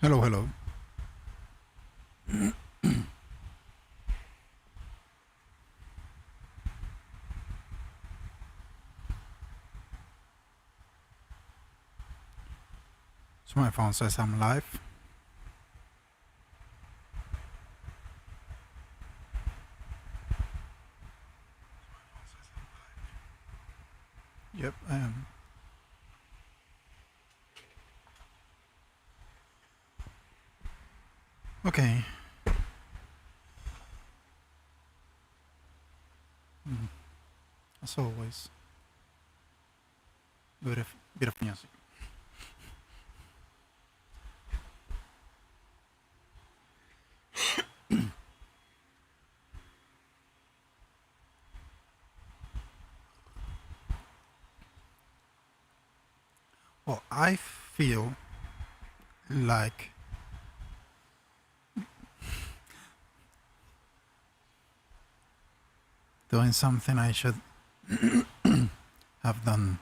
Hello, hello. So my phone says I'm live. Yep, I am. Okay. Mm. As always, bit of music. Well, I feel like doing something I should have done,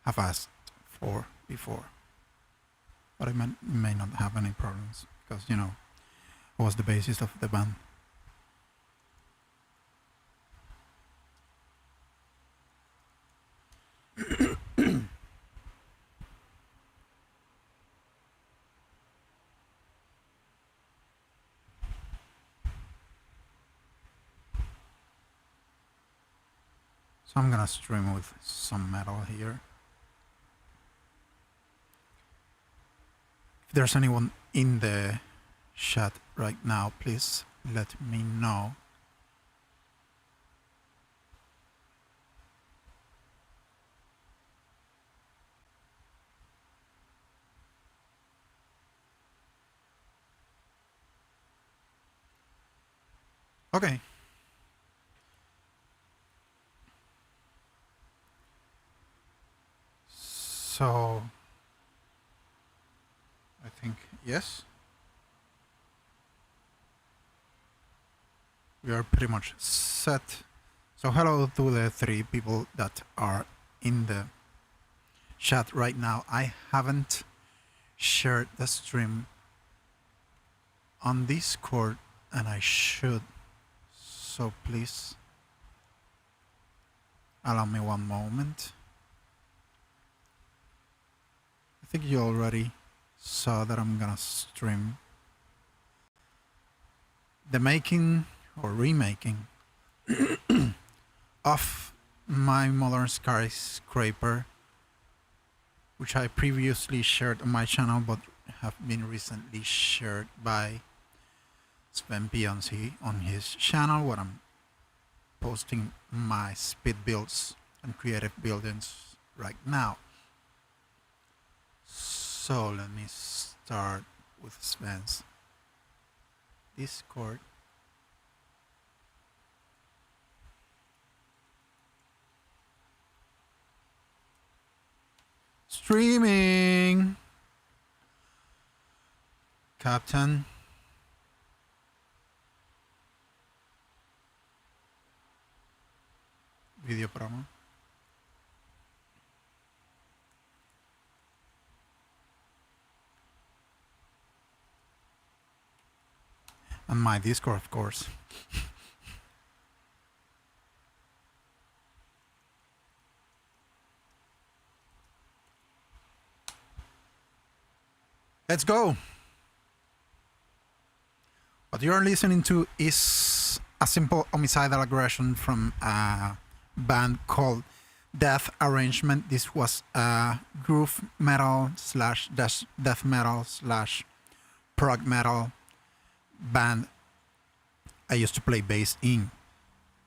have asked for before. But I may not have any problems because, it was the basis of the band. So I'm gonna stream with some metal here. If there's anyone in the chat right now, please let me know. Okay. So I think yes. We are pretty much set. So hello to the 3 people that are in the chat right now. I haven't shared the stream on Discord and I should. So please allow me one moment. I think you already saw that I'm gonna stream the making or remaking of my modern Skyscraper, which I previously shared on my channel but have been recently shared by Sven Piansi on his channel, where I'm posting my speed builds and creative buildings right now. So let me start with Sven's Discord. Streaming! Captain. Video promo. And my Discord, of course. Let's go! What you're listening to is a simple homicidal aggression from a band called Death Arrangement. This was a groove metal slash death metal slash prog metal band I used to play bass in.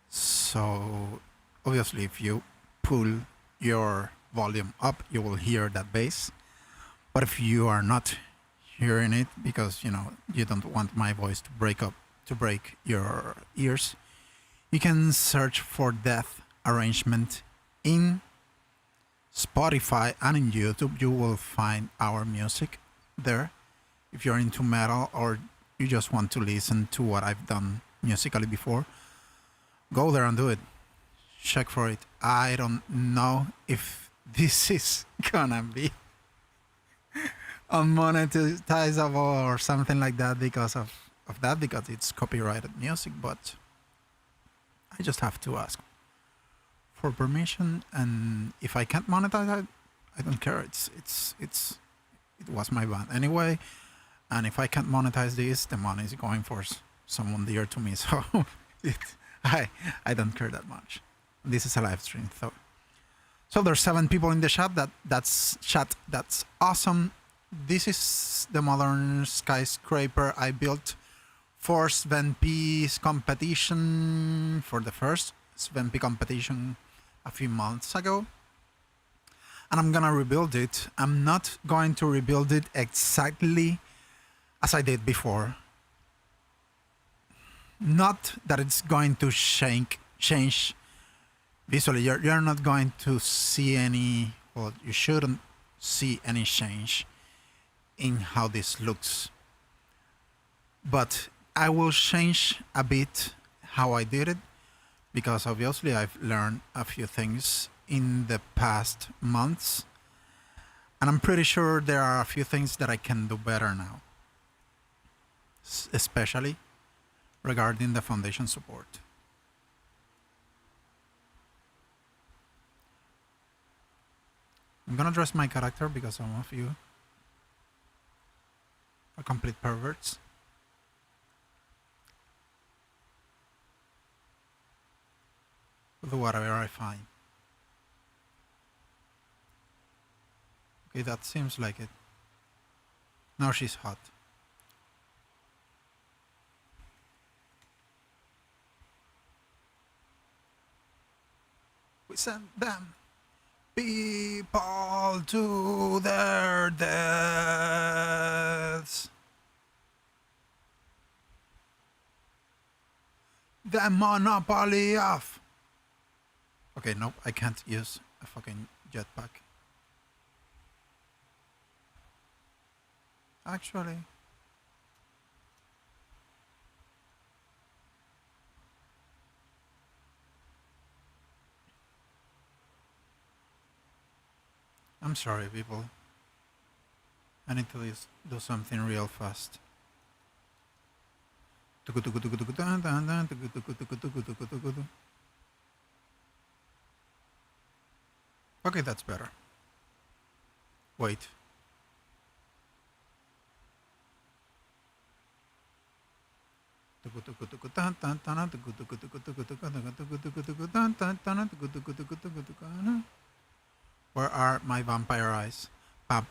So obviously if you pull your volume up, you will hear that bass. But if you are not hearing it because you don't want my voice to break your ears, you can search for Death Arrangement in Spotify and in YouTube. You will find our music there. If you're into metal or you just want to listen to what I've done musically before, go there and do it. Check for it. I don't know if this is gonna be unmonetizable or something like that because of that, because it's copyrighted music. But I just have to ask for permission, and if I can't monetize it, I don't care. It was my band anyway, and if I can't monetize this, the money is going for someone dear to me. So it, I don't care that much. This is a live stream, so there's 7 people in the chat. That's awesome. This is the modern skyscraper I built for Svenp's competition, for the first Svenp competition a few months ago. And I'm gonna rebuild it. I'm not going to rebuild it exactly as I did before. Not that it's going to change visually. You're not going to see any, well, you shouldn't see any change in how this looks. But I will change a bit how I did it, because obviously I've learned a few things in the past months, and I'm pretty sure there are a few things that I can do better now, especially regarding the foundation support. I'm gonna dress my character because some of you are complete perverts. Do whatever I find. Okay, that seems like it. Now she's hot. We send them people to their deaths. The monopoly of... Okay, nope, I can't use a fucking jetpack. Actually... I'm sorry, people. I need to do something real fast. Okay, that's better. Wait. Where are my vampire eyes? I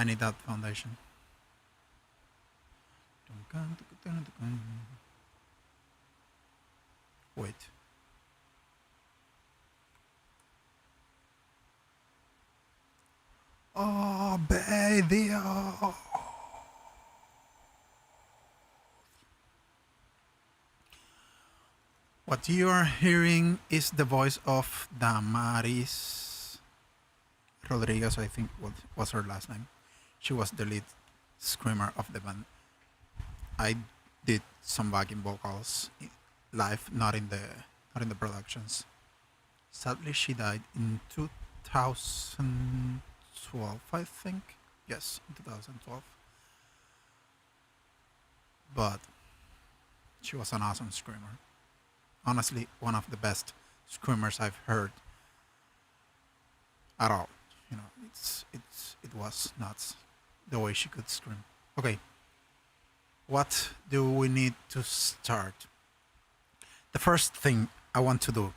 need that foundation. Wait. Oh, baby. Oh. What you are hearing is the voice of Damaris Rodriguez, I think was her last name. She was the lead screamer of the band. I did some backing vocals live, not in the productions. Sadly, she died in 2012, I think. Yes, in 2012. But she was an awesome screamer. Honestly, one of the best screamers I've heard at all. You know, it was nuts the way she could scream. Okay, what do we need to start? The first thing I want to do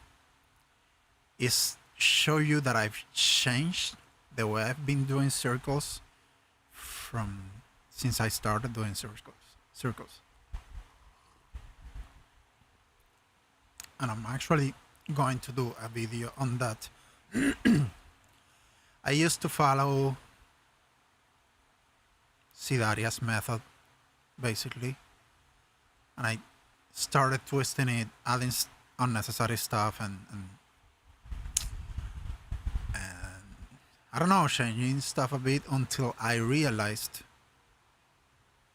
is show you that I've changed the way I've been doing circles since I started doing circles. And I'm actually going to do a video on that. I used to follow Sidaria's method, basically, and I started twisting it, adding unnecessary stuff, and I don't know, changing stuff a bit until I realized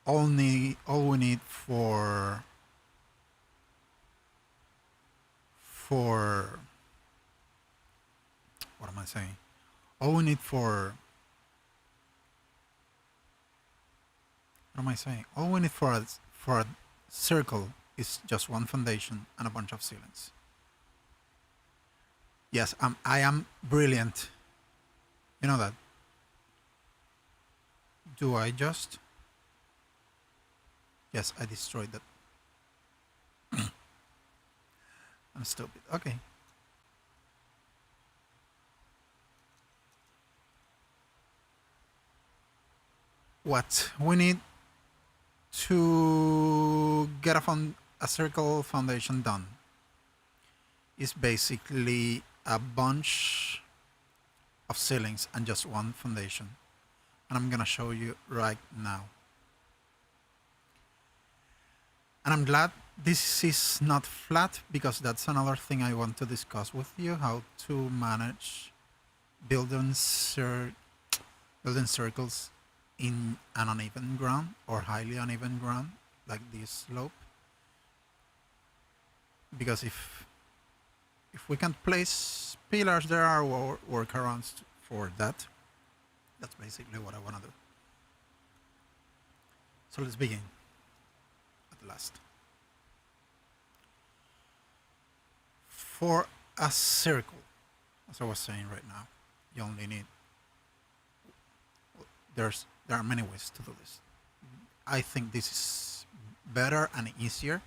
all we need for for, what am I saying? All we need for, what am I saying? All we need for a circle is just one foundation and a bunch of ceilings. Yes, I am brilliant. You know that. Do I just? Yes, I destroyed that. I'm stupid. Okay. What we need to get a circle foundation done is basically a bunch of ceilings and just one foundation. And I'm gonna show you right now. And I'm glad this is not flat, because that's another thing I want to discuss with you, how to manage building circles in an uneven ground or highly uneven ground like this slope. Because if we can't place pillars, there are workarounds for that. That's basically what I want to do. So let's begin at last. For a circle, as I was saying right now, you only need, there are many ways to do this. I think this is better and easier,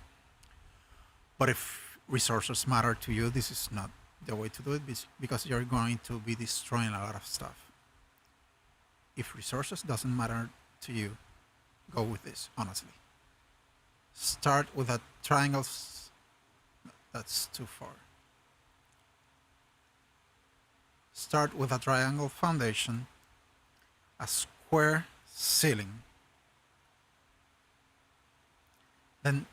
but if resources matter to you, this is not the way to do it, because you're going to be destroying a lot of stuff. If resources doesn't matter to you, go with this, honestly. Start with a triangle. That's too far. Start with a triangle foundation, a square ceiling. Then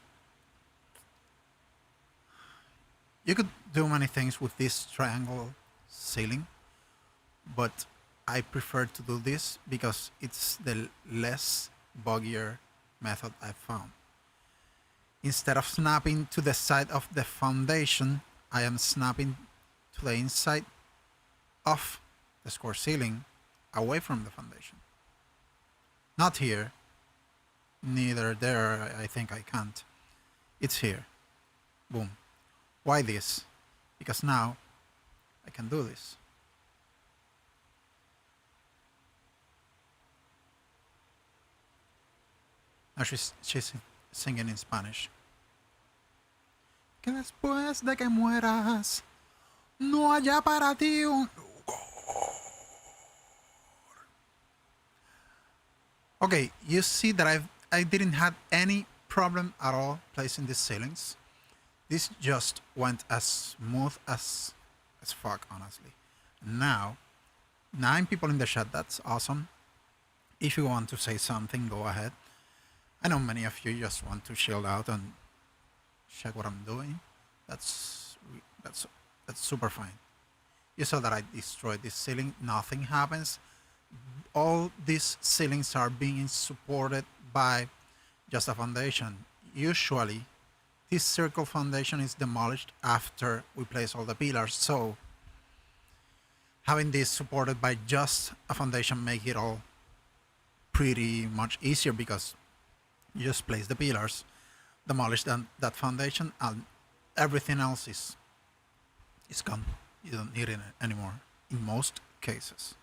you could do many things with this triangle ceiling, but I prefer to do this because it's the less buggier method I've found. Instead of snapping to the side of the foundation, I am snapping to the inside of the square ceiling, away from the foundation. Not here, neither there. I think I can't. It's here. Boom. Why this? Because now I can do this. Now she's singing in Spanish. Que después de que mueras, no haya para ti un lugar. Okay, you see that I didn't have any problem at all placing these ceilings. This just went as smooth as fuck, honestly. Now, 9 people in the chat, that's awesome. If you want to say something, go ahead. I know many of you just want to chill out and check what I'm doing. That's super fine. You saw that I destroyed this ceiling. Nothing happens. All these ceilings are being supported by just a foundation. Usually, this circle foundation is demolished after we place all the pillars. So, having this supported by just a foundation make it all pretty much easier, because you just place the pillars, demolish that foundation, and everything else is gone. You don't need it anymore in most cases.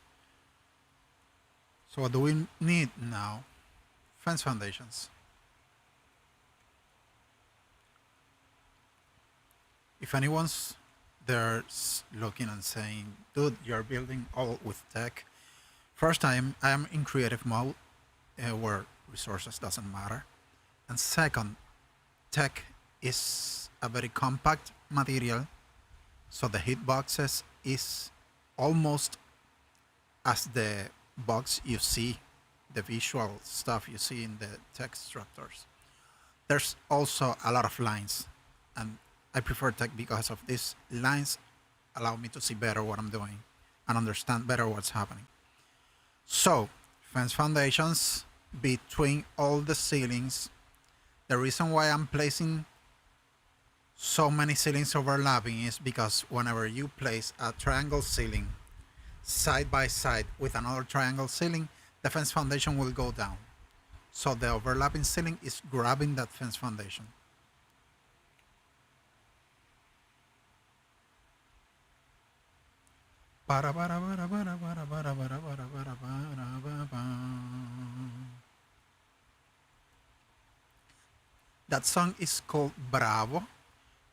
So what do we need now? Fence foundations. If anyone's there looking and saying, dude, you're building all with tech. First, I am in creative mode, where resources doesn't matter. And second, tech is a very compact material, so the hitboxes is almost as the box you see, the visual stuff you see in the text structures. There's also a lot of lines, and I prefer tech because of these lines allow me to see better what I'm doing and understand better what's happening. So, fence foundations between all the ceilings. The reason why I'm placing so many ceilings overlapping is because whenever you place a triangle ceiling side by side with another triangle ceiling, the fence foundation will go down. So the overlapping ceiling is grabbing that fence foundation. That song is called Bravo.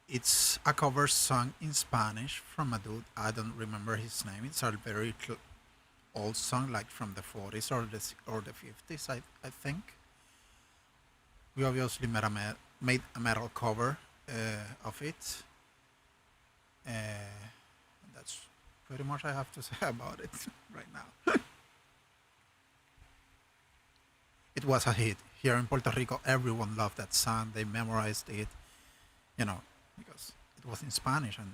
It's a cover song in Spanish from a dude. I don't remember his name. It's a very old song, like from the 40s or the 50s, I think. We obviously made a metal cover of it. That's pretty much I have to say about it right now. It was a hit here in Puerto Rico. Everyone loved that song. They memorized it, because it was in Spanish, and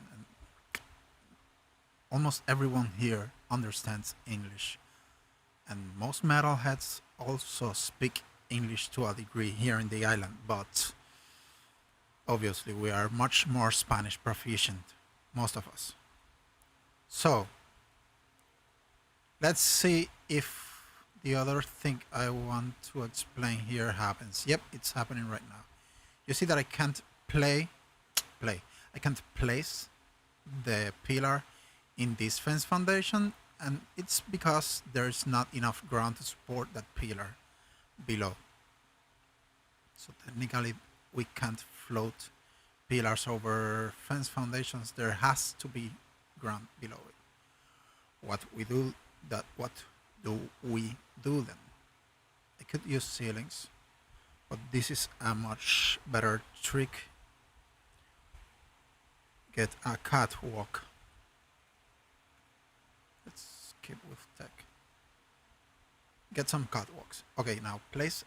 almost everyone here understands English. And most metalheads also speak English to a degree here in the island, but obviously we are much more Spanish proficient, most of us. So, let's see if the other thing I want to explain here happens. Yep, it's happening right now. You see that I can't I can't place the pillar in this fence foundation, and it's because there's not enough ground to support that pillar below. So technically we can't float pillars over fence foundations. There has to be ground below it. What do we do then? I could use ceilings, but this is a much better trick. Get a catwalk. Let's keep with tech. Get some catwalks. Okay, now place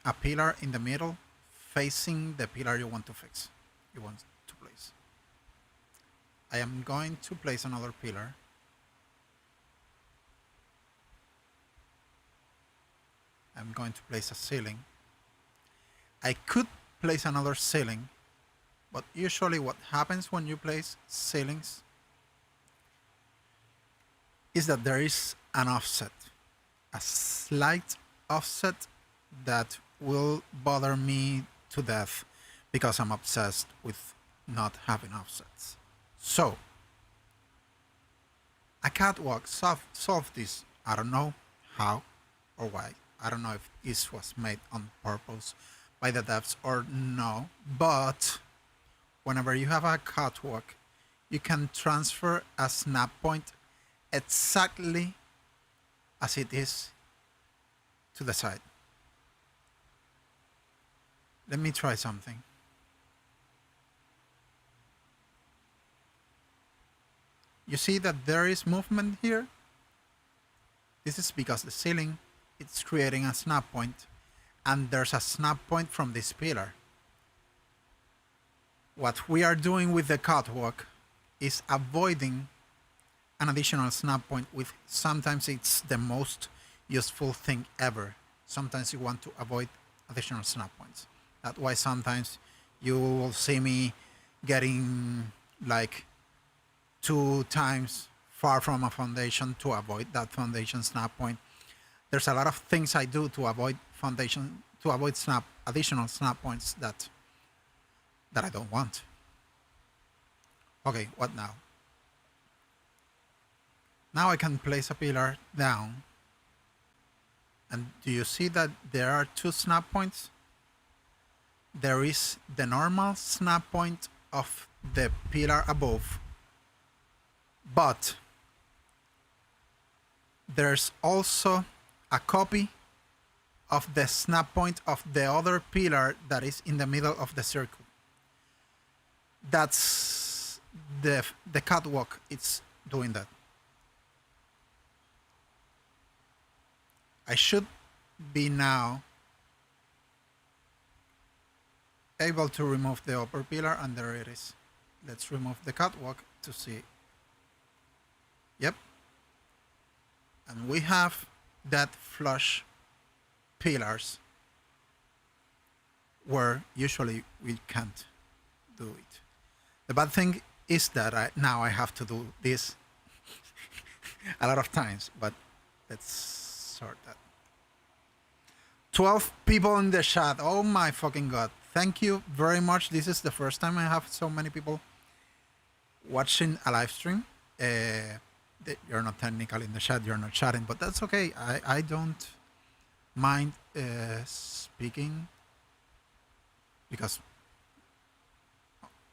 a pillar in the middle facing the pillar you want to fix. You want to place. I am going to place another pillar. I'm going to place a ceiling. I could place another ceiling, but usually what happens when you place ceilings is that there is an offset, a slight offset that will bother me to death because I'm obsessed with not having offsets. So, a catwalk solved this. I don't know how or why. I don't know if this was made on purpose by the devs or no, but whenever you have a catwalk, you can transfer a snap point exactly as it is to the side. Let me try something. You see that there is movement here? This is because the ceiling is creating a snap point, and there's a snap point from this pillar. What we are doing with the catwalk is avoiding an additional snap point, with sometimes it's the most useful thing ever. Sometimes you want to avoid additional snap points. That's why sometimes you will see me getting like 2 times far from a foundation to avoid that foundation snap point. There's a lot of things I do to avoid additional snap points that I don't want. Okay, what now? Now I can place a pillar down. And do you see that there are 2 snap points? There is the normal snap point of the pillar above, but there's also a copy of the snap point of the other pillar that is in the middle of the circle. That's the catwalk. It's doing that. I should be now able to remove the upper pillar, and there it is. Let's remove the catwalk to see. Yep. And we have that flush pillars where usually we can't do it. The bad thing is that now I have to do this a lot of times, but let's sort that. 12 people in the chat. Oh my fucking god. Thank you very much. This is the first time I have so many people watching a live stream. You're not technically in the chat, you're not chatting, but that's okay. I don't mind speaking because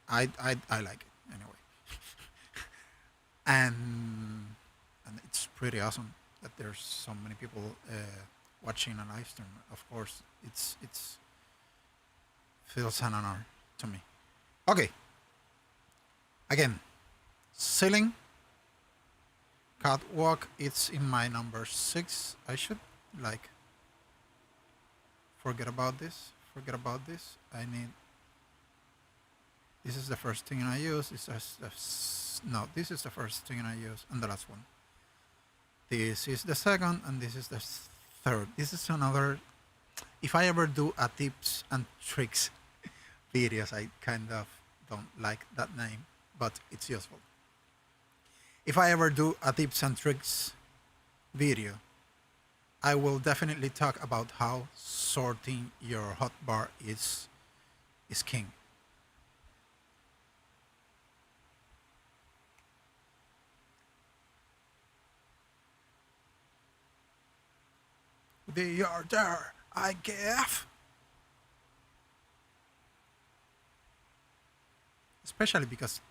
I like it anyway. and it's pretty awesome that there's so many people watching a live stream. Of course, it's feels an honor to me. Okay. Again, ceiling catwalk. It's in my number 6. I should like forget about this. I need. This is the first thing I use. This is the first thing I use, and the last one. This is the second, and this is the third. This is another. If I ever do a tips and tricks videos, I kind of don't like that name, but it's useful. If I ever do a tips and tricks video, I will definitely talk about how sorting your hotbar is king. They are there, I guess. Especially because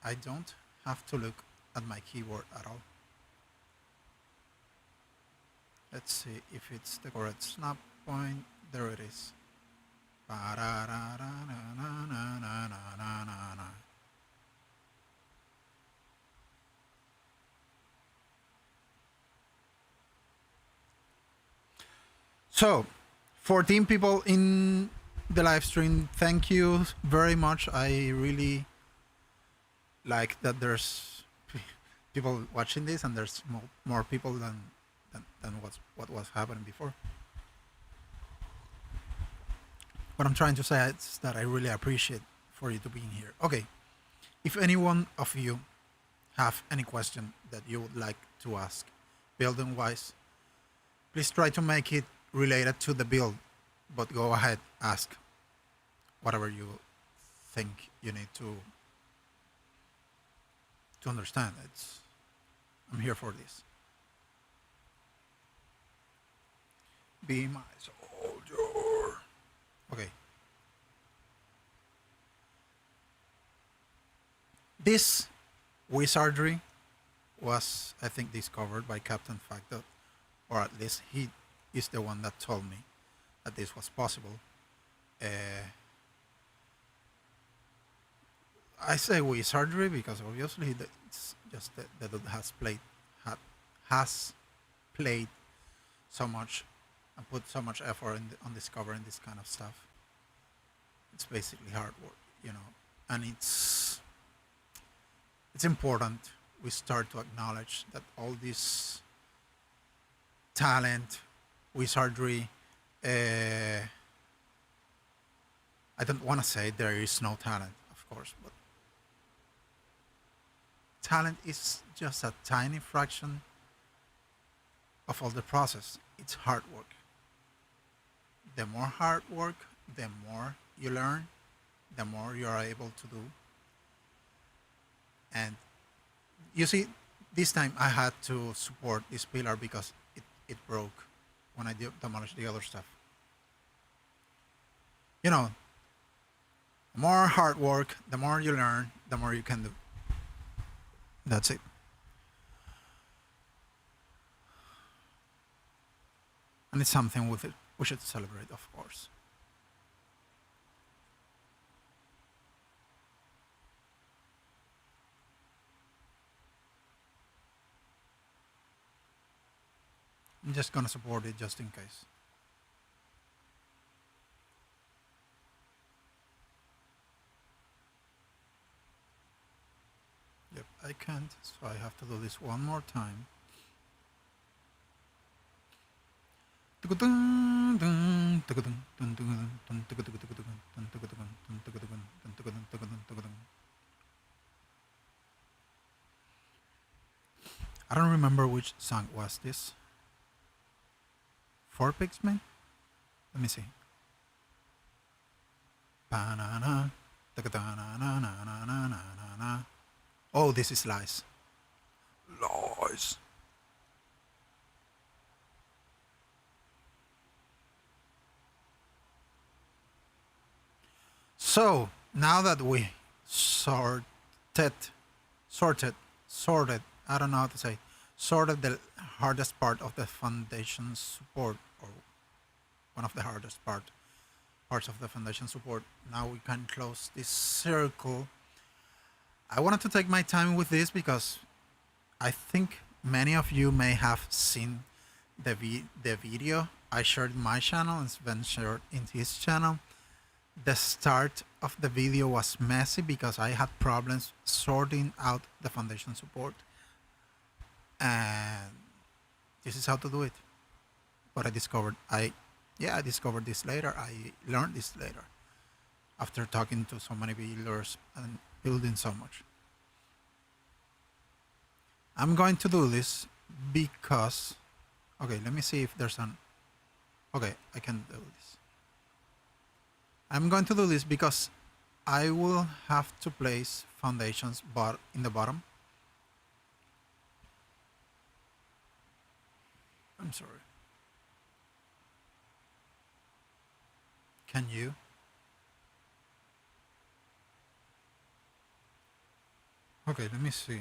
I don't have to look at my keyboard at all. Let's see if it's the correct snap point. There it is. So, 14 people in the live stream. Thank you very much. I really like that there's people watching this, and there's more people than what was happening before. What I'm trying to say is that I really appreciate for you to be in here. Okay, if any one of you have any question that you would like to ask, building wise, please try to make it related to the build, but go ahead, ask whatever you think you need to understand. I'm here for this. Be my soldier. Okay. This wizardry was, I think, discovered by Captain Facto, or at least he is the one that told me that this was possible. I say wizardry because obviously it's just that it has played so much and put so much effort on discovering this kind of stuff. It's basically hard work, and it's important we start to acknowledge that all this talent, wizardry, I don't want to say there is no talent, of course, but talent is just a tiny fraction of all the process. It's hard work. The more hard work, the more you learn, the more you are able to do. And you see, this time I had to support this pillar because it broke when I demolished the other stuff. The more hard work, the more you learn, the more you can do. That's it. And it's something with it we should celebrate, of course. I'm just gonna support it just in case. Yep, I can't, so I have to do this one more time. I don't remember which song was this. Four Pigsmen? Let me see. Ba-na-na, taka-da-na-na-na-na-na-na-na. Oh, this is Lies. Lies. So, now that we sorted, I don't know how to say, sorted the hardest part of the foundation support, or one of the hardest parts of the foundation support. Now we can close this circle. I wanted to take my time with this because I think many of you may have seen the video I shared in my channel and Sven shared in his channel. The start of the video was messy because I had problems sorting out the foundation support, and this is how to do it. But I discovered this later. I learned this later after talking to so many builders and building so much. I'm going to do this because, okay, let me see if there's okay, I can do this. I'm going to do this because I will have to place foundations in the bottom. I'm sorry. Can you? Okay, let me see.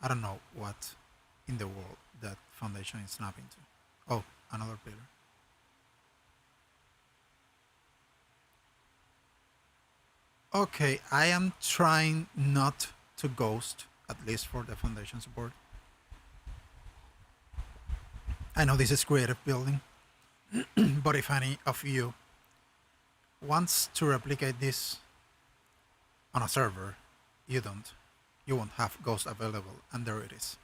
I don't know what in the world that foundation is snapping to. Oh, another pillar. Okay, I am trying not to ghost, at least for the foundation support. I know this is creative building, but if any of you wants to replicate this on a server, you won't have ghost available, and there it is.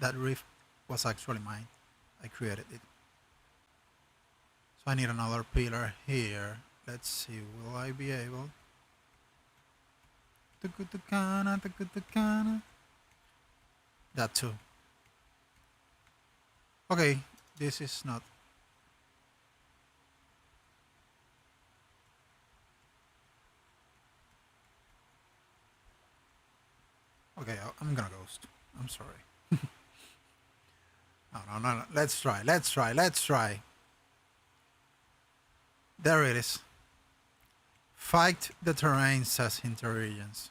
That riff was actually mine. I created it. So I need another pillar here. Let's see, will I be able? That too. Okay, this is not. Okay, I'm gonna ghost. I'm sorry. No. Let's try. There it is. Fight the terrain, says Intelligence.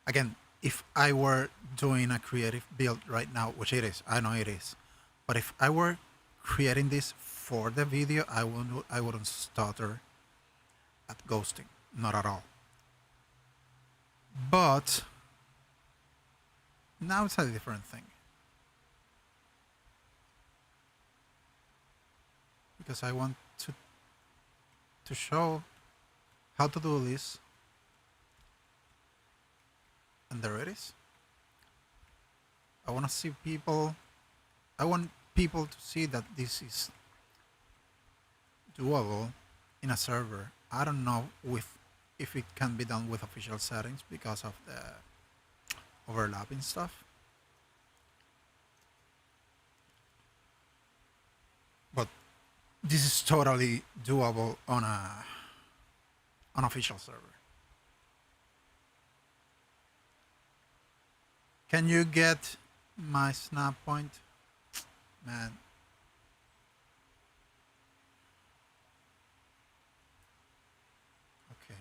Again, if I were doing a creative build right now, which it is, I know it is, but if I were creating this for the video, I wouldn't stutter at ghosting, not at all. But now it's a different thing, because I want to show how to do this, and there it is. I want people to see that this is doable in a server. I don't know if it can be done with official settings because of the overlapping stuff. But this is totally doable on an official server. Can you get my snap point? Man. Okay.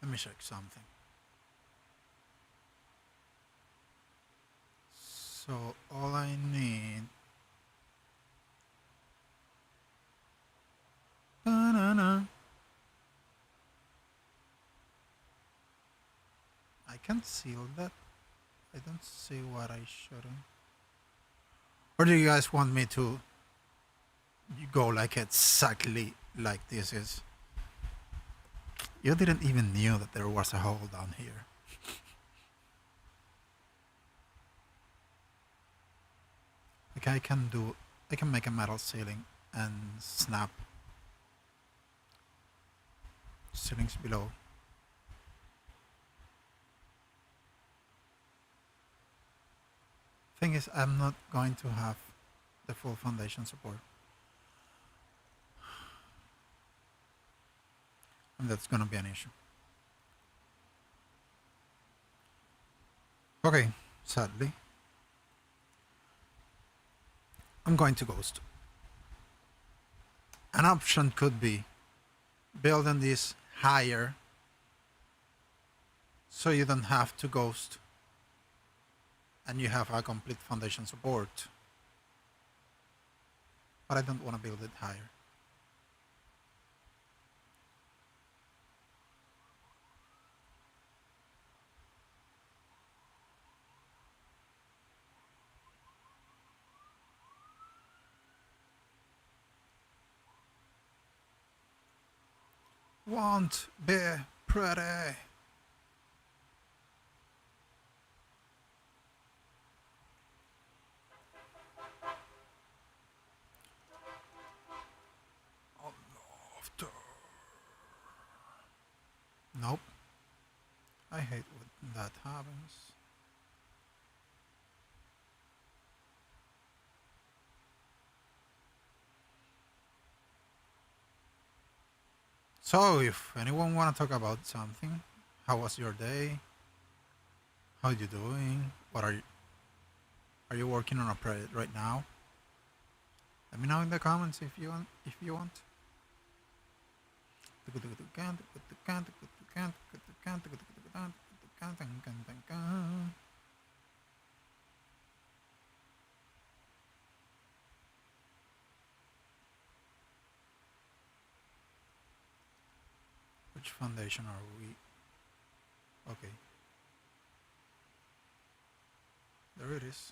Let me check something. So all I need. Banana. I can seal that. I don't see what I shouldn't. Or do you guys want me to go like exactly like this is? You didn't even knew that there was a hole down here. Like I can make a metal ceiling and snap ceilings below. Thing is, I'm not going to have the full foundation support. And that's gonna be an issue. Okay, sadly, I'm going to ghost. An option could be building this higher so you don't have to ghost and you have a complete foundation support. But I don't want to build it higher. Won't be pretty. Nope. I hate when that happens. So, if anyone want to talk about something, how was your day? How you doing? What are you working on a project right now? Let me know in the comments if you want. Which foundation are we? Okay. There it is.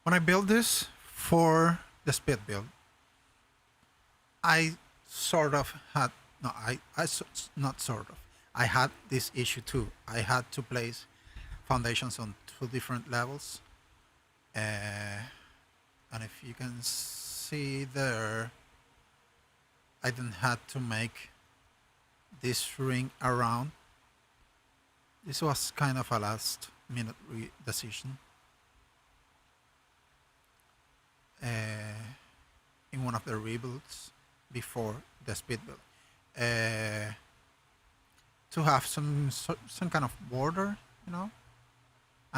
When I build this for the speed build, I sort of had no, not sort of. I had this issue too. I had to place foundations on two different levels, and if you can see there, I then had to make this ring around. This was kind of a last minute decision. In one of the rebuilds before the speed build, to have some kind of border, and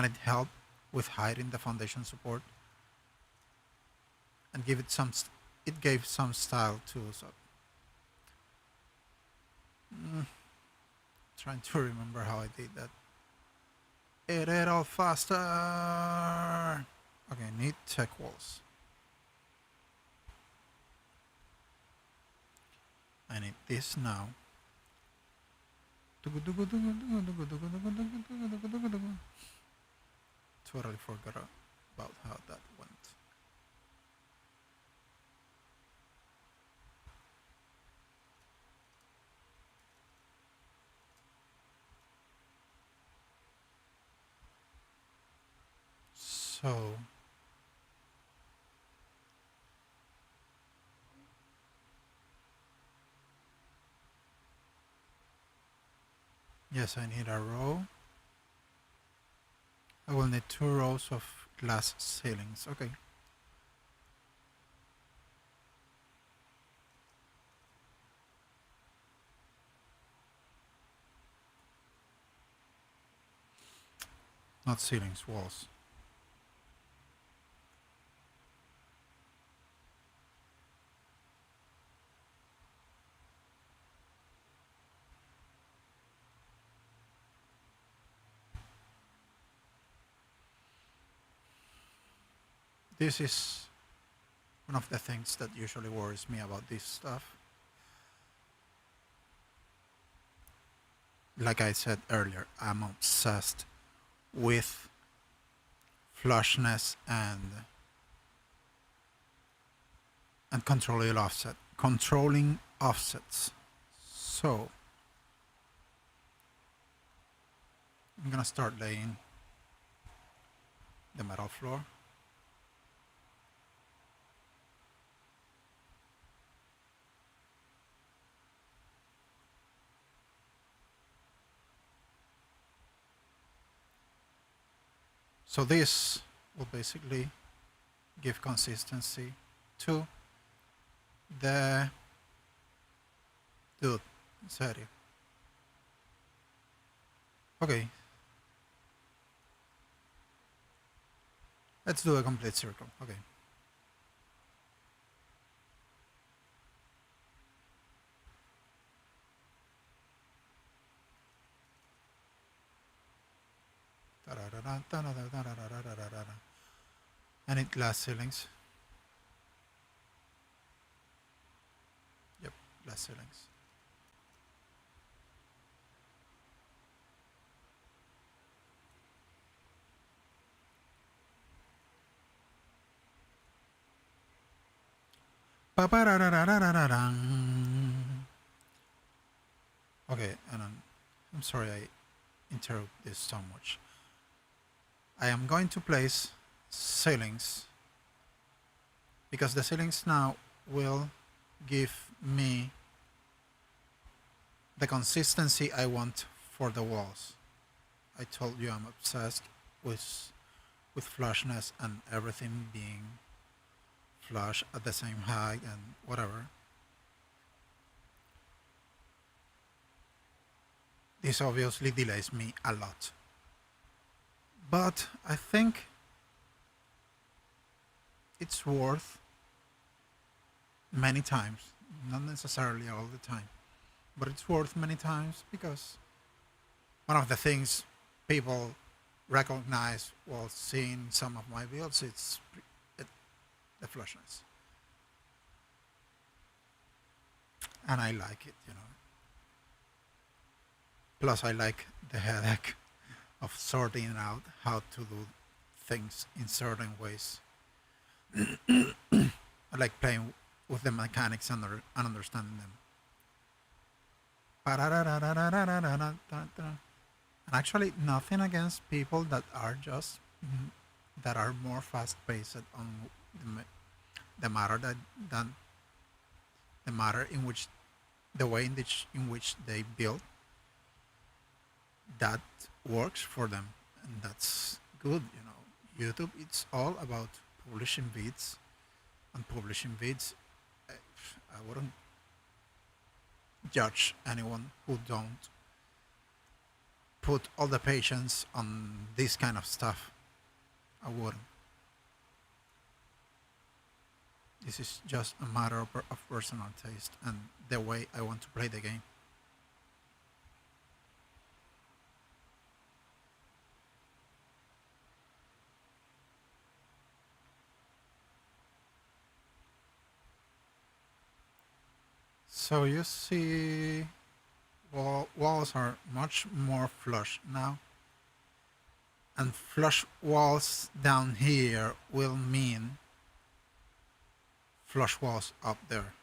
it helped with hiding the foundation support and give it it gave some style too. So, trying to remember how I did that. It all faster. Okay, need tech walls. I need this now. Totally forgot about how that went. So yes, I need a row. I will need 2 rows of glass ceilings. Okay. Not ceilings, walls. This is one of the things that usually worries me about this stuff. like I said earlier, I'm obsessed with flushness and controlling offsets. So I'm gonna start laying the metal floor. So this will basically give consistency to the dude. En serio. Okay. Let's do a complete circle. Okay. I need glass ceilings. Yep, glass ceilings. Okay, and I'm sorry I interrupt this so much. I am going to place ceilings because the ceilings now will give me the consistency I want for the walls. I told you I'm obsessed with flushness and everything being flush at the same height and whatever. This obviously delays me a lot. But I think it's worth many times, not necessarily all the time, but it's worth many times because one of the things people recognize while seeing some of my builds it's the flushness, and I like it, you know. Plus, I like the headache of sorting out how to do things in certain ways. I like playing with the mechanics and understanding them. And actually, nothing against people that are just that are more fast-paced on the matter than the matter in which the way in which they build that works for them, and that's good. You know, YouTube, it's all about publishing vids, and publishing vids. I wouldn't judge anyone who don't put all the patience on this kind of stuff. I wouldn't. This is just a matter of personal taste and the way I want to play the game. So you see, walls are much more flush now. And flush walls down here will mean flush walls up there.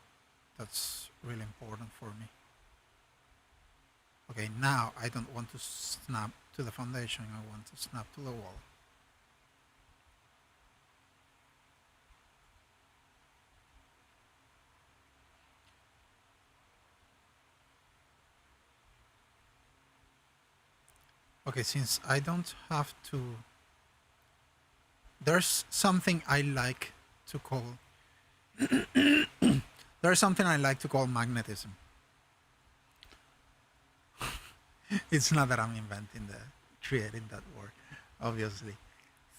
That's really important for me. Okay, now I don't want to snap to the foundation, I want to snap to the wall. Okay, since I don't have to... There's something I like to call... There's something I like to call magnetism. It's not that I'm creating that word, obviously.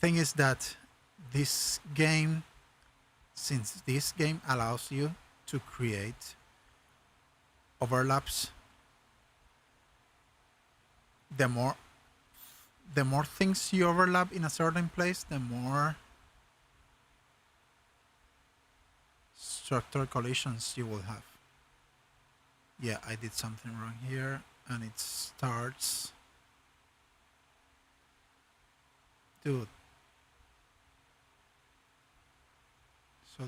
Thing is that this game, since this game allows you to create overlaps, the more things you overlap in a certain place, the more structural collisions you will have. Yeah, I did something wrong here. and it starts. Dude. So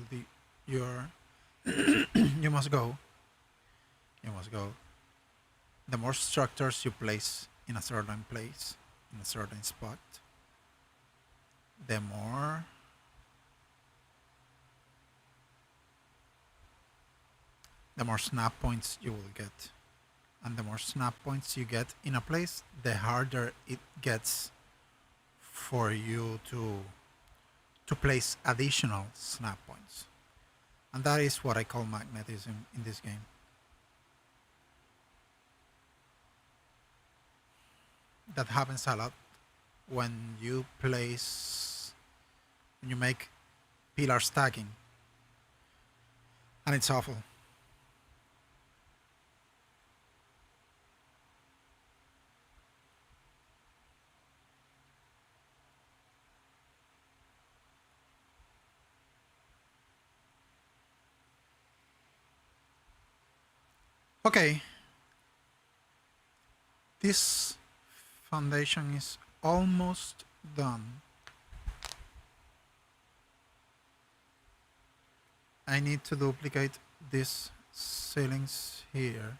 you're you must go. You must go. The more structures you place in a certain place, in a certain spot, the more snap points you will get. And the more snap points you get in a place, the harder it gets for you to place additional snap points. And that is what I call magnetism in this game. That happens a lot when you make pillar stacking. And it's awful. Okay. This foundation is almost done. I need to duplicate these ceilings here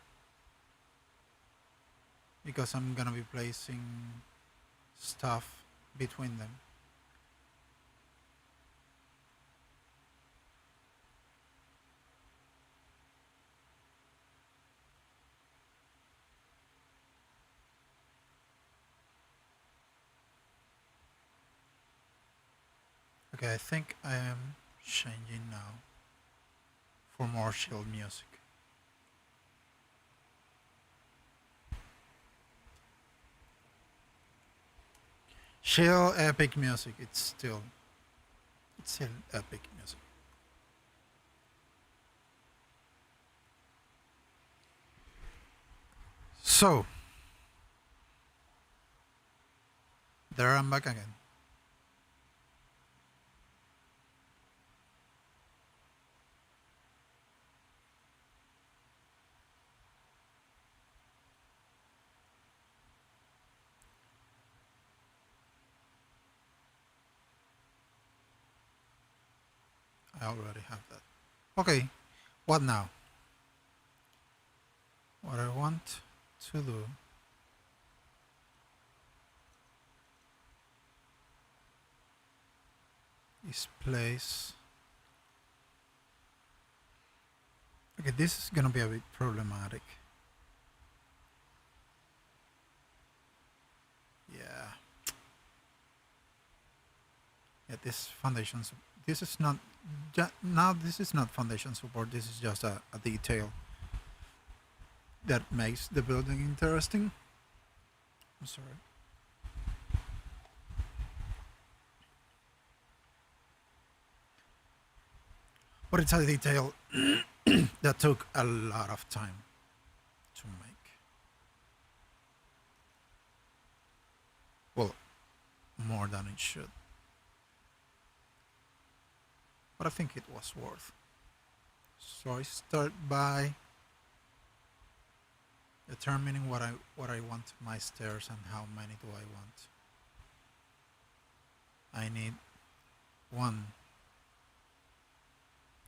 because I'm gonna be placing stuff between them. Okay, I think I am changing now for more chill music. Chill epic music, it's still epic music. So there I'm back again. I already have that. Okay, what now? What I want to do is place. Okay, this is gonna be a bit problematic. Yeah. Yeah, this foundation. This is not. Now this is not foundation support. This is just a detail that makes the building interesting. I'm sorry. But it's a detail that took a lot of time to make. Well, more than it should. But I think it was worth. So I start by determining what I want my stairs and how many do I want. I need 1,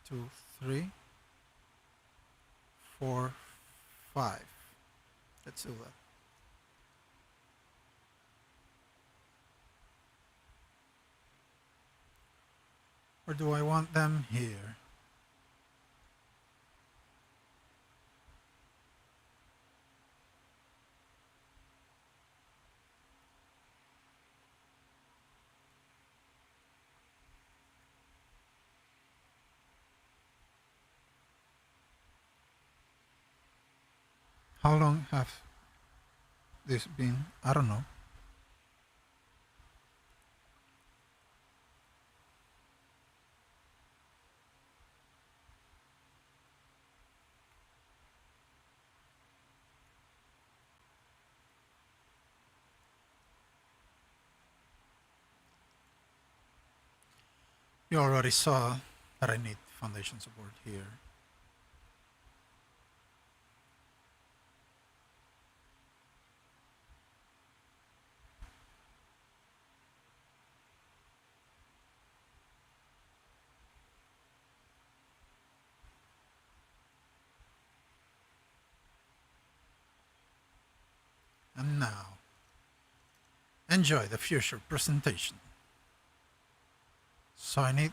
2, 3, 4, 5. Let's do that. Or do I want them here? How long have this been? I don't know. You already saw that I need foundation support here. And now, enjoy the future presentation. So I need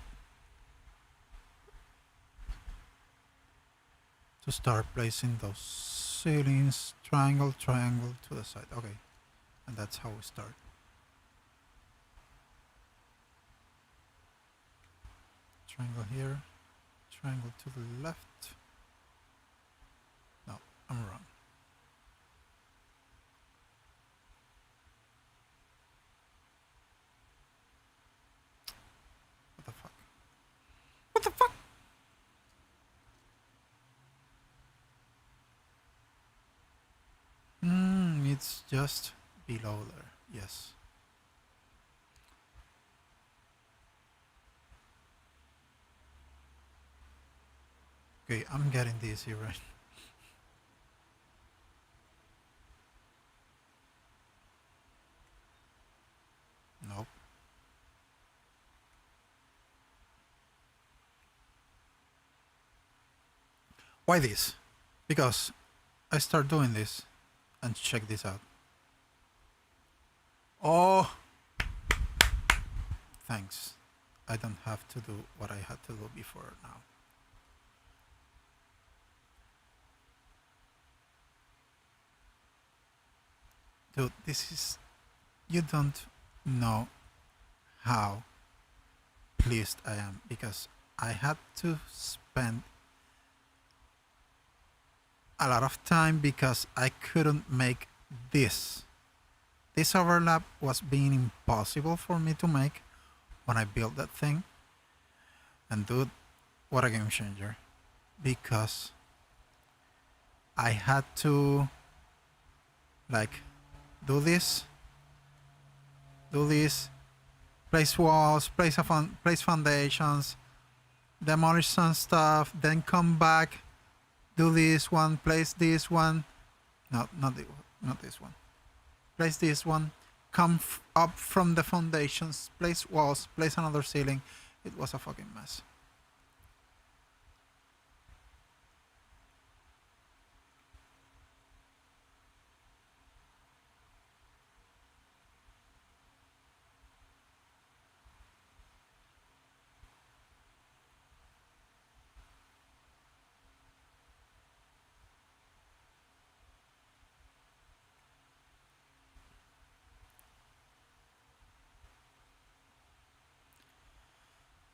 to start placing those ceilings, triangle, triangle to the side. Okay, and that's how we start. Triangle here, triangle to the left. No, I'm wrong. What the fuck? What the fuck? It's just below there. Yes. Okay, I'm getting this here right. Nope. Why this? Because I start doing this and check this out. Oh, thanks. I don't have to do what I had to do before now. Dude, this is... You don't know how pleased I am because I had to spend a lot of time because I couldn't make this. This overlap was being impossible for me to make when I built that thing. And dude, what a game changer. Because I had to like do this, place walls, place foundations, demolish some stuff, then come back, do this one, place this one. No, not this one. Place this one, come up from the foundations, place walls, place another ceiling. It was a fucking mess.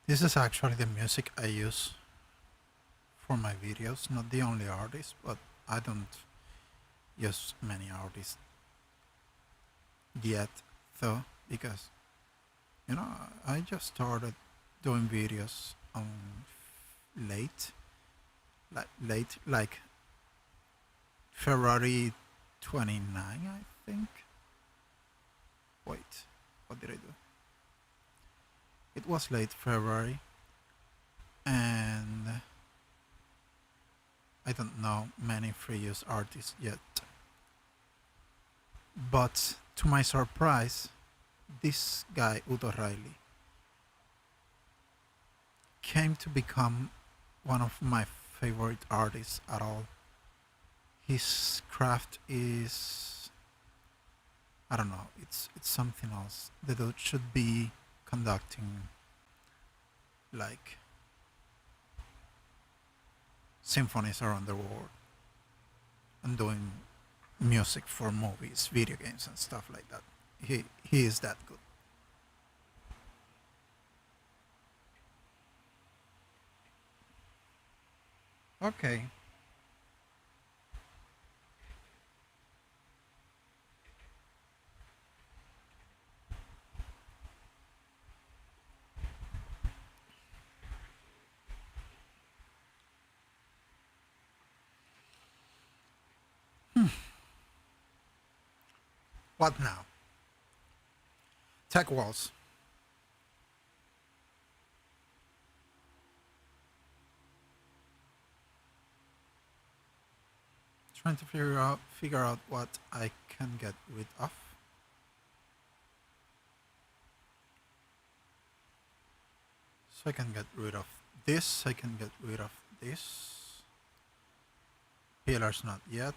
This is actually the music I use for my videos, not the only artist, but I don't use many artists yet though, because you know I just started doing videos on late like February 29, I think. Wait, what did I do? It was late February, and I don't know many free use artists yet. But to my surprise, this guy Udo Riley came to become one of my favorite artists at all. His craft is, I don't know, it's something else. The dude should be conducting like symphonies around the world and doing music for movies, video games, and stuff like that. He is that good. Okay. What now? Tech walls. Trying to figure out what I can get rid of. So I can get rid of this, I can get rid of this. Pillars not yet.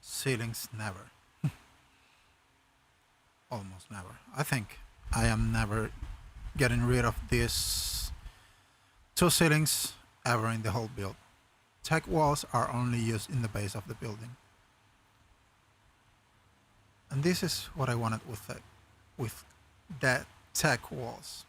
Ceilings never. almost never. I think I am never getting rid of these two ceilings ever in the whole build. Tech walls are only used in the base of the building. And this is what I wanted with the tech walls.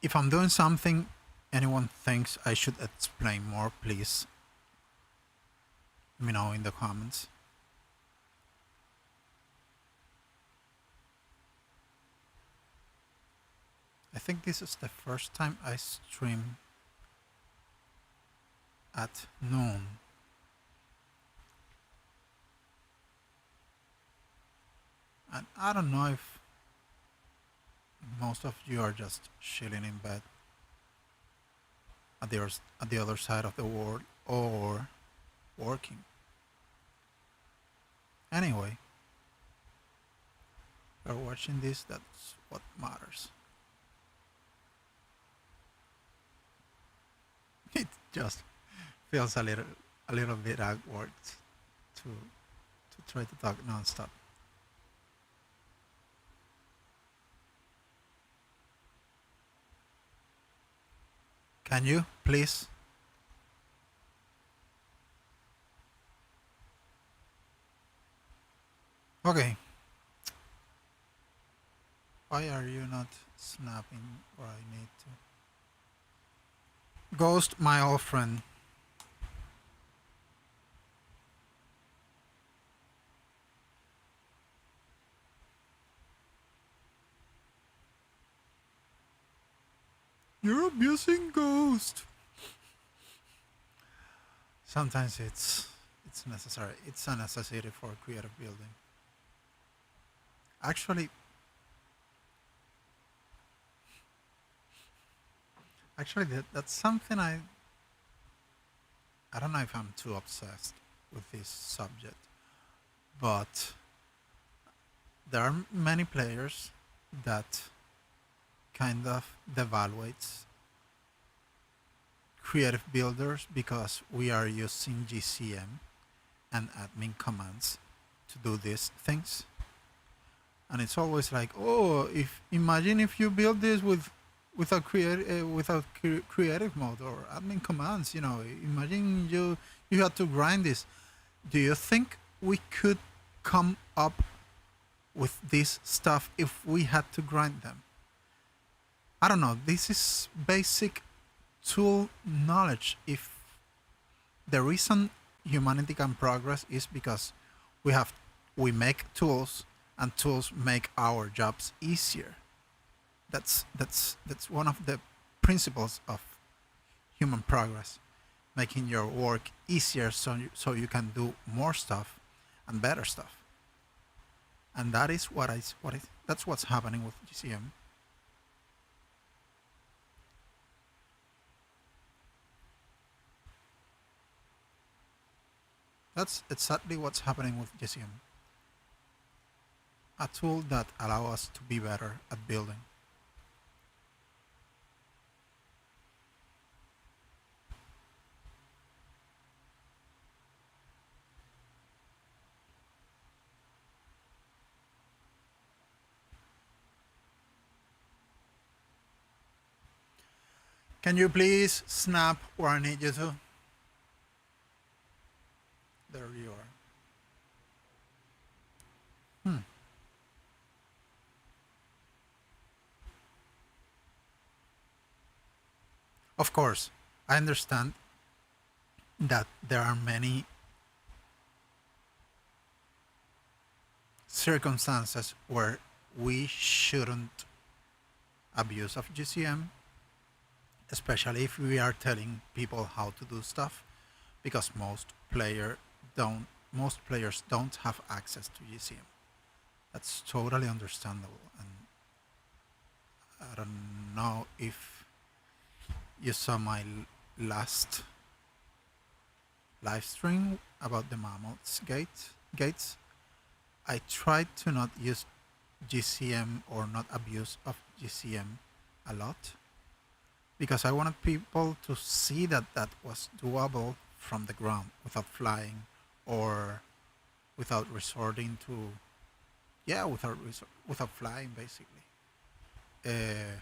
If I'm doing something anyone thinks I should explain more, please let me know in the comments. I think this is the first time I stream at noon. And I don't know if most of you are just chilling in bed at the other side of the world or working. Anyway, if you're watching this, that's what matters. It just feels a little bit awkward to try to talk nonstop. Can you please? Okay. Why are you not snapping where I need to? Ghost, my old friend. You're abusing Ghost. Sometimes it's necessary. It's a necessity for creative building. Actually, that's something I don't know if I'm too obsessed with this subject, but there are many players that kind of devaluates creative builders because we are using GCM and admin commands to do these things. And it's always like, oh, if imagine if you build this without creative mode or admin commands, imagine you had to grind this. Do you think we could come up with this stuff if we had to grind them? I don't know. This is basic tool knowledge. If the reason humanity can progress is because we make tools and tools make our jobs easier. That's one of the principles of human progress, making your work easier so you can do more stuff and better stuff. And that is that's what's happening with GCM. That's exactly what's happening with GCM. A tool that allows us to be better at building. Can you please snap where I need you to? There you are. Of course, I understand that there are many circumstances where we shouldn't abuse of GCM, especially if we are telling people how to do stuff, because most players don't have access to GCM. That's totally understandable, and I don't know if you saw my last live stream about the mammoths gates. I tried to not use GCM or not abuse of GCM a lot, because I wanted people to see that that was doable from the ground without flying or without resorting to, yeah, without flying basically. Uh,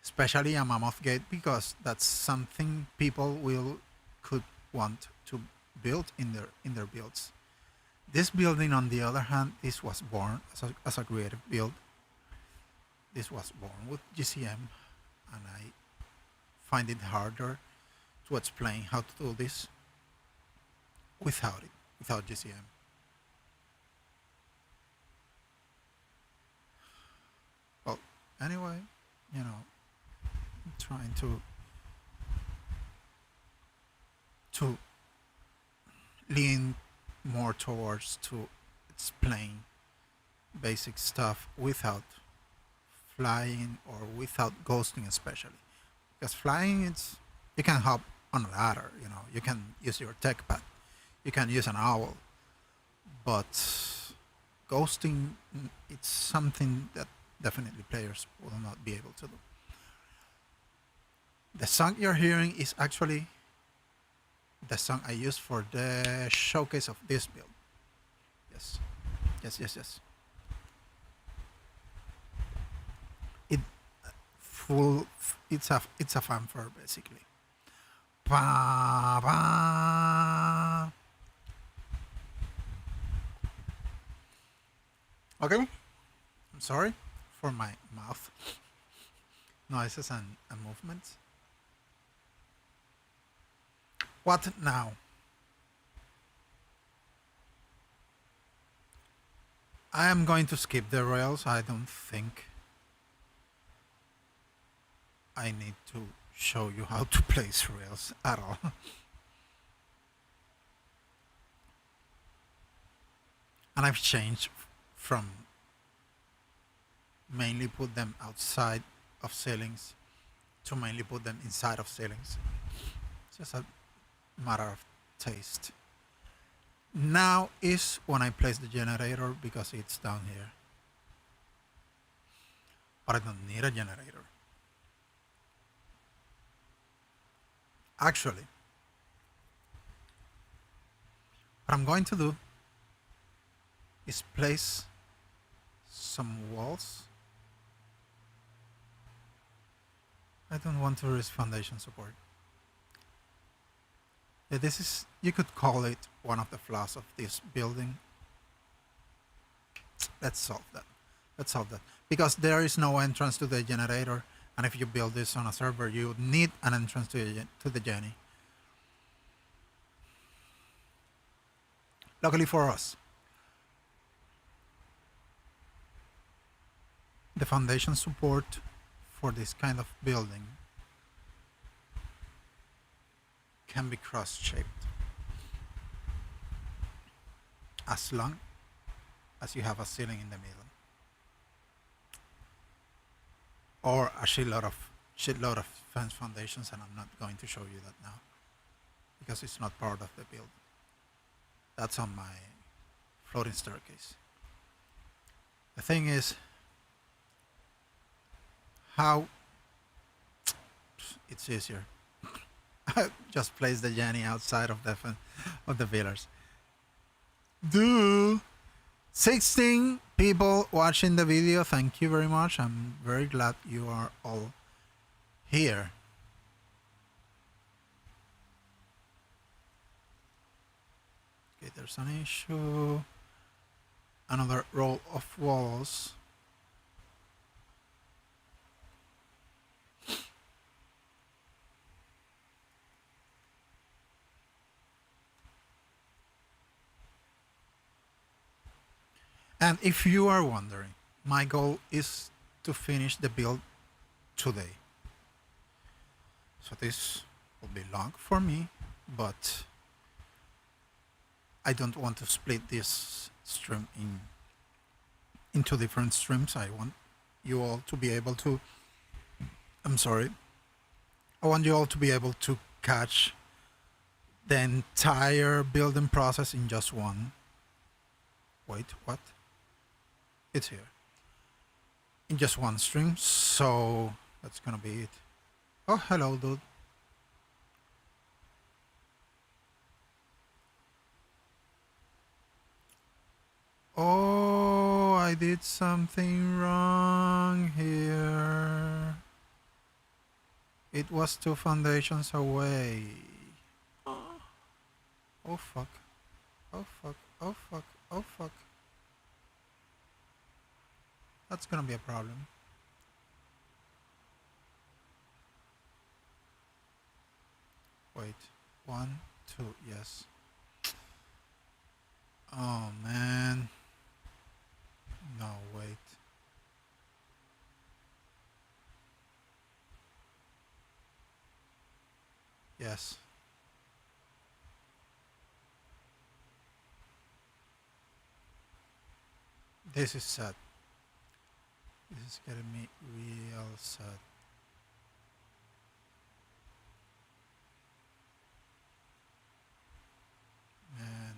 Especially a mammoth gate, because that's something people will could want to build in their builds. This building, on the other hand, this was born as a creative build. This was born with GCM, and I find it harder to explain how to do this without it, without GCM. Well, anyway, I'm trying to lean more towards to explain basic stuff without flying or without ghosting, especially because flying, it's you can hop on a ladder, you can use your tech pad, you can use an owl, but ghosting, it's something that definitely players will not be able to do. The song you're hearing is actually the song I used for the showcase of this build. Yes, yes. It full. It's a fanfare basically. Ba, ba. Okay, I'm sorry for my mouth noises and movements. What now? I am going to skip the rails. I don't think I need to show you how to place rails at all. And I've changed from mainly put them outside of ceilings to mainly put them inside of ceilings. It's just a matter of taste. Now is when I place the generator because it's down here. But I don't need a generator. Actually, what I'm going to do is place some walls. I don't want to risk foundation support. Yeah, this is, you could call it one of the flaws of this building. Let's solve that. Let's solve that. Because there is no entrance to the generator, and if you build this on a server, you need an entrance to the Genie. Luckily for us, the foundation support for this kind of building can be cross-shaped as long as you have a ceiling in the middle or a shitload of fence foundations, and I'm not going to show you that now because it's not part of the build. That's on my floating staircase. The thing is, how it's easier. Just place the Jenny outside of the pillars. Do 16 people watching the video. Thank you very much. I'm very glad you are all here. Okay, there's an issue. Another row of walls. And if you are wondering, my goal is to finish the build today. So this will be long for me, but I don't want to split this stream into different streams. I want you all to be able to, I want you all to be able to catch the entire building process in just one. Wait, what? It's here in just one stream, so that's gonna be it. Oh, hello, dude. Oh, I did something wrong here. It was 2 foundations away. Oh fuck. Oh fuck. Oh fuck. Oh fuck. That's gonna be a problem. Wait. 1, 2, yes. Oh man. No, wait. Yes. This is sad. This is getting me real sad. Man.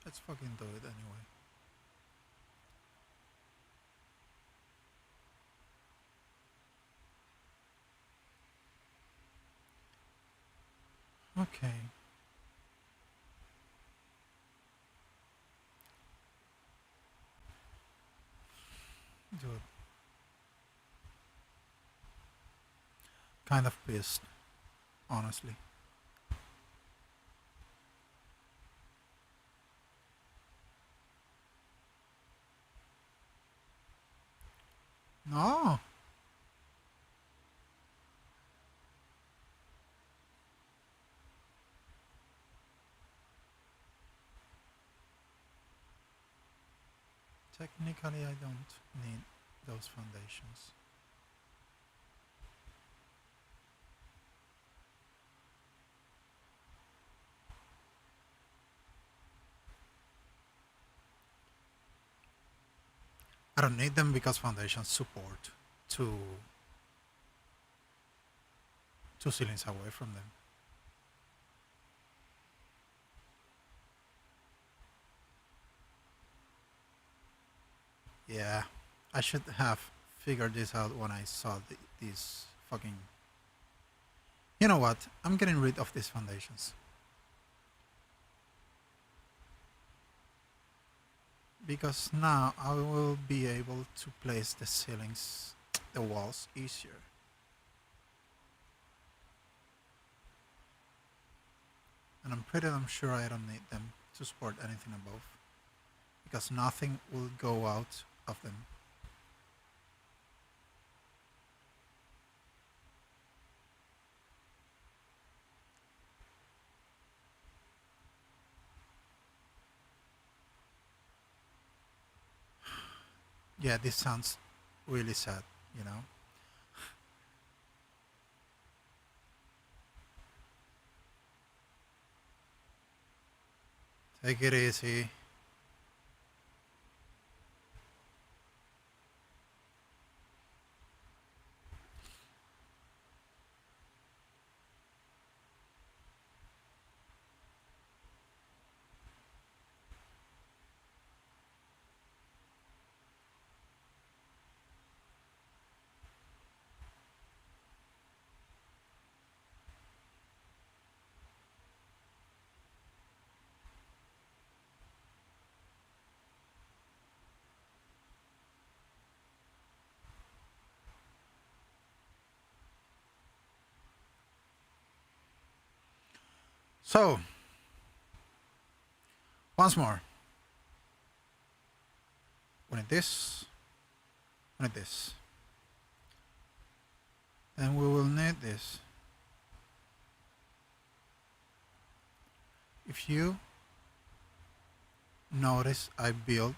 Let's fucking do it anyway. Okay. Dude. Kind of pissed, honestly. No. Technically, I don't need those foundations. I don't need them because foundations support two ceilings away from them. Yeah, I should have figured this out when I saw these fucking... You know what? I'm getting rid of these foundations. Because now I will be able to place the ceilings, the walls easier. And I'm pretty damn sure I don't need them to support anything above. Because nothing will go out of them. Yeah, this sounds really sad, you know? Take it easy. So, once more. We need this. We need this. Then we will need this. If you notice, I build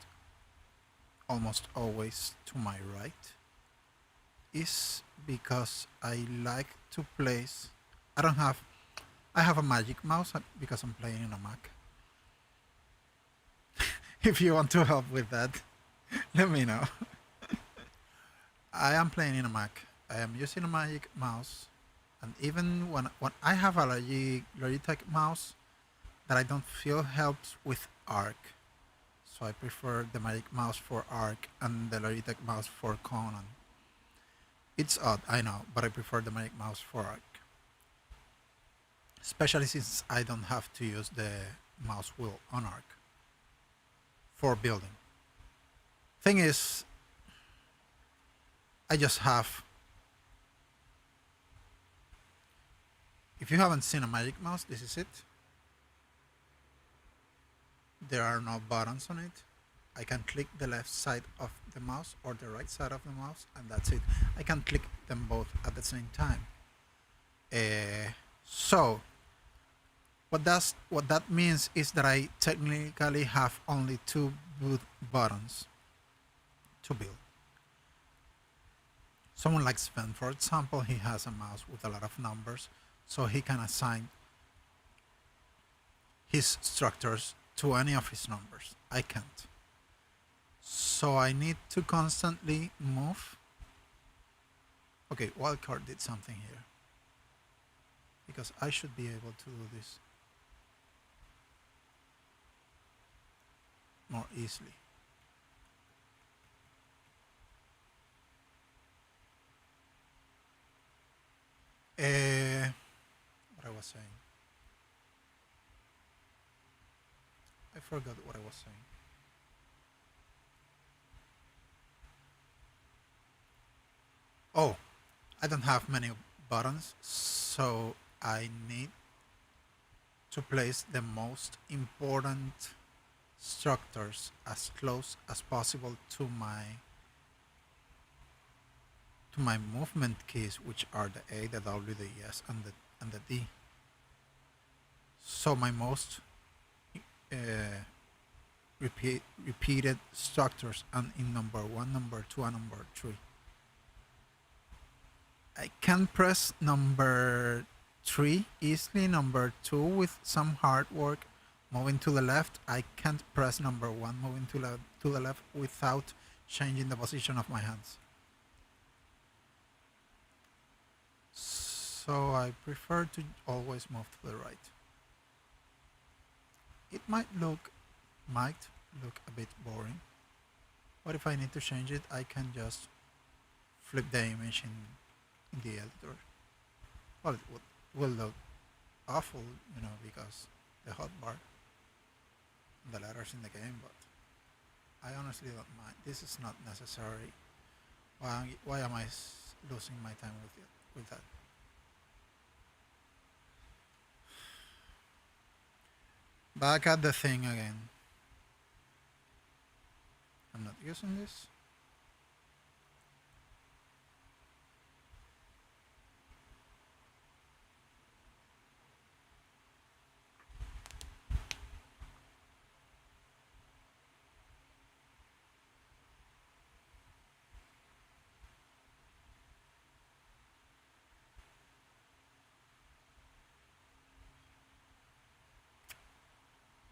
almost always to my right, is because I like to place... I have a magic mouse because I'm playing on a Mac. If you want to help with that, Let me know. I am playing in a Mac. I am using a Magic mouse, and even when I have a Logitech mouse that I don't feel helps with ARK, so I prefer the Magic mouse for ARK and the Logitech mouse for Conan. It's odd, I know, but I prefer the Magic mouse for ARK, especially since I don't have to use the mouse wheel on ARK for building. Thing is, I just have. If you haven't seen a Magic mouse, this is it. There are no buttons on it. I can click the left side of the mouse or the right side of the mouse, and that's it. I can click them both at the same time. So what that means is that I technically have only two boot buttons to build. Someone like Sven, for example, he has a mouse with a lot of numbers, so he can assign his structures to any of his numbers. I can't. So I need to constantly move. Okay, wildcard did something here, because I should be able to do this more easily. What I was saying. I forgot what I was saying. Oh, I don't have many buttons, so I need to place the most important structures as close as possible to my movement keys, which are the A, the W, the S, and the D. So my most repeated structures, and in number 1, number 2, and number 3. I can press number 3 easily, number 2 with some hard work. Moving to the left, I can't press number 1 moving to the left without changing the position of my hands. So I prefer to always move to the right. It might look a bit boring, but if I need to change it, I can just flip the image in the editor. Well, it will look awful, because the hotbar, the letters in the game, but I honestly don't mind. This is not necessary. Why am I losing my time with that? Back at the thing again. I'm not using this.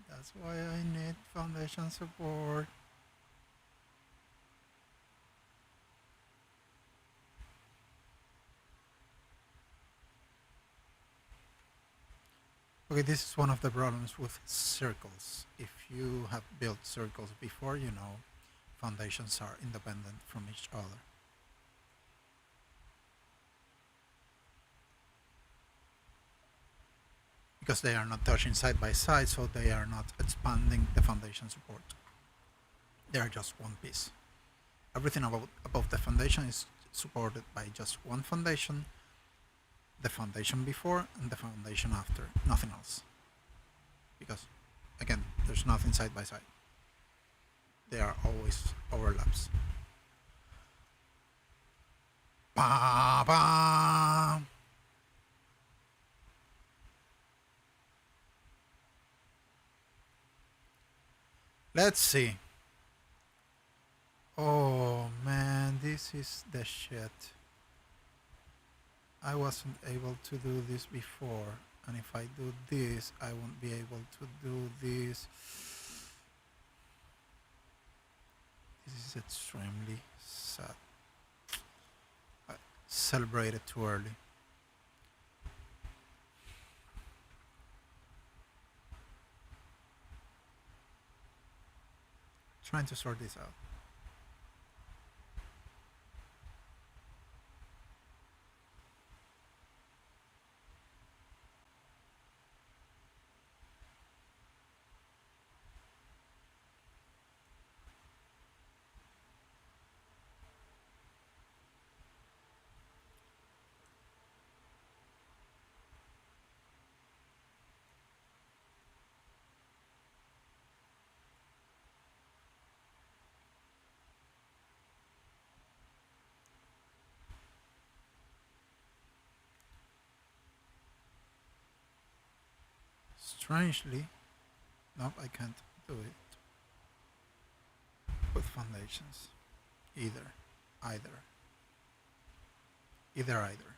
That's why I need foundation support. Okay, this is one of the problems with circles. If you have built circles before, foundations are independent from each other. Because they are not touching side by side, so they are not expanding the foundation support. They are just one piece. Everything above the foundation is supported by just one foundation, the foundation before and the foundation after, nothing else. Because, again, there's nothing side by side. They are always overlaps. Ba ba. Let's see. Oh man, this is the shit. I wasn't able to do this before, and if I do this, I won't be able to do this. This is extremely sad. I celebrated too early. Trying to sort this out. Strangely, nope, I can't do it with foundations. Either. Either. Either.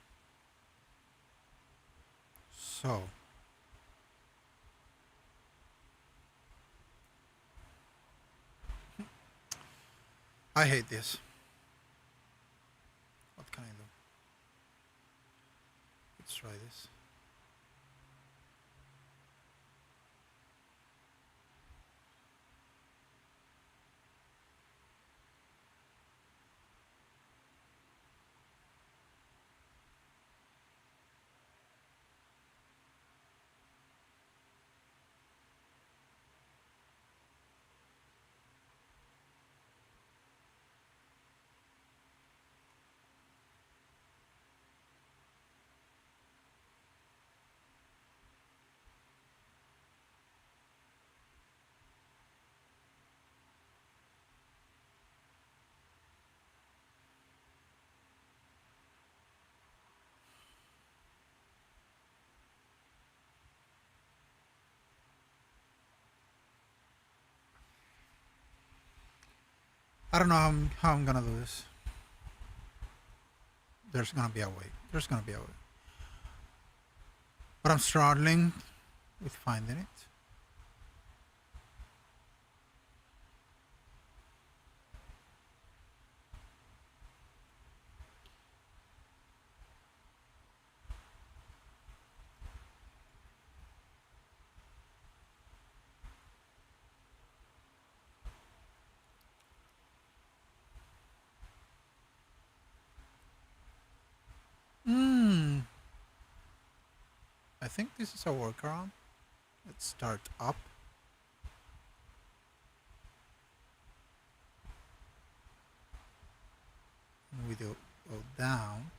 So, I hate this. What can I do? Let's try this. I don't know how I'm gonna do this. There's gonna be a way. There's gonna be a way. But I'm struggling with finding it. Hmm. I think this is a workaround. Let's start up. And we do go down.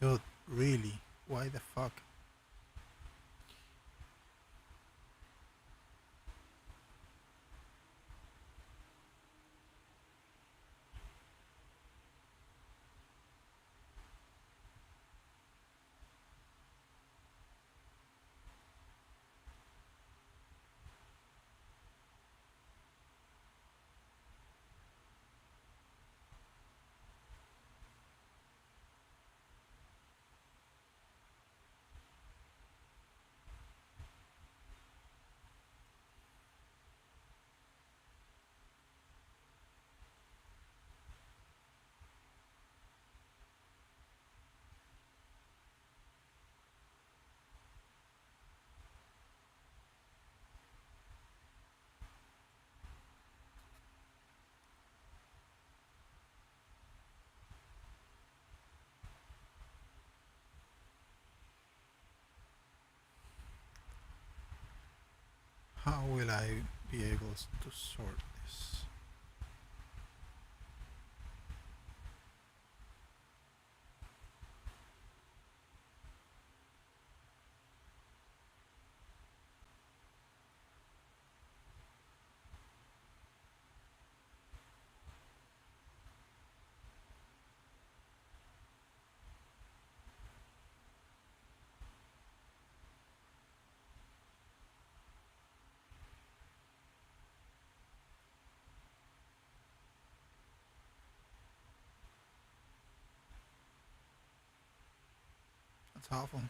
Dude, really? Why the fuck? How will I be able to sort this? awful.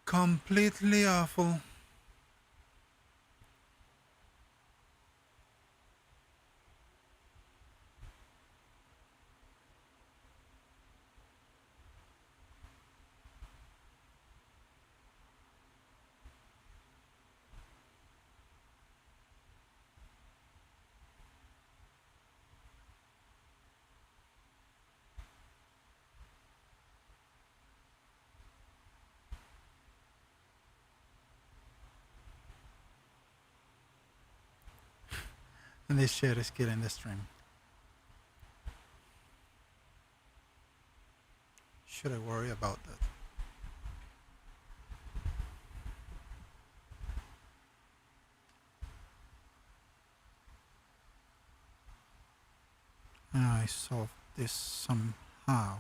Completely awful. And this shit is killing the stream. Should I worry about that? I solved this somehow.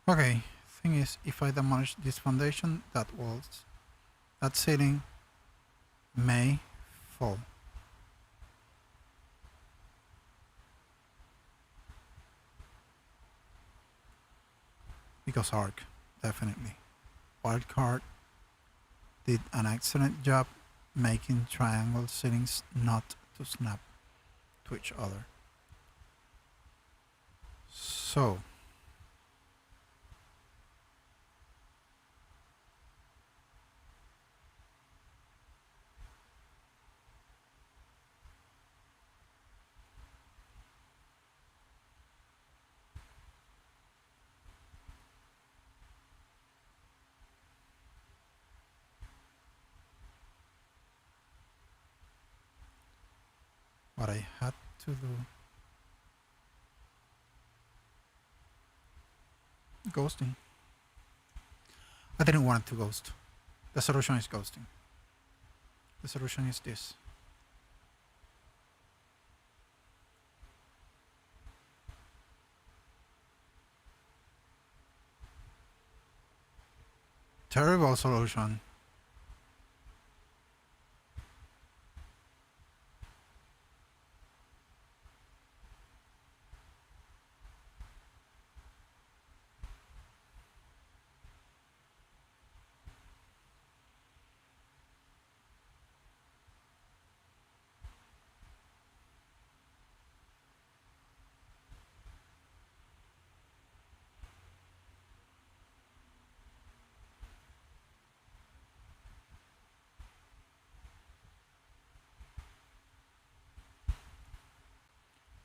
Okay, thing is, if I demolish this foundation, that ceiling may fall. Because ARK, definitely. Wildcard did an excellent job making triangle ceilings not to snap to each other. So, what I had to do... Ghosting. I didn't want it to ghost. The solution is ghosting. The solution is this. Terrible solution.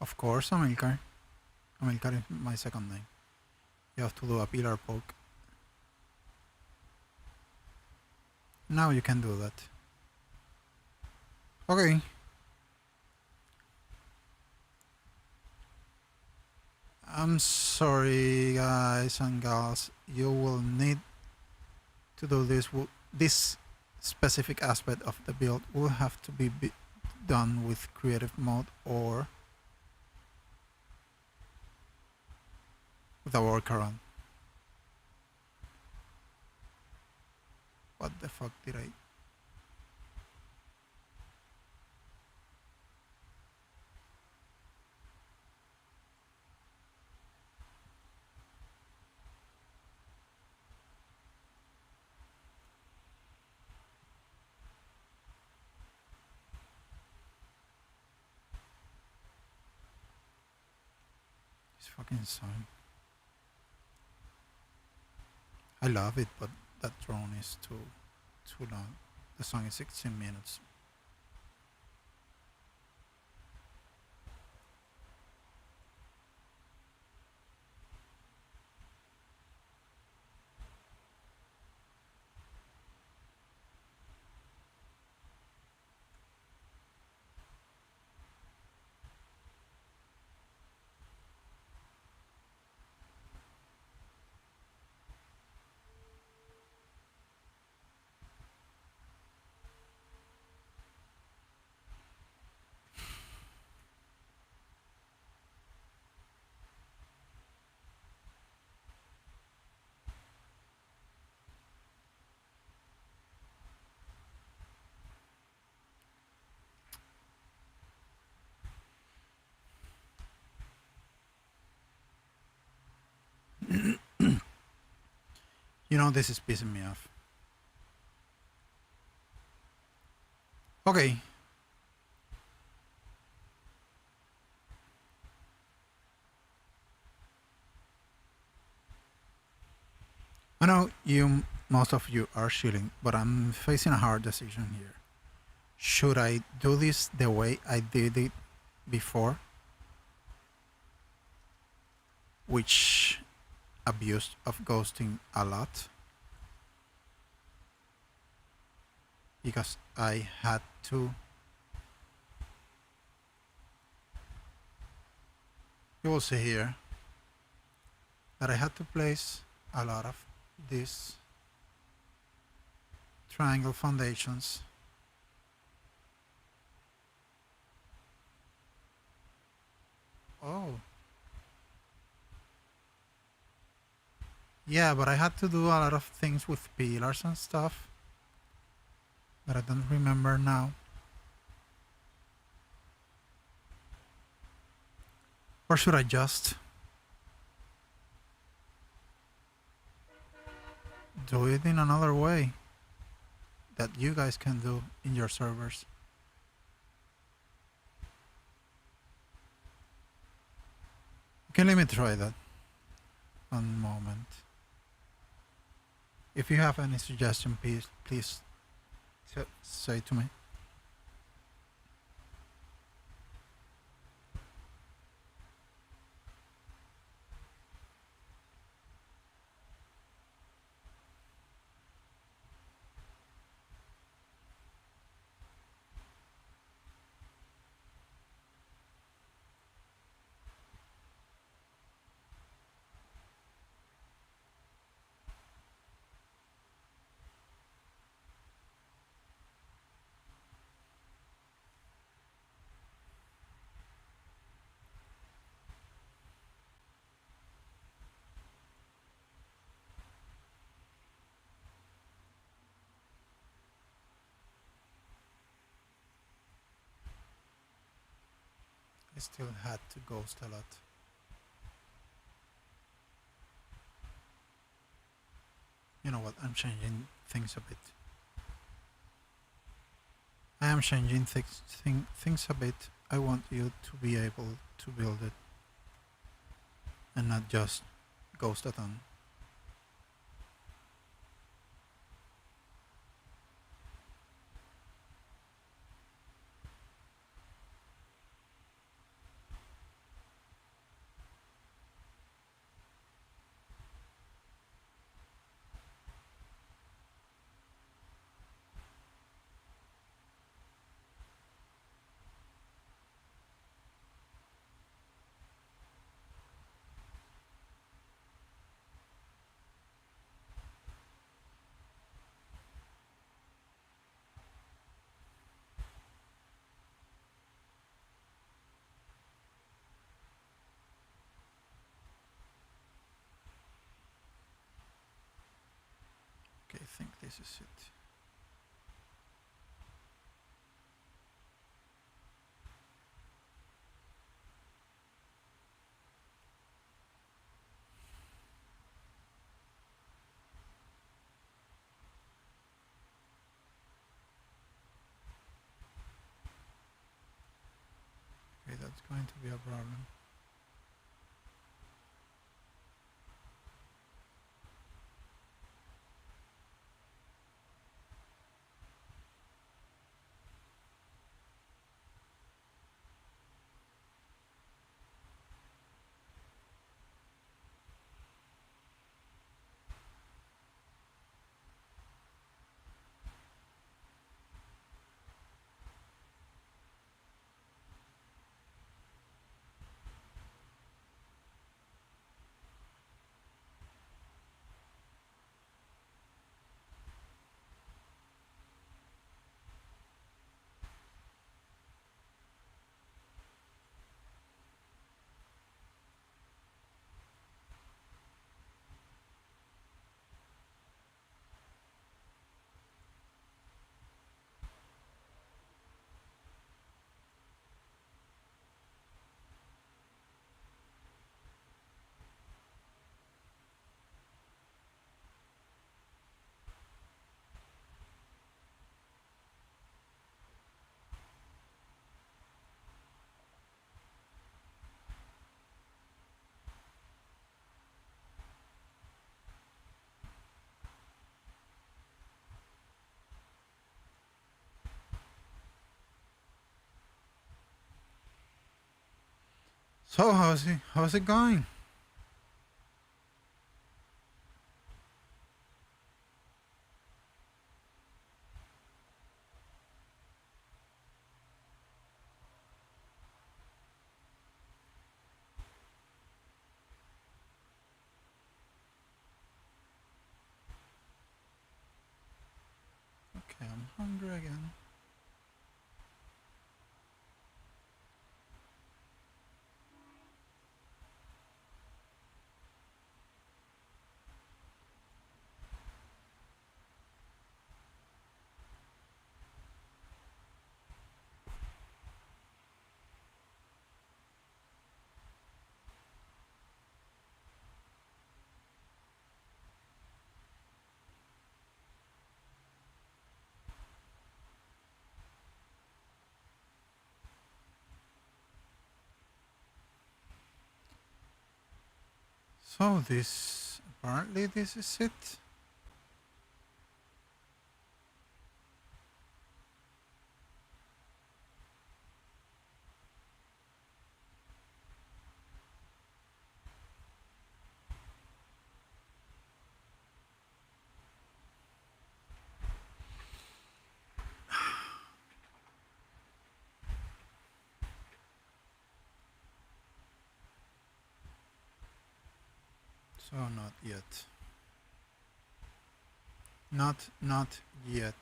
Of course, Amilcar. Amilcar is my second name. You have to do a pillar poke. Now you can do that. Okay. I'm sorry, guys and gals. You will need to do this. This specific aspect of the build will have to be done with creative mode or with a workaround. What the fuck did I... This fucking sign. I love it, but that drone is too long. The song is 16 minutes. You know, this is pissing me off. Okay. I know most of you are shooting, but I'm facing a hard decision here. Should I do this the way I did it before, which abused of ghosting a lot? Because I had to. You will see here that I had to place a lot of these triangle foundations. Oh. Yeah, but I had to do a lot of things with pillars and stuff that I don't remember now. Or should I just do it in another way that you guys can do in your servers? Okay, let me try that. One moment. If you have any suggestion, please say to me. I still had to ghost a lot. You know what? I'm changing things a bit. I am changing things a bit. I want you to be able to build it and not just ghost it on. Okay, I think this is it. Okay, that's going to be a problem. So how's it going? Okay, I'm hungry again. So this apparently this is it. So not yet. Not yet.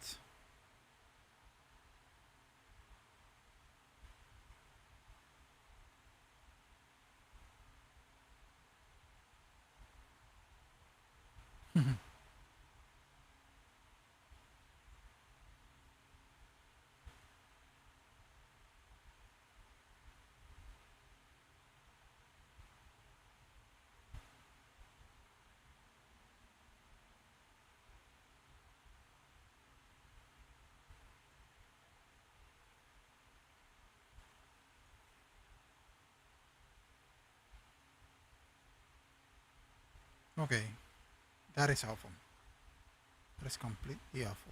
Okay, that is awful. That is completely awful.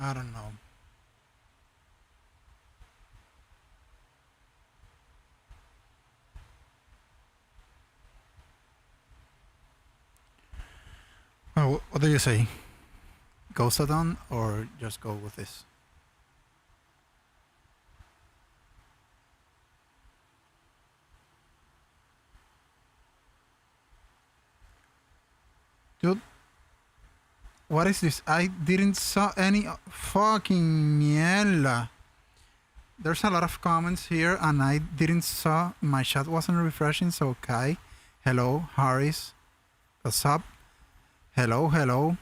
I don't know. Well, what do you say? Go Sadan or just go with this? Dude, what is this? I didn't saw any fucking mierda. There's a lot of comments here and I didn't saw my chat wasn't refreshing, so Kai. Hello, Harris. What's up? Hello.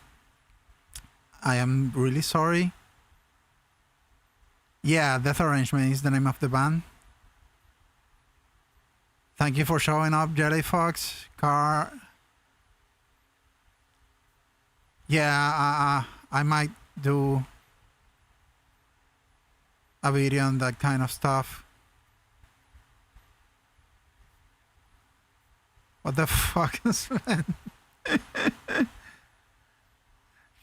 I am really sorry. Yeah, Death Arrangement is the name of the band. Thank you for showing up, Jelly Fox. Car. Yeah, I might do a video on that kind of stuff. What the fuck is that?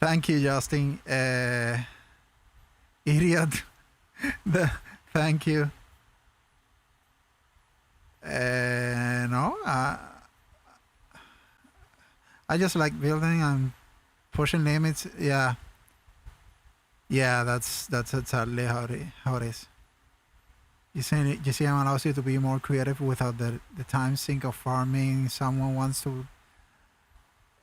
Thank you, Justin. Idiot. Thank you. No, I just like building and pushing limits. Yeah, that's exactly how it is. GCM allows you to be more creative without the time sink of farming. Someone wants to.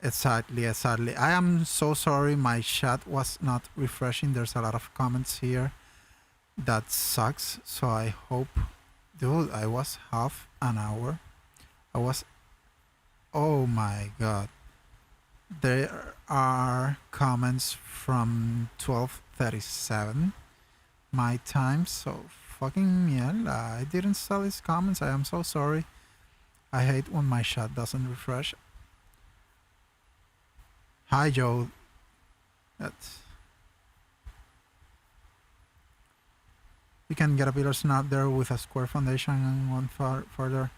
Exactly. I am so sorry my chat was not refreshing. There's a lot of comments here. That sucks. So I hope. Dude, I was half an hour. Oh my god. There are comments from 12:37 my time, so fucking miel. I didn't saw these comments. I am so sorry. I hate when my chat doesn't refresh. Hi Joe. You can get a pillar snap there with a square foundation and one further.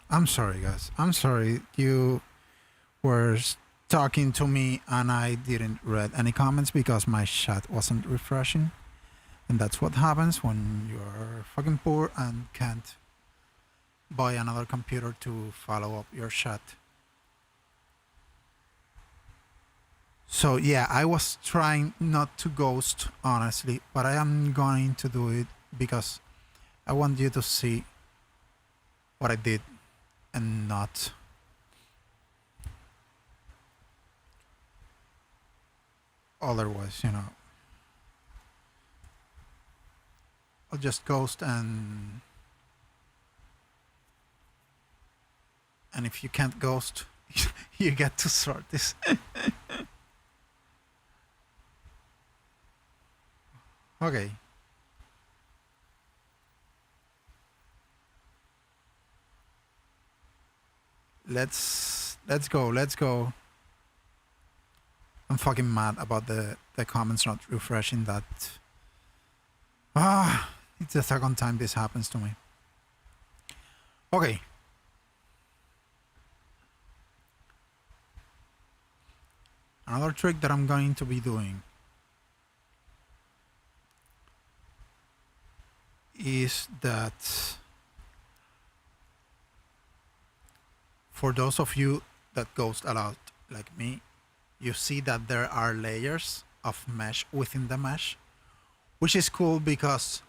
I'm sorry, guys. I'm sorry you were talking to me and I didn't read any comments because my chat wasn't refreshing. And that's what happens when you're fucking poor and can't buy another computer to follow up your chat. So yeah, I was trying not to ghost, honestly, but I am going to do it because I want you to see what I did and not otherwise, you know. I'll just ghost and if you can't ghost, you get to sort this. Okay. Let's go. I'm fucking mad about the comments not refreshing that. It's the second time this happens to me. Okay. Another trick that I'm going to be doing is that for those of you that ghost a lot like me, you see that there are layers of mesh within the mesh, which is cool because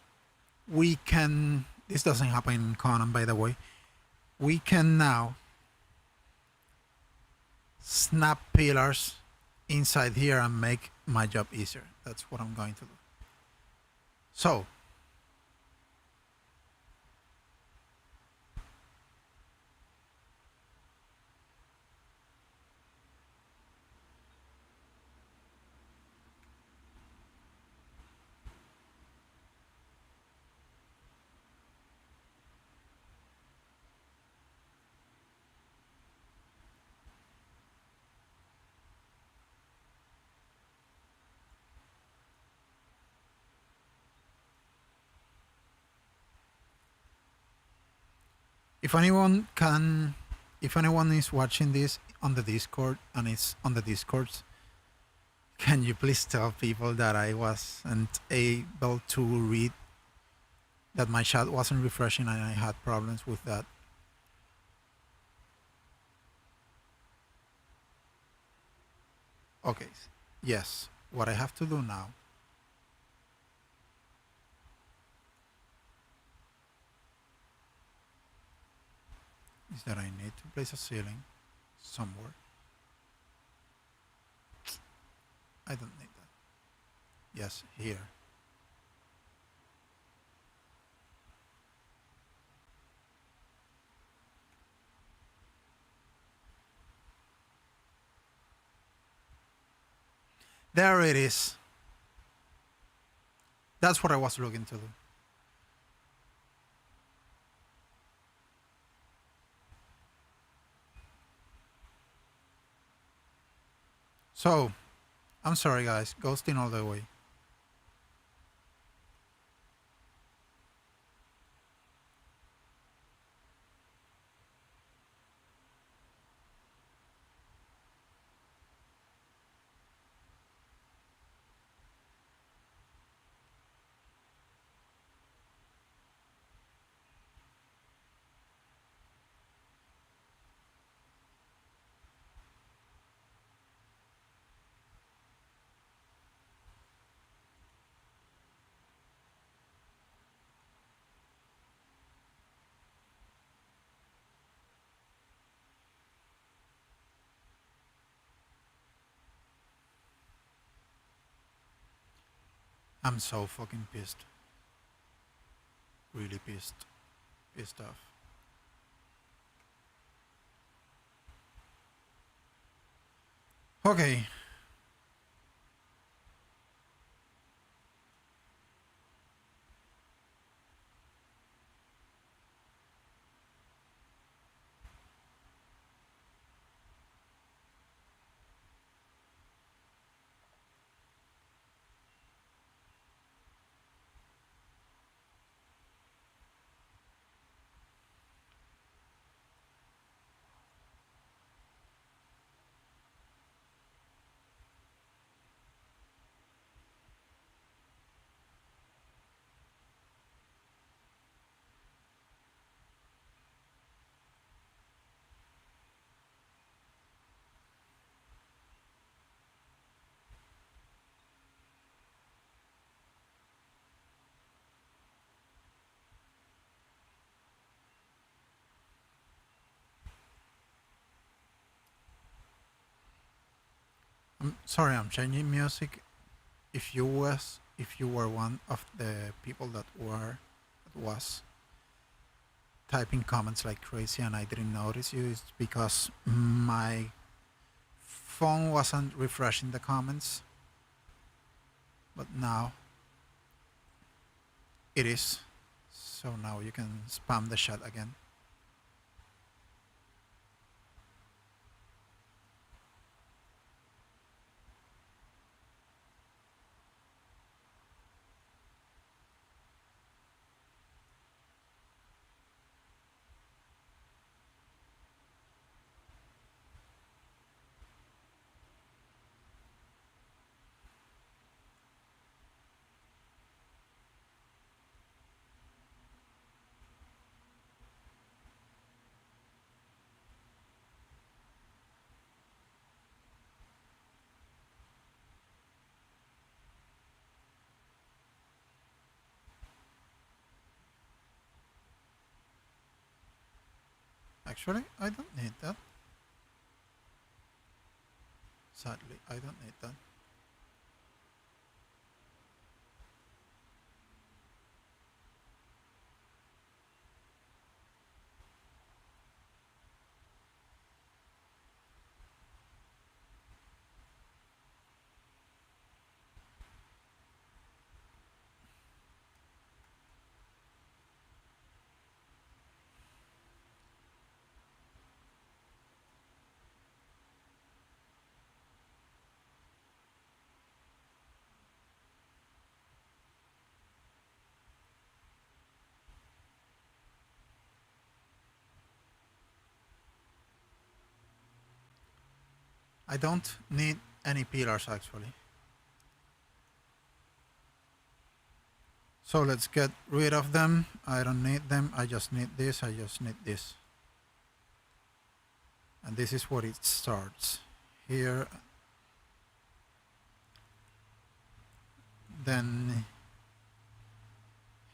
we can, this doesn't happen in Conan by the way, we can now snap pillars inside here and make my job easier. That's what I'm going to do. So if anyone is watching this on the Discord and it's on the Discords, can you please tell people that I wasn't able to read, that my chat wasn't refreshing and I had problems with that? Okay, yes, what I have to do now is that I need to place a ceiling somewhere. I don't need that. Yes, here. There it is. That's what I was looking to do. So, I'm sorry guys, ghosting all the way. I'm so fucking pissed. Really pissed. Pissed off. Okay. I'm sorry, I'm changing music. If you were one of the people that was typing comments like crazy and I didn't notice you, it's because my phone wasn't refreshing the comments, but now it is. So now you can spam the chat again. Actually, I don't need that. Sadly, I don't need that. I don't need any pillars actually. So let's get rid of them. I don't need them. I just need this. I just need this. And this is what it starts. Here, then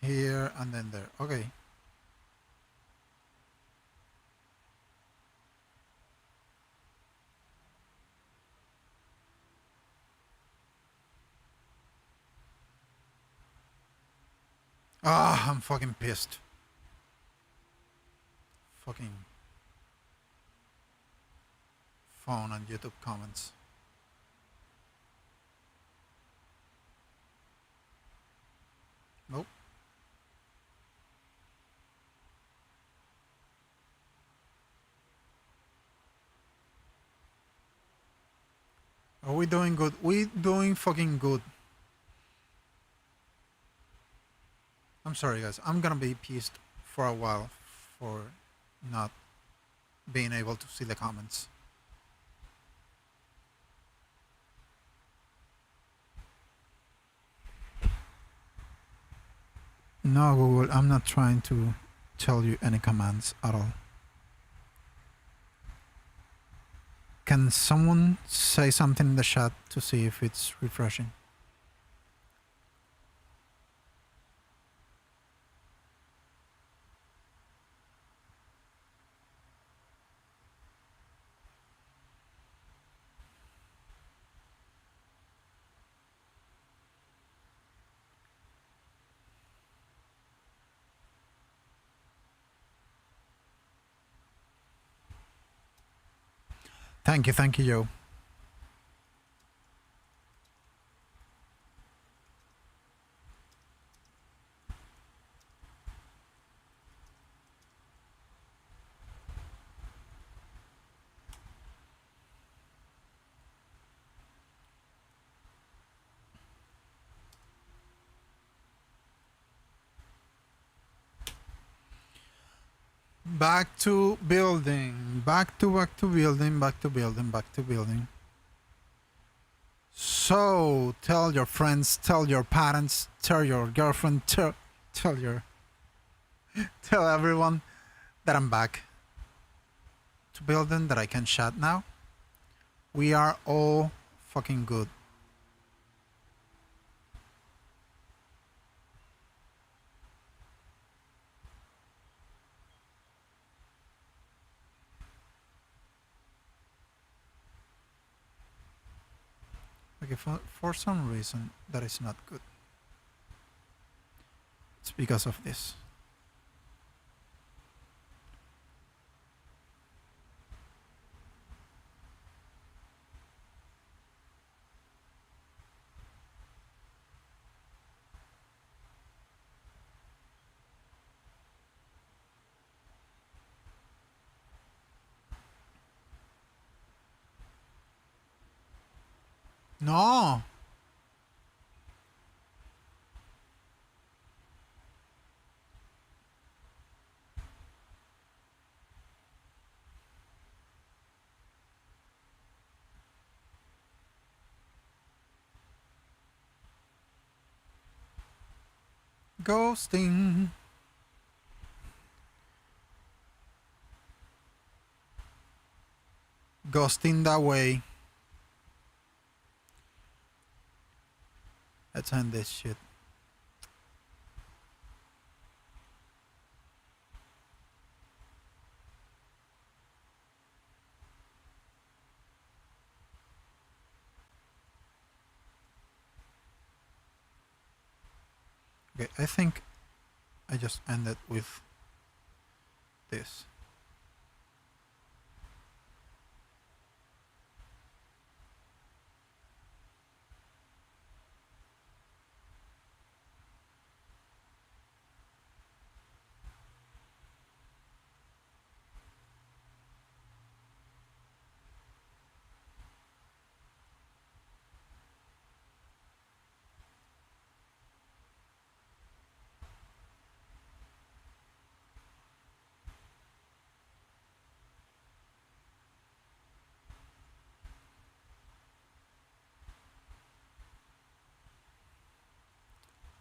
here, and then there. Okay. Ah, I'm fucking pissed. Fucking phone and YouTube comments. Nope. Are we doing good? We doing fucking good. I'm sorry, guys. I'm gonna be pissed for a while for not being able to see the comments. No, Google, I'm not trying to tell you any commands at all. Can someone say something in the chat to see if it's refreshing? Thank you, Joe. Back to building. Back to building. Back to building. Back to building. So tell your friends, tell your parents, tell your girlfriend, tell everyone that I'm back to building, that I can chat now. We are all fucking good. Okay, for some reason that is not good. It's because of this. No. Ghosting. Ghosting that way. Let's end this shit. Okay, I think I just ended with this.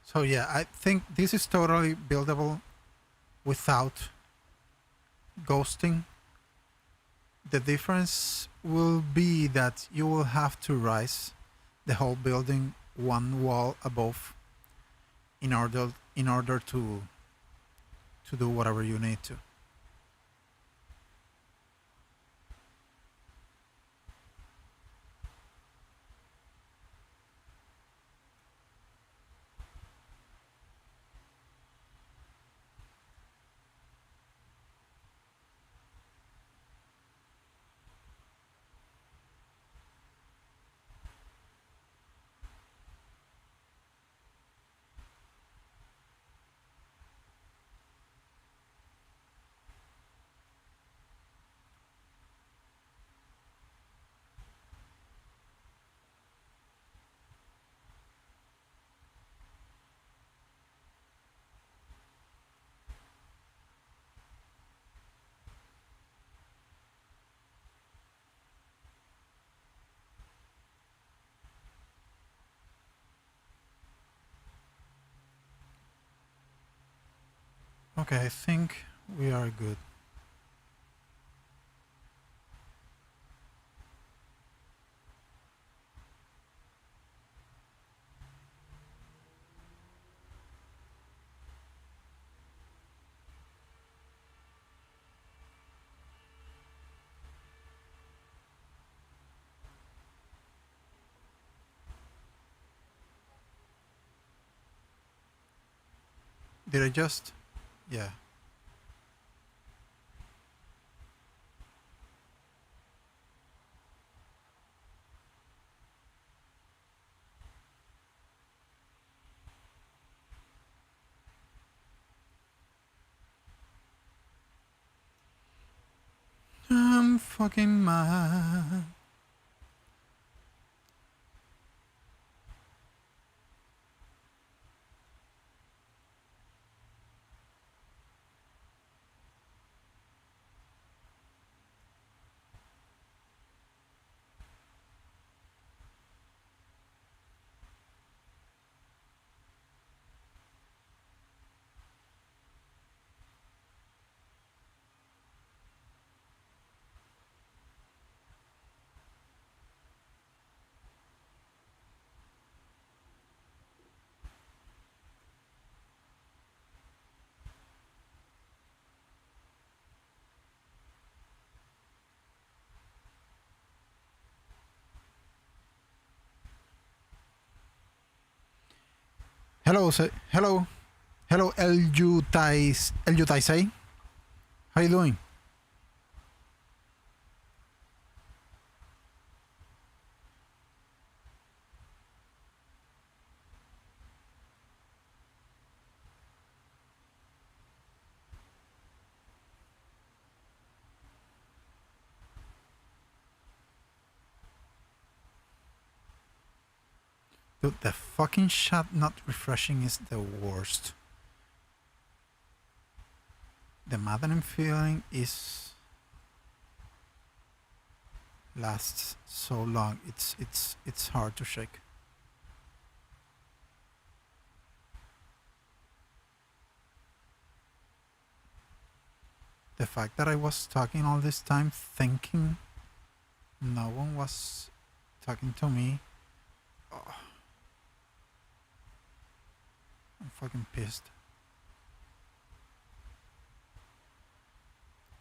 So yeah, I think this is totally buildable without ghosting. The difference will be that you will have to rise the whole building one wall above in order to do whatever you need to. Okay, I think we are good. Did I just? Yeah. I'm fucking mad. Hello, hello, hello, LU Taisei. How you doing? Dude, the fucking chat not refreshing is the worst. The maddening feeling is lasts so long. It's hard to shake. The fact that I was talking all this time thinking no one was talking to me. Oh, I'm fucking pissed.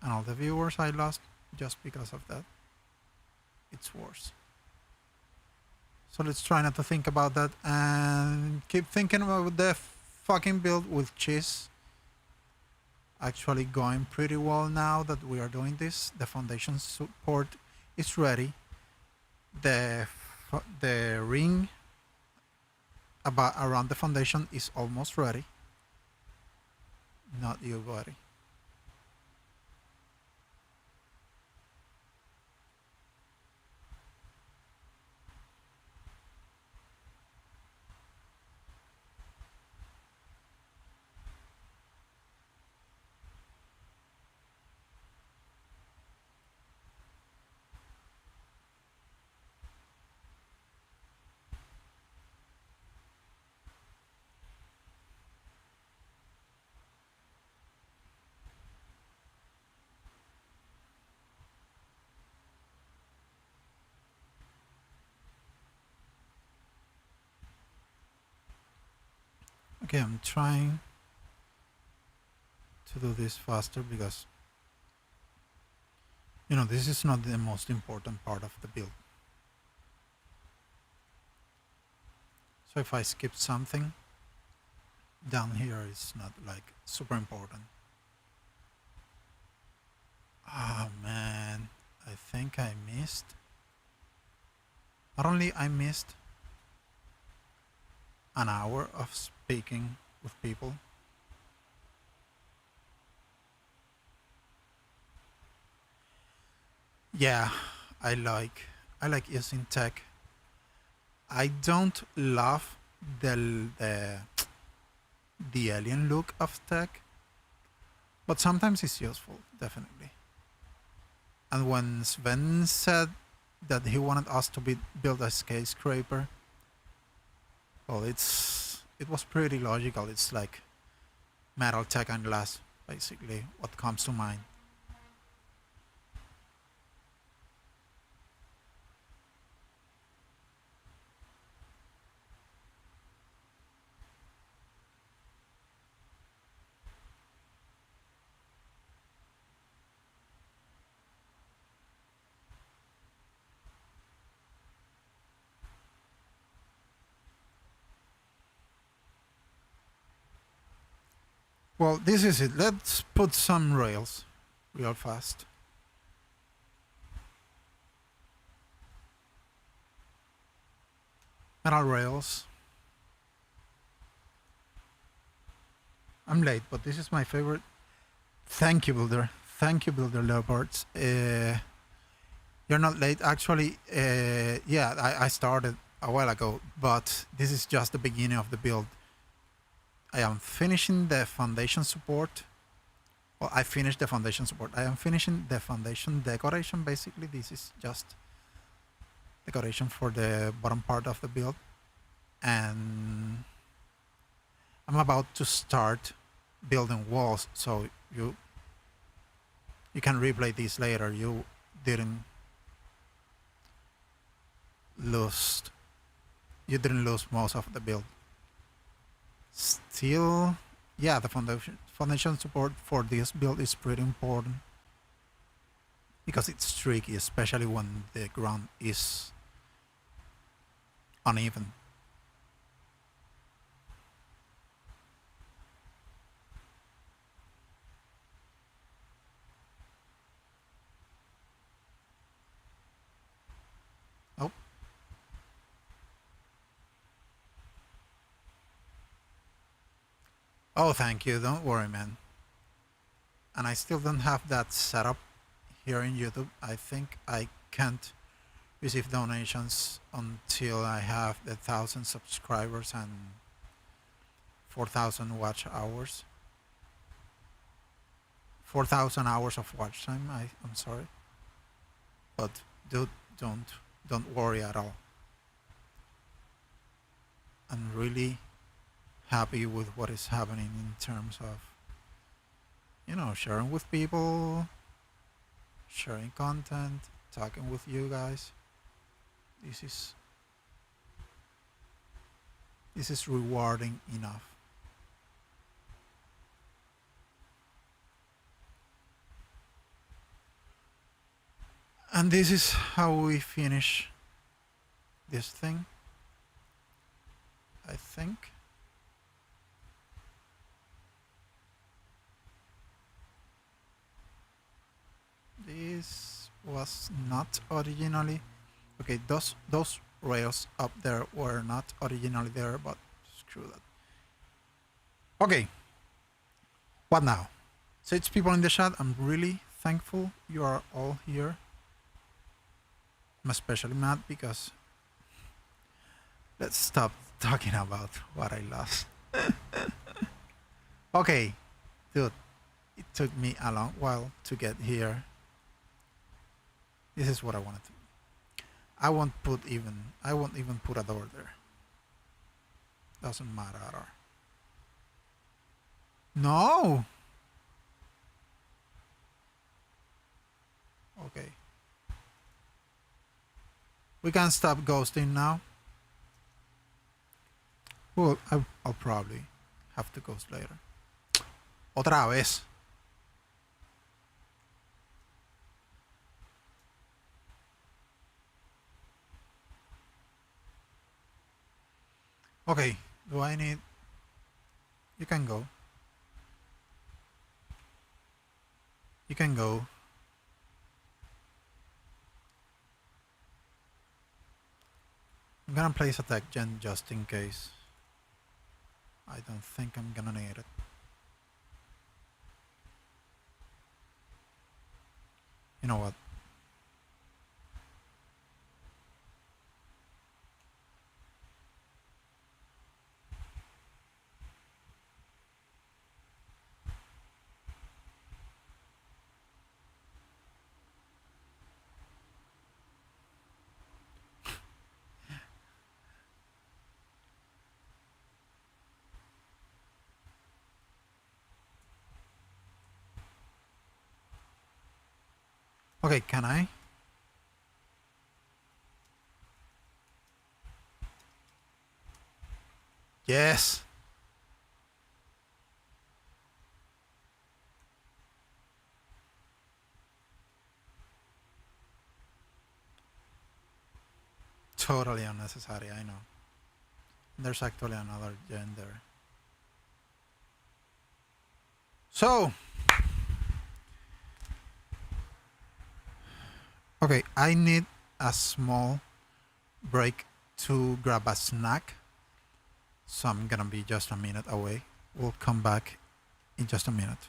And all the viewers I lost just because of that. It's worse. So let's try not to think about that and keep thinking about the fucking build with cheese. Actually going pretty well now that we are doing this. The foundation support is ready. The ring about around the foundation is almost ready. Not you, buddy. Okay, I'm trying to do this faster because you know this is not the most important part of the build. So if I skip something down here, it's not like super important. Oh man, I think I missed. Not only I missed an hour of speaking with people. Yeah, I like using tech. I don't love the alien look of tech, but sometimes it's useful, definitely. And when Sven said that he wanted us to build a skyscraper, well, it was pretty logical. It's like metal tech and glass, basically, what comes to mind. Well, this is it. Let's put some rails real fast. Metal rails. I'm late, but this is my favorite. Thank you, Builder. Thank you, Builder Leopards. You're not late. Actually, yeah, I started a while ago, but this is just the beginning of the build. I am finishing the foundation support. Well, I finished the foundation support. I am finishing the foundation decoration. Basically, this is just decoration for the bottom part of the build. And I'm about to start building walls, so you can replay this later. You didn't lose most of the build. Still, yeah, the foundation support for this build is pretty important because it's tricky, especially when the ground is uneven. Oh. Oh, thank you. Don't worry, man. And I still don't have that set up here in YouTube. I think I can't receive donations until I have the 1,000 subscribers and 4,000 watch hours. 4,000 hours of watch time. I'm sorry, but dude, don't worry at all. I'm really happy with what is happening in terms of, you know, sharing with people, sharing content, talking with you guys. This is rewarding enough. And this is how we finish this thing, I think. This was not originally, okay, those rails up there were not originally there, but screw that. Okay, what now? So it's people in the chat. I'm really thankful you are all here. I'm especially mad because let's stop talking about what I lost. Okay, dude, it took me a long while to get here. This is what I wanted to. I won't even put a door there. Doesn't matter at all. No. Okay. We can stop ghosting now. Well, I'll probably have to ghost later. Otra vez. Okay, do I need... You can go. You can go. I'm gonna place a tech gen just in case. I don't think I'm gonna need it. You know what? Okay, can I? Yes. Totally unnecessary, I know. There's actually another gender. So, okay, I need a small break to grab a snack. So I'm gonna be just a minute away. We'll come back in just a minute.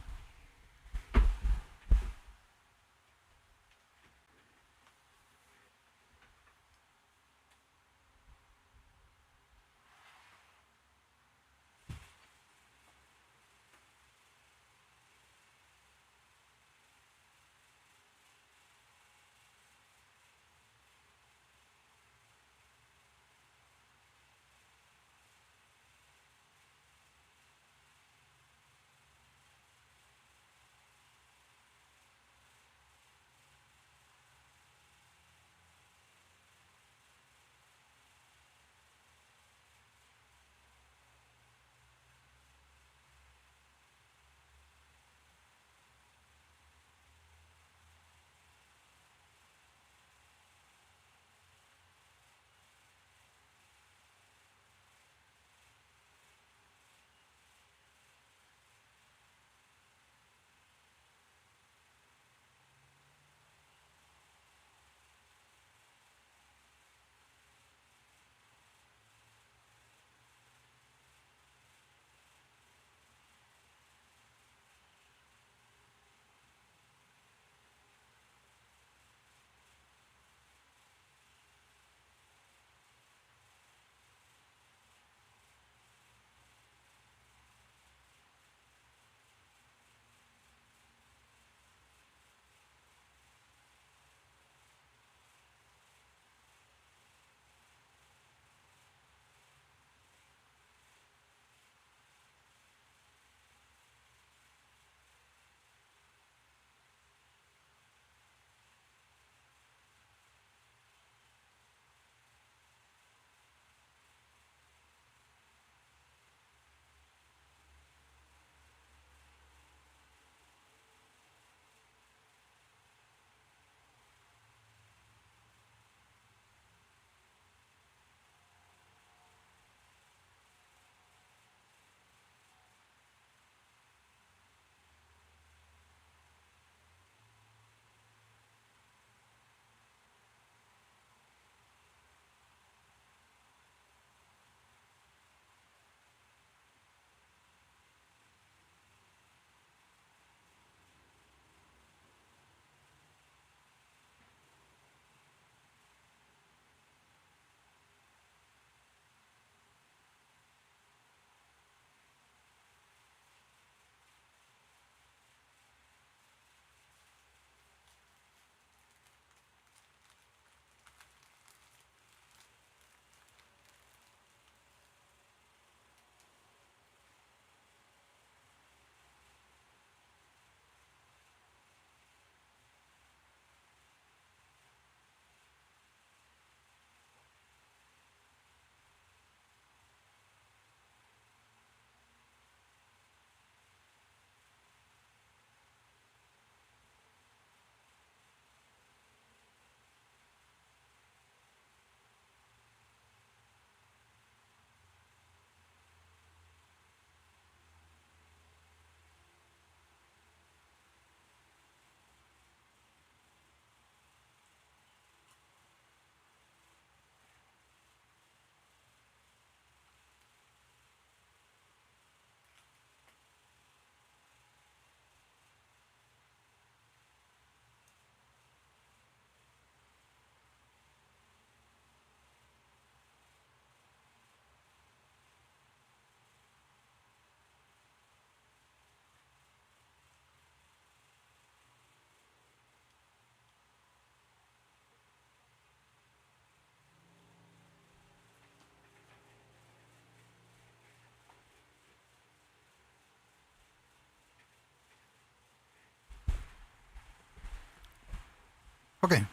Okay.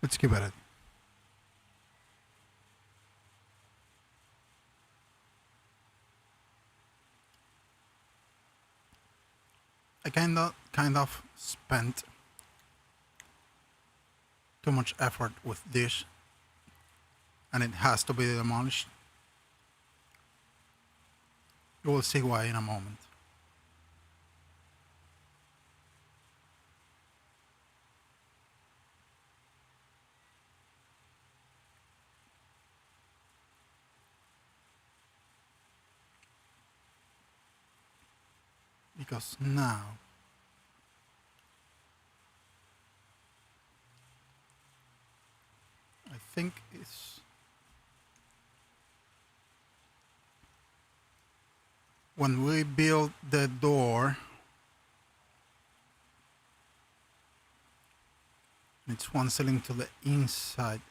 Let's keep at it. I kind of spent too much effort with this, and it has to be demolished. You will see why in a moment. Because now I think it's when we build the door, it's one ceiling to the inside.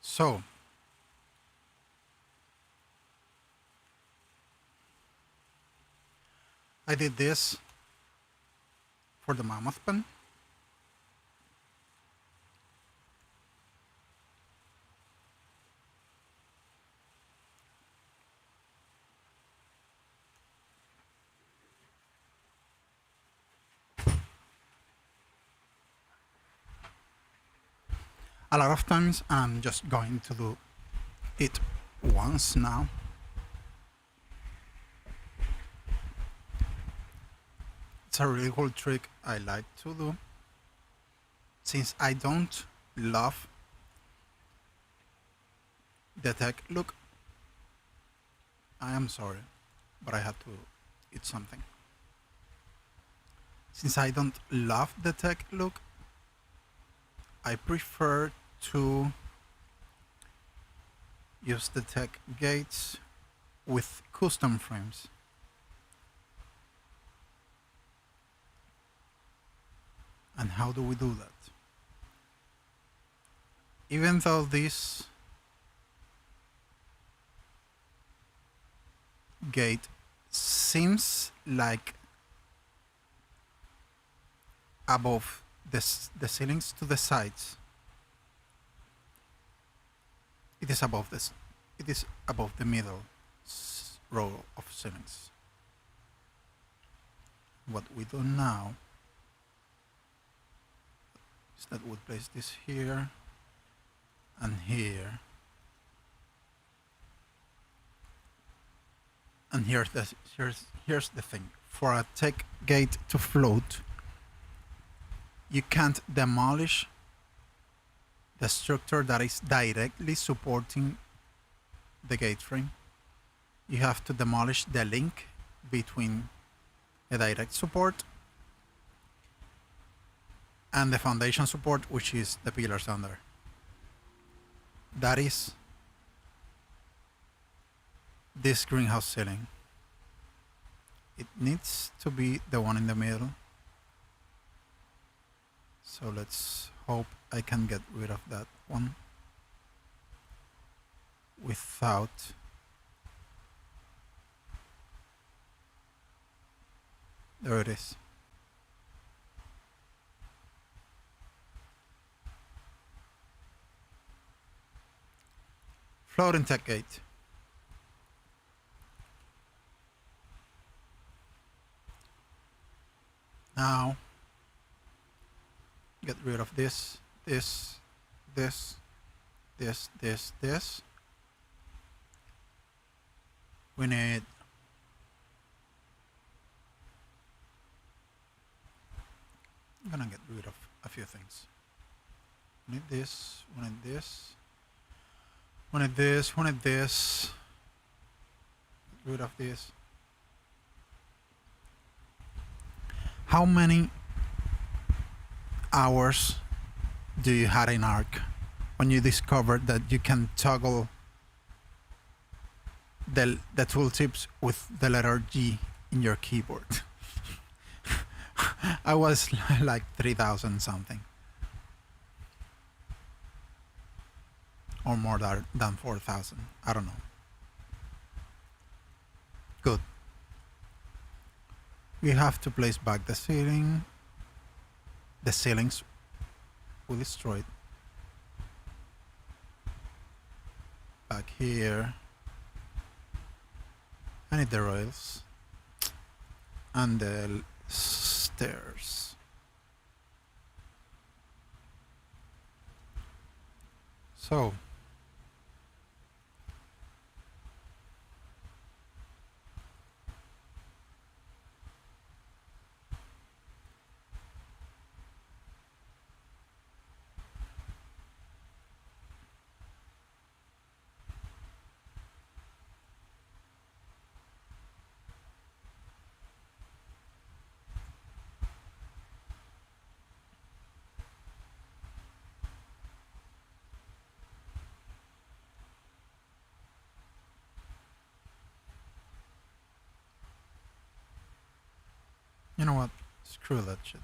So I did this for the mammoth pen. A lot of times I'm just going to do it once now. It's a really cool trick I like to do. Since I don't love the tech look, I am sorry, but I had to eat something. Since I don't love the tech look, I prefer to use the tech gates with custom frames. And how do we do that? Even though this gate seems like above the ceilings to the sides, it is above this. It is above the middle row of ceilings. What we do now is that we place this here and here, and here's the thing. For a tech gate to float, you can't demolish the structure that is directly supporting the gate frame. You have to demolish the link between the direct support and the foundation support, which is the pillars under. That is this greenhouse ceiling. It needs to be the one in the middle. So let's hope I can get rid of that one without there it is. Floating tech gate. Now get rid of this. We need I'm gonna get rid of a few things. We need this, we need this. Wanted this, wanted this. Get rid of this. How many hours do you had in ARK when you discovered that you can toggle the tooltips with the letter G in your keyboard? I was like 3,000 something. Or more than 4,000. I don't know. Good. We have to place back the ceiling. The ceilings we destroyed. Back here. I need the rails. And the stairs. So. You know what? Screw that shit.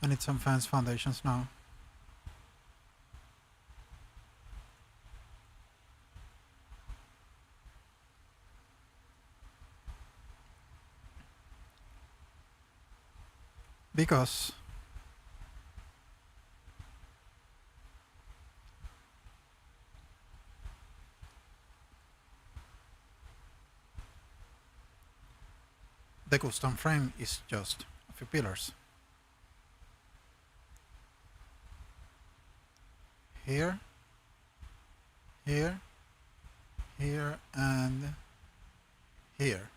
I need some fence foundations now. Because the custom frame is just a few pillars. Here, here, here, and here.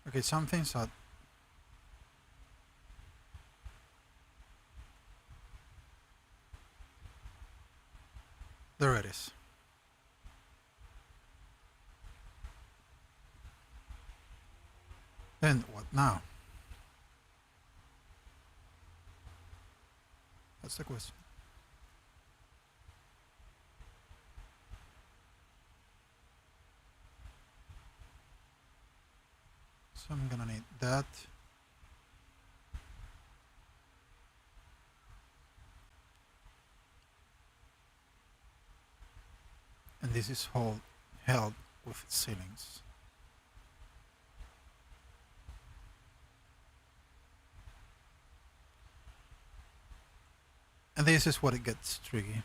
Okay, something's odd. There it is. Then what now? That's the question. So I'm gonna need that. And this is held with ceilings. And this is what it gets tricky.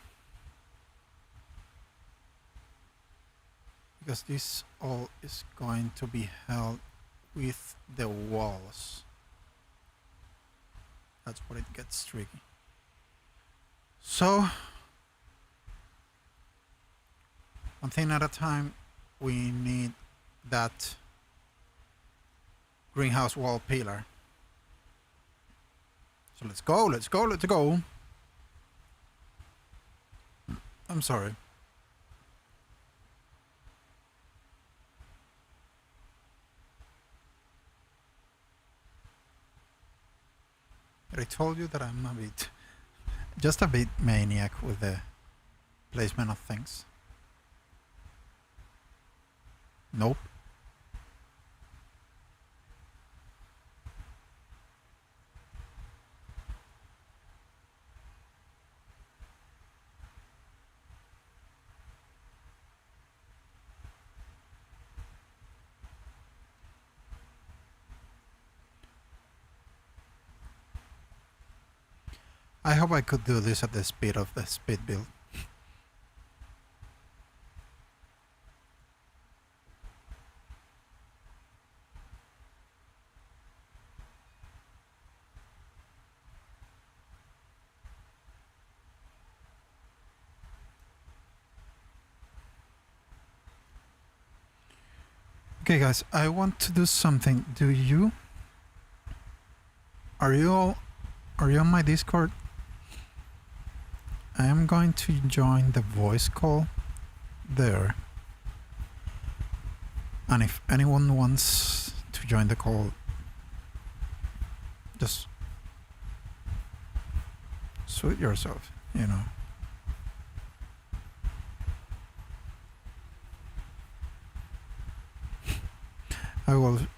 Because this all is going to be held with the walls. That's what it gets tricky. So, one thing at a time, we need that greenhouse wall pillar. So let's go, let's go, let's go. I'm sorry. But I told you that I'm just a bit maniac with the placement of things. Nope. I hope I could do this at the speed of the speed build. Okay guys, I want to do something. Are you on my Discord? I am going to join the voice call there. And if anyone wants to join the call, just suit yourself, you know.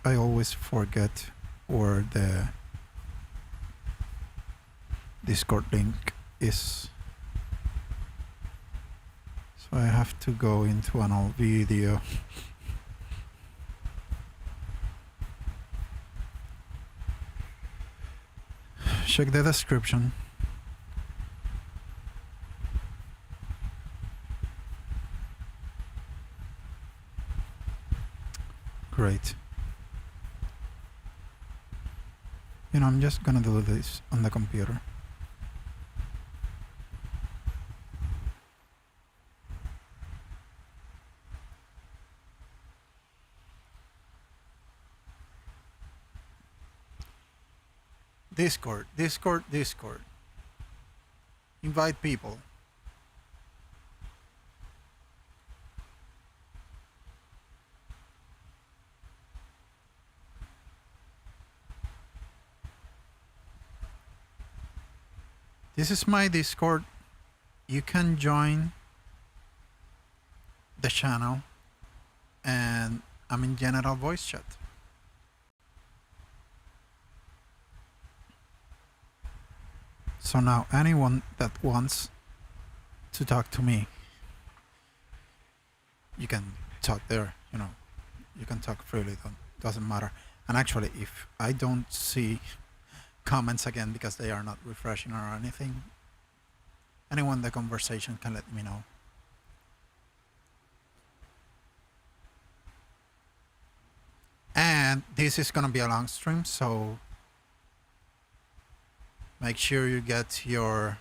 I always forget where the Discord link is. So I have to go into an old video. Check the description. Great. You know, I'm just gonna do this on the computer. Discord. Invite people. This is my Discord. You can join the channel, and I'm in general voice chat. So now anyone that wants to talk to me, you can talk there, you know. You can talk freely, doesn't matter. And actually, if I don't see comments again because they are not refreshing or anything, anyone in the conversation can let me know. And this is gonna be a long stream, so make sure you get your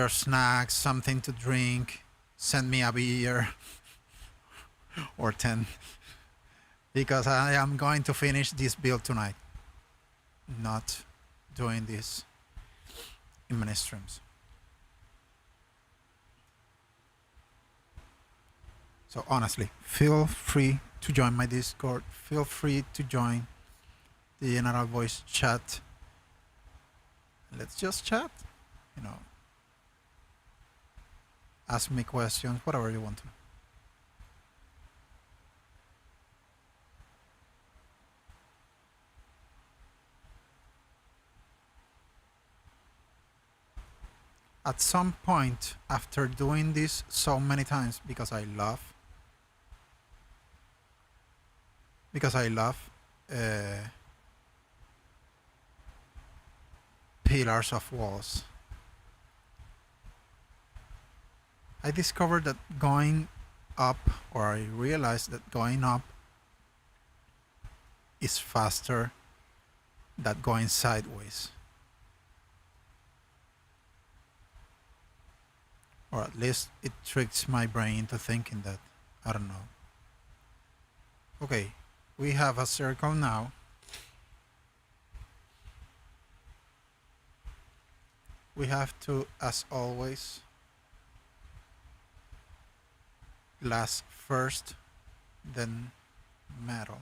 snacks, something to drink. Send me a beer or 10, because I am going to finish this build tonight. Not doing this in many streams. So honestly, feel free to join my Discord. Feel free to join the general voice chat. Let's just chat, you know. Ask me questions, whatever you want to. At some point, after doing this so many times, because I love pillars of walls, I discovered that going up, or I realized that going up is faster than going sideways. Or at least it tricks my brain into thinking that. I don't know. Okay, we have a circle now. We have to, as always, glass first, then metal.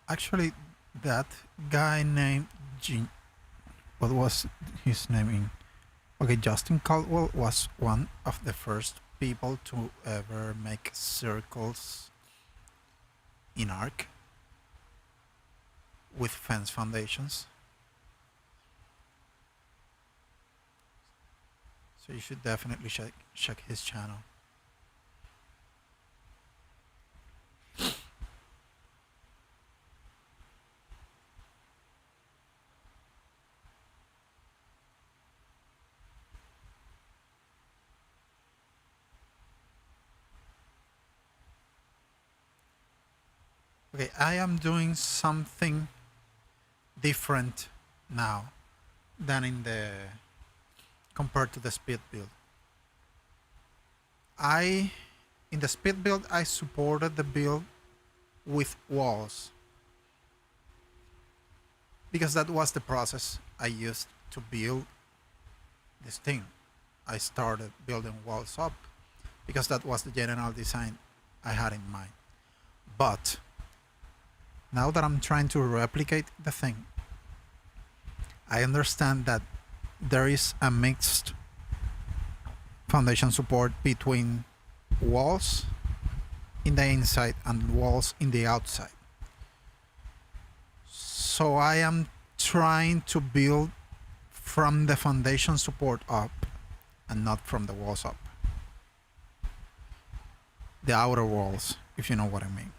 Actually, that guy named what was his name in? Okay, Justin Caldwell was one of the first people to ever make circles in ARK. with fence foundations. So you should definitely check his channel. Okay, I am doing something different now than in the compared to the speed build. In the speed build I supported the build with walls because that was the process I used to build this thing. I started building walls up because that was the general design I had in mind. But now that I'm trying to replicate the thing, I understand that there is a mixed foundation support between walls in the inside and walls in the outside. So I am trying to build from the foundation support up and not from the walls up. The outer walls, if you know what I mean.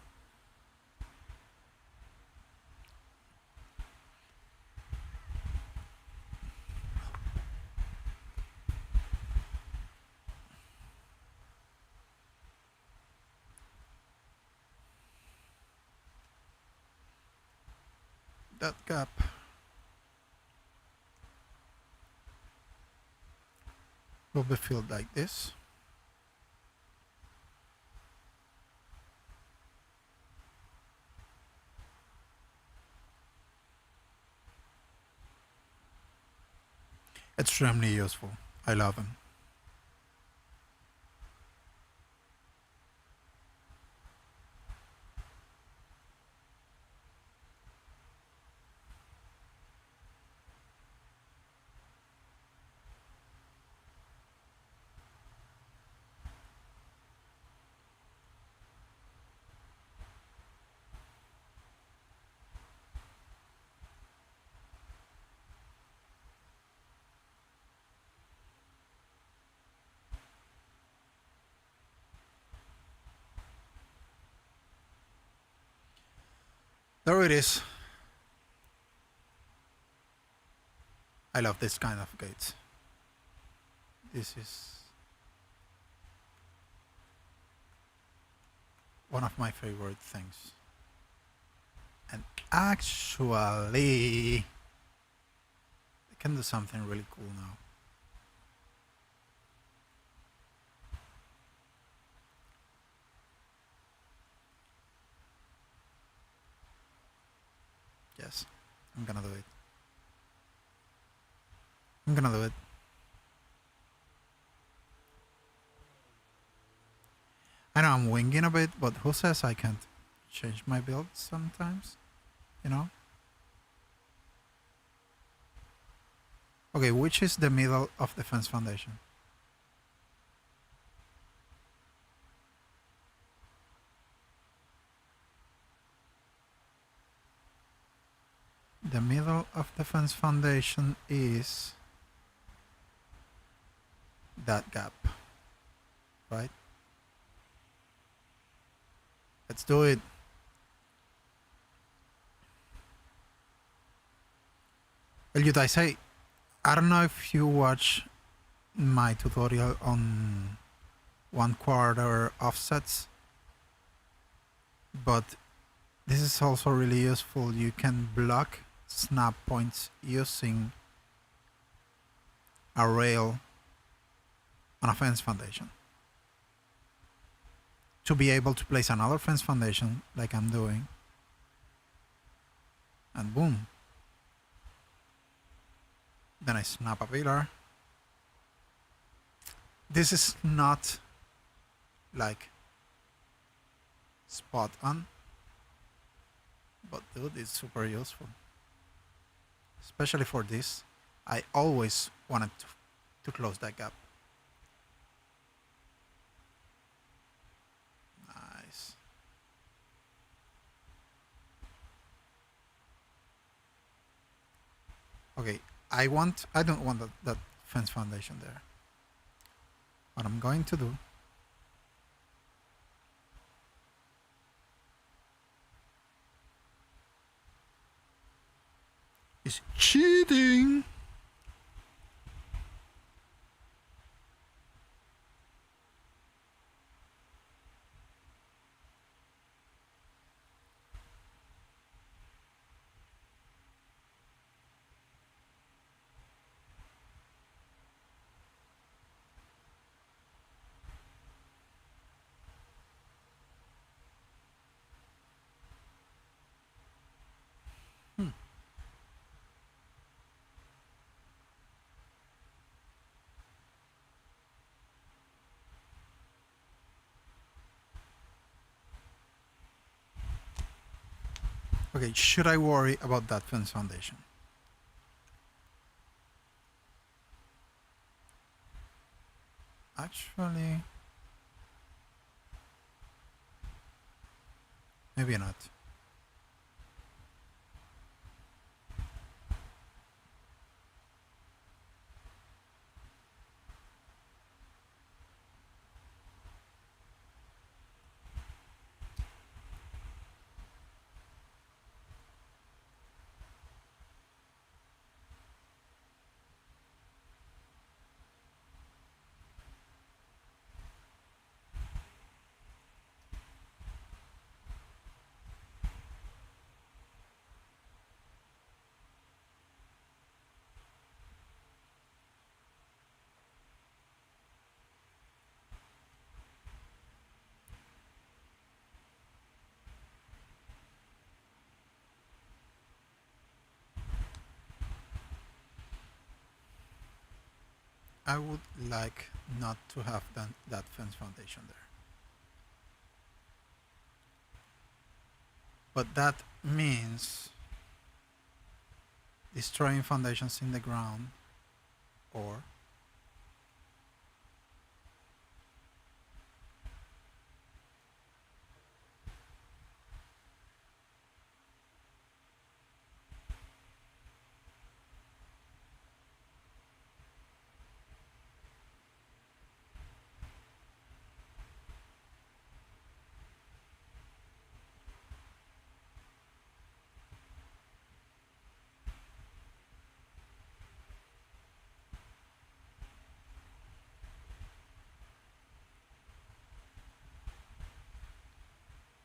That gap will be filled like this. Extremely useful. I love them. There it is. I love this kind of gates. This is one of my favorite things. And actually, I can do something really cool now. Yes, I'm gonna do it. I'm gonna do it. I know I'm winging a bit, but who says I can't change my build sometimes? You know? Okay, which is the middle of the fence foundation? The middle of the fence foundation is that gap, right? Let's do it. Eliud, I say, I don't know if you watch my tutorial on 1/4 offsets, but this is also really useful. You can block snap points using a rail on a fence foundation to be able to place another fence foundation like I'm doing, and boom, then I snap a pillar. This is not like spot on, but dude, it's super useful, especially for this. I always wanted to close that gap. Nice. Okay, I don't want that fence foundation there. What I'm going to do is cheating. Hmm. Okay, should I worry about that fence foundation? Actually, maybe not. I would like not to have that fence foundation there. But that means destroying foundations in the ground, or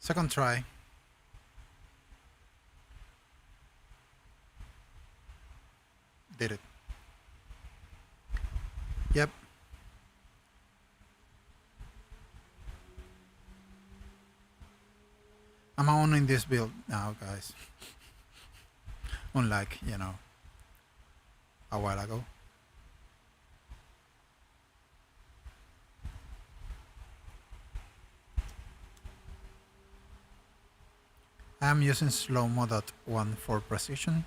second try. Did it. Yep. I'm owning this build now, guys. Unlike, a while ago. I am using slow mode at 1 for precision.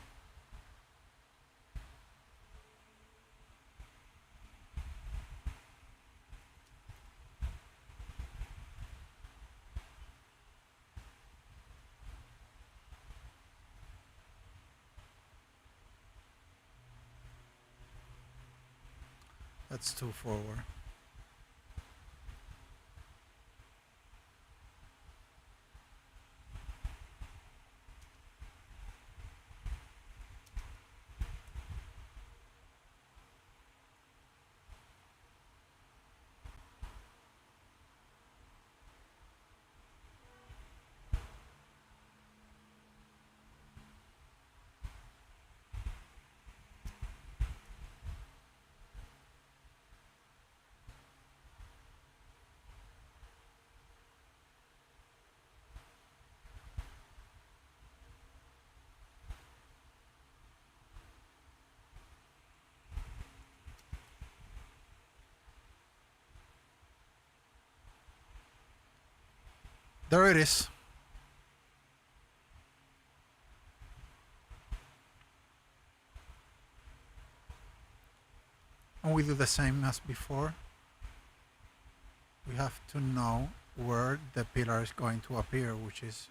That's 2 forward. There it is. And we do the same as before. We have to know where the pillar is going to appear, which is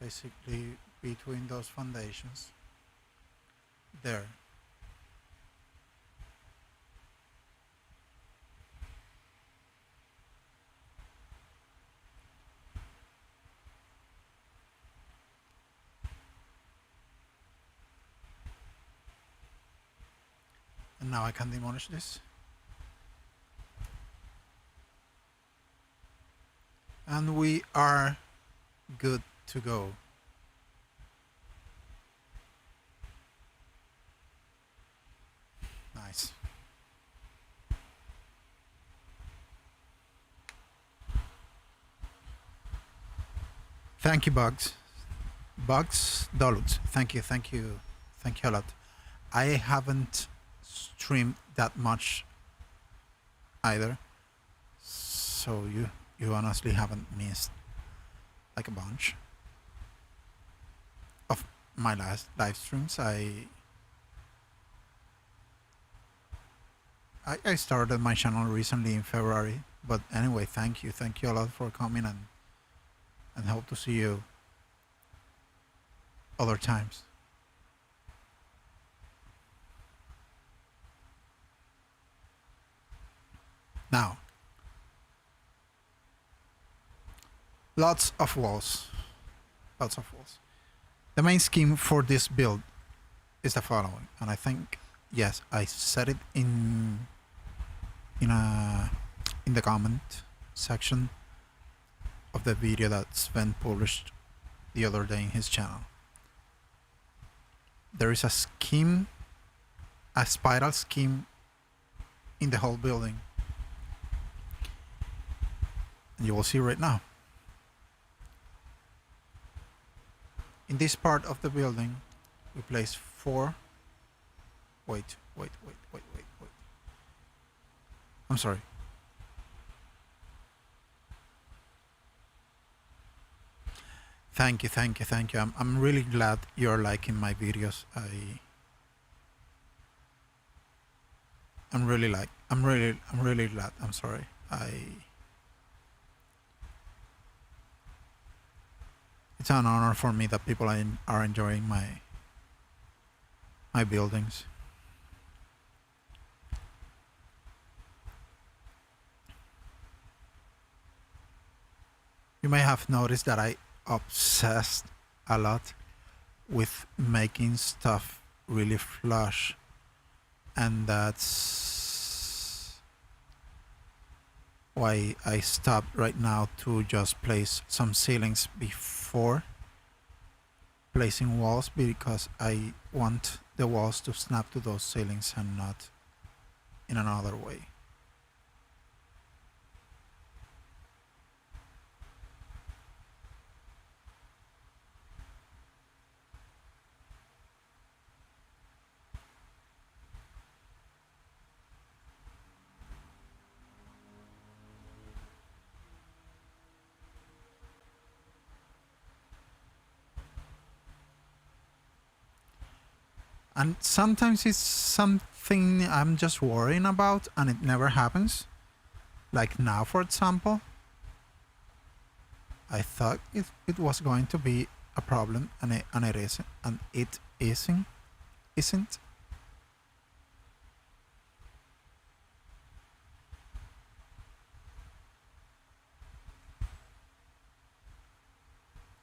basically between those foundations. there. And now I can demolish this. And we are good to go. Nice. Thank you, Bugs. Bugs Dolutz. Thank you a lot. I haven't streamed that much either, so you honestly haven't missed like a bunch of my last live streams. I started my channel recently in February, but anyway, thank you a lot for coming, and hope to see you other times. Now, lots of walls. The main scheme for this build is the following, and I think, yes, I said it in the comment section of the video that Sven published the other day in his channel. There is a scheme, a spiral scheme in the whole building, and you will see right now. In this part of the building, we place 4. Wait. I'm sorry. Thank you. I'm really glad you're liking my videos. I'm really glad. I'm sorry. It's an honor for me that people are enjoying my buildings. You may have noticed that I obsessed a lot with making stuff really flush, and that's why I stopped right now to just place some ceilings before placing walls, because I want the walls to snap to those ceilings and not in another way. And sometimes it's something I'm just worrying about and it never happens. Like now, for example, I thought it was going to be a problem, and it isn't, and it isn't.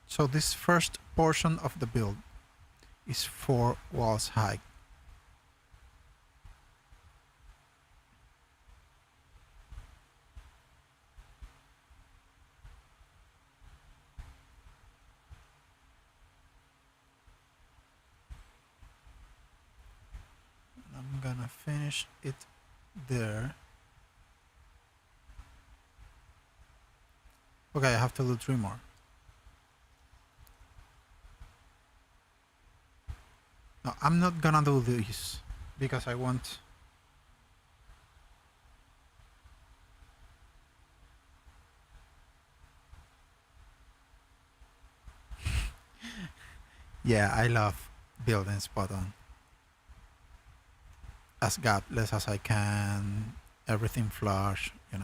So this first portion of the build is 4 walls high. I'm gonna finish it there. Okay, I have to do 3 more. No, I'm not gonna do this because I want... Yeah, I love building spot on. As gapless as I can, everything flush, you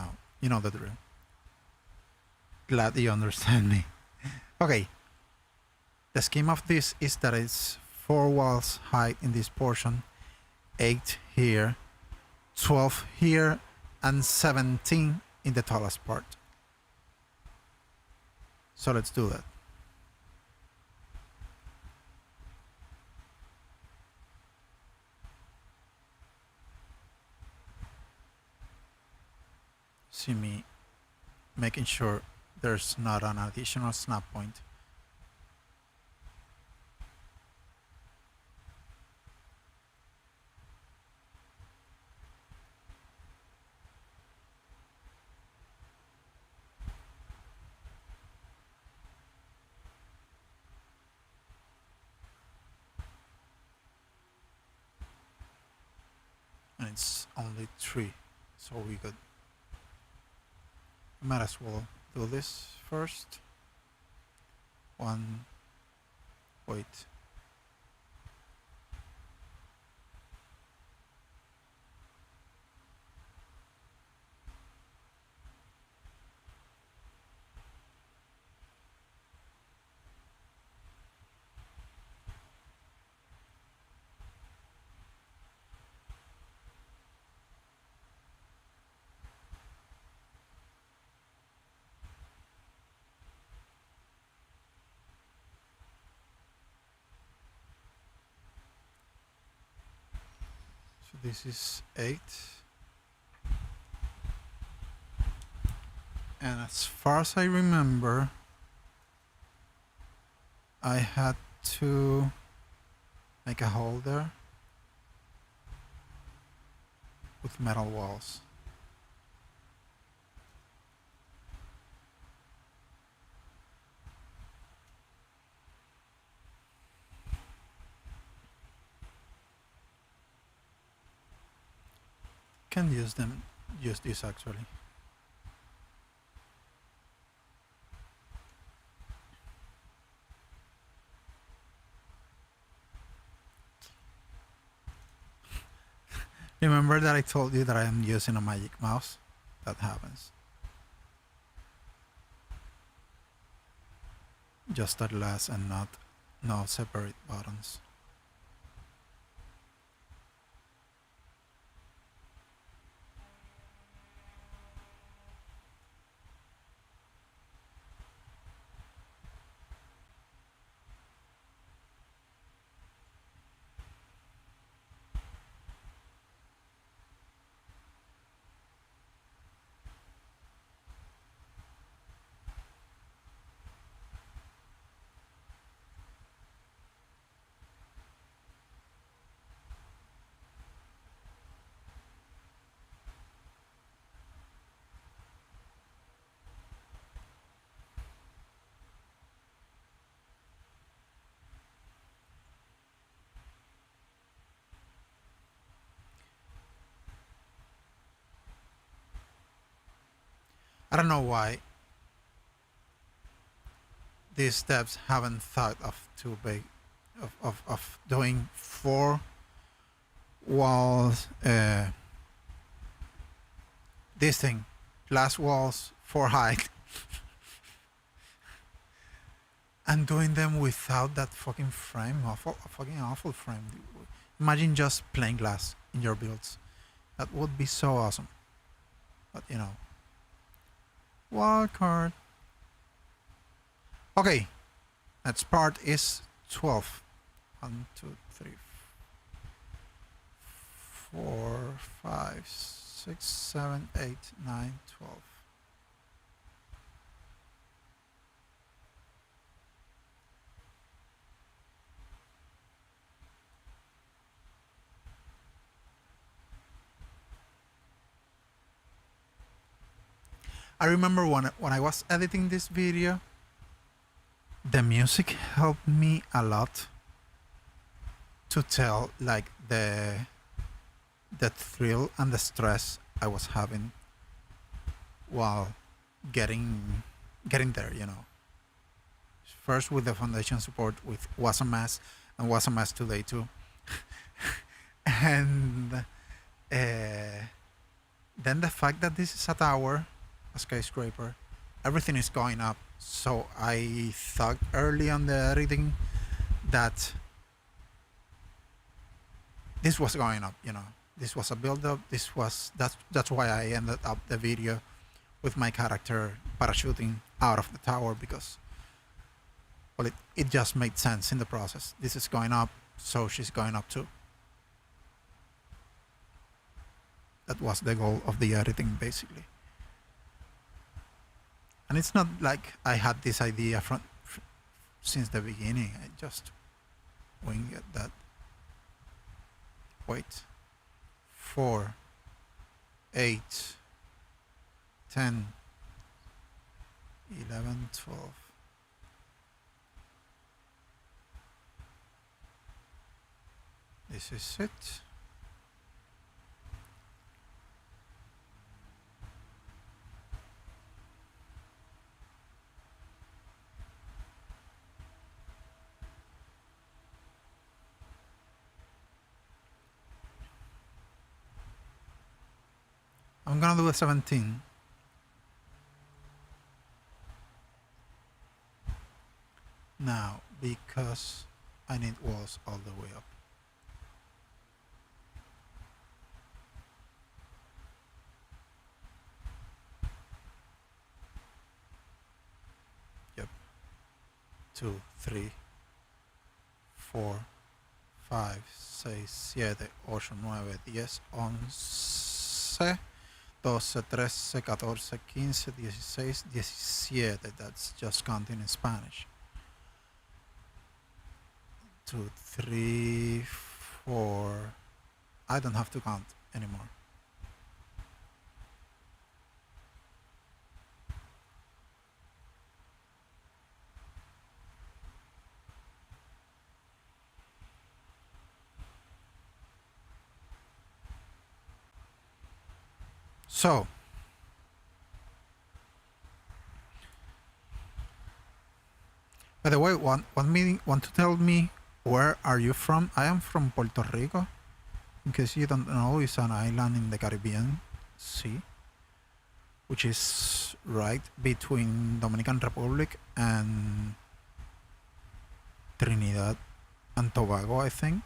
know the drill. Glad you understand me. Okay. The scheme of this is that it's 4 walls height in this portion, 8 here, 12 here, and 17 in the tallest part. So let's do that. See me making sure there's not an additional snap point. And it's only 3, so we good. Might as well do this first. Wait. So this is 8. And as far as I remember, I had to make a hole there with metal walls. Can use this actually. Remember that I told you that I am using a magic mouse? That happens. Just that last and no separate buttons. I don't know why these devs haven't thought of too big of doing 4 walls. This thing, glass walls, 4 height, and doing them without that fucking frame, fucking awful frame. Imagine just plain glass in your builds. That would be so awesome. But you know. Wild card. Okay, next part is 12. 1, 2, 3, 4, 5, 6, 7, 8, 9, 12. I remember when I was editing this video, the music helped me a lot to tell like the thrill and the stress I was having while getting there, you know. First with the foundation support with was a mess and was a mess today too. And then the fact that this is a tower, a skyscraper, everything is going up. So I thought early on the editing that this was going up, you know. This was a build-up. That's why I ended up the video with my character parachuting out of the tower, because, well, it just made sense in the process. This is going up, so she's going up too. That was the goal of the editing, basically. And it's not like I had this idea since the beginning. I just winged that. Wait. 4, 8, 10, 11, 12. This is it. I'm gonna do a 17. Now, because I need walls all the way up. Yep. 2, 3, 4, 5, 6, 7, 8, 9, 10, 11, 12, 13, 14, 15, 16, 17. That's just counting in Spanish. 2, 3, 4. I don't have to count anymore. So, by the way, want to tell me where are you from? I am from Puerto Rico. In case you don't know, it's an island in the Caribbean Sea, which is right between Dominican Republic and Trinidad and Tobago, I think.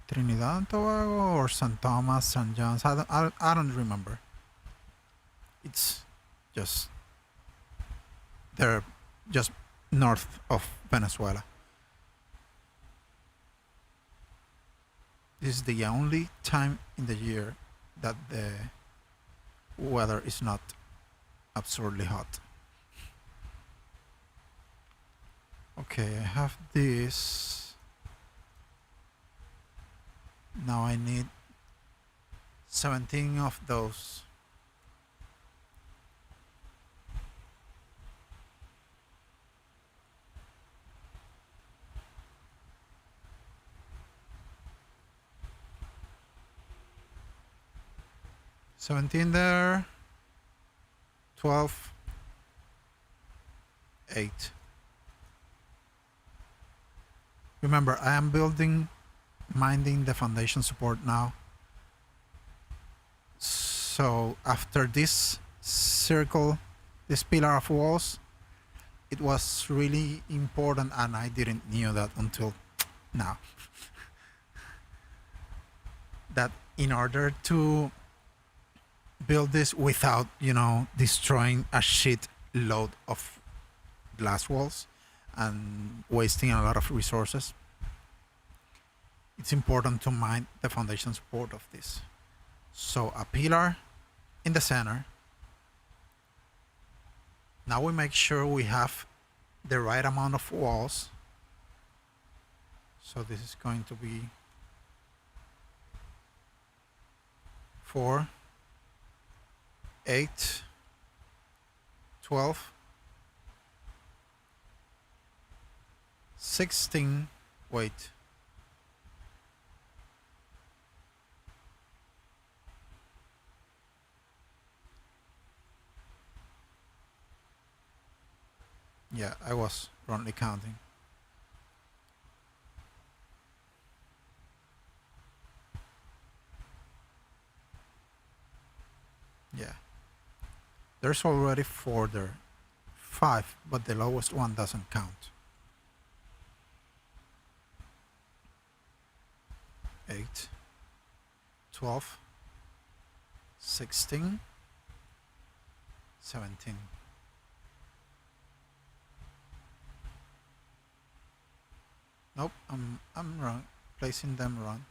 Trinidad and Tobago or St. Thomas, St. John's. I don't remember. It's just they're just north of Venezuela. This is the only time in the year that the weather is not absurdly hot. Okay, I have this. Now I need 17 of those. $17 there. 12. 8. Remember, I am minding the foundation support now. So after this circle, this pillar of walls, it was really important, and I didn't knew that until now. That in order to build this without, destroying a shit load of glass walls and wasting a lot of resources, it's important to mind the foundation support of this. So a pillar in the center. Now we make sure we have the right amount of walls. So this is going to be 4, 8, 12, 16, wait. Yeah, I was wrongly counting. Yeah. There's already 4 there. 5, but the lowest one doesn't count. 8, 12, 16, 17. Nope, I'm wrong. Placing them wrong.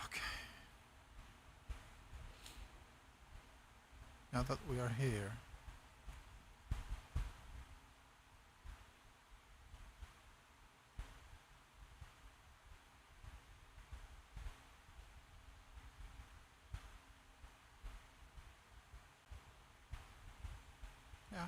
Okay. Now that we are here, yeah.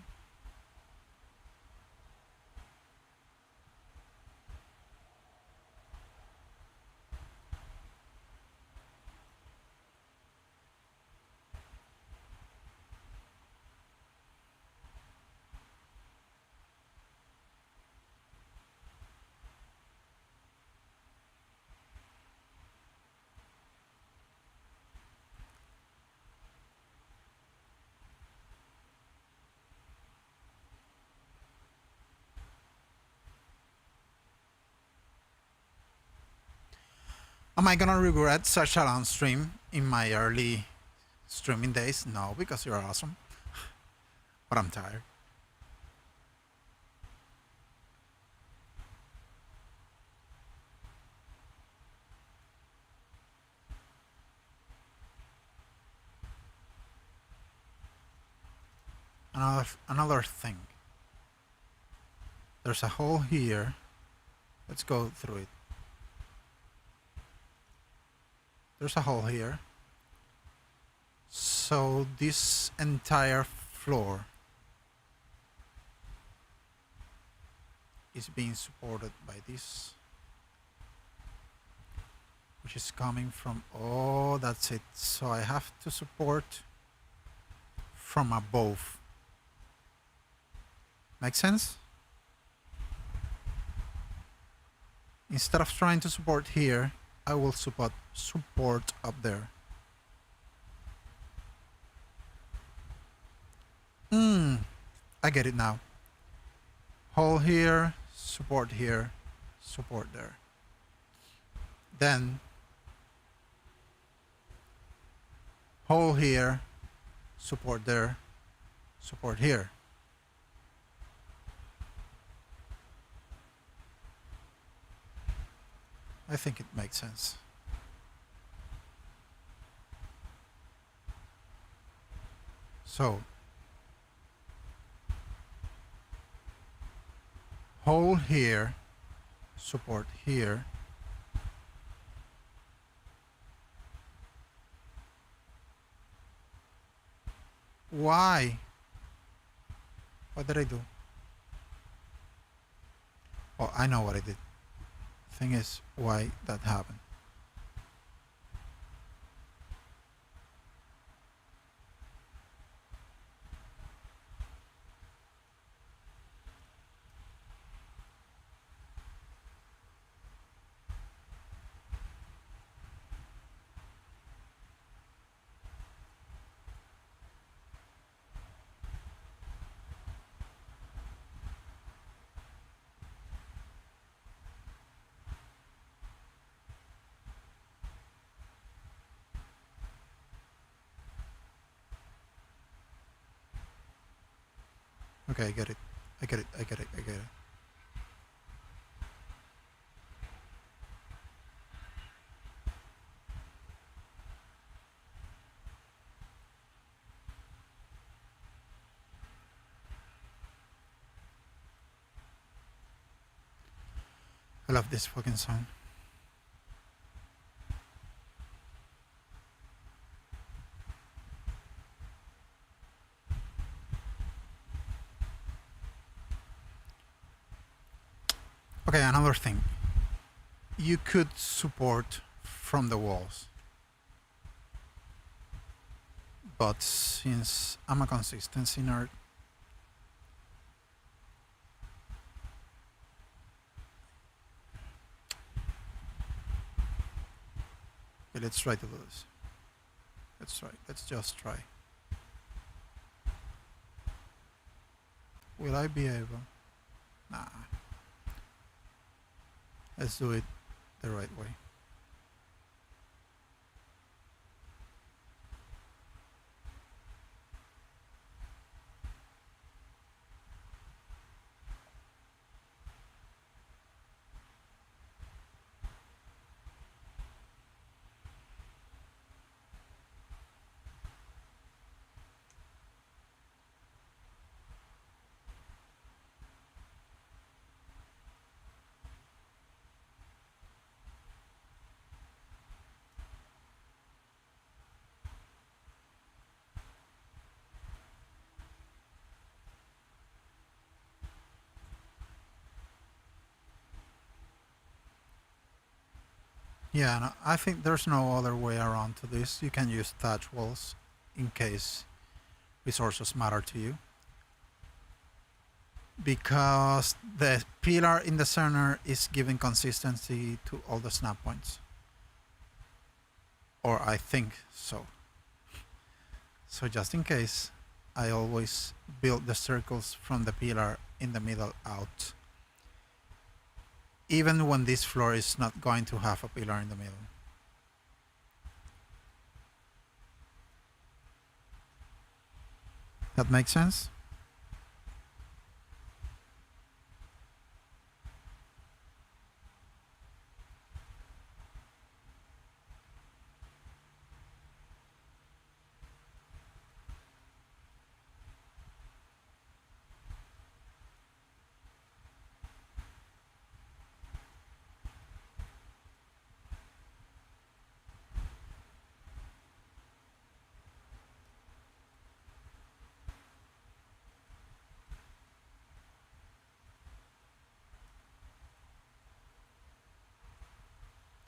Am I gonna regret such a long stream in my early streaming days? No, because you're awesome. But I'm tired. Another thing. There's a hole here. Let's go through it. There's a hole here. So this entire floor is being supported by this, which is coming from, oh, that's it. So I have to support from above. Make sense? Instead of trying to support here, I will support up there. I get it now. Hole here, support there. Then hole here, support there, support here. I think it makes sense. So hole here, support here. Why? What did I do? Oh, I know what I did. Thing is, why that happened. Okay, I get it. I get it. I love this fucking song. Okay, another thing. You could support from the walls, but since I'm a consistency nerd, okay, let's try to do this. Let's try. Let's just try. Will I be able? Nah. Let's do it the right way. Yeah, no, I think there's no other way around to this. You can use thatch walls in case resources matter to you. Because the pillar in the center is giving consistency to all the snap points. Or I think so. So just in case, I always build the circles from the pillar in the middle out. Even when this floor is not going to have a pillar in the middle. That makes sense?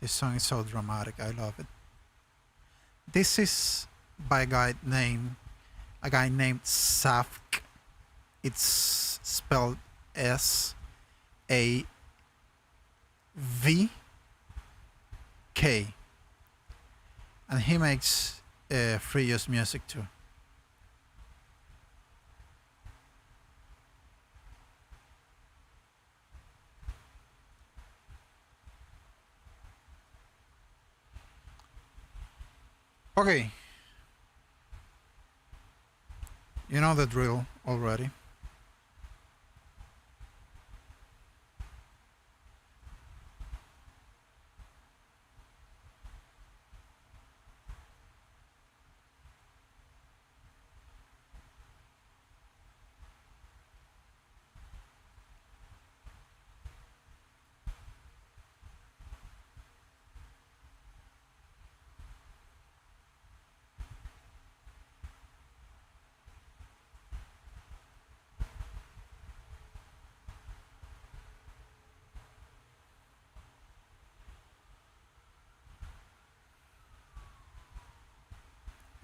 This song is so dramatic. I love it. This is by a guy named Safk. It's spelled SAVK, and he makes free use music too. Okay. You know the drill already.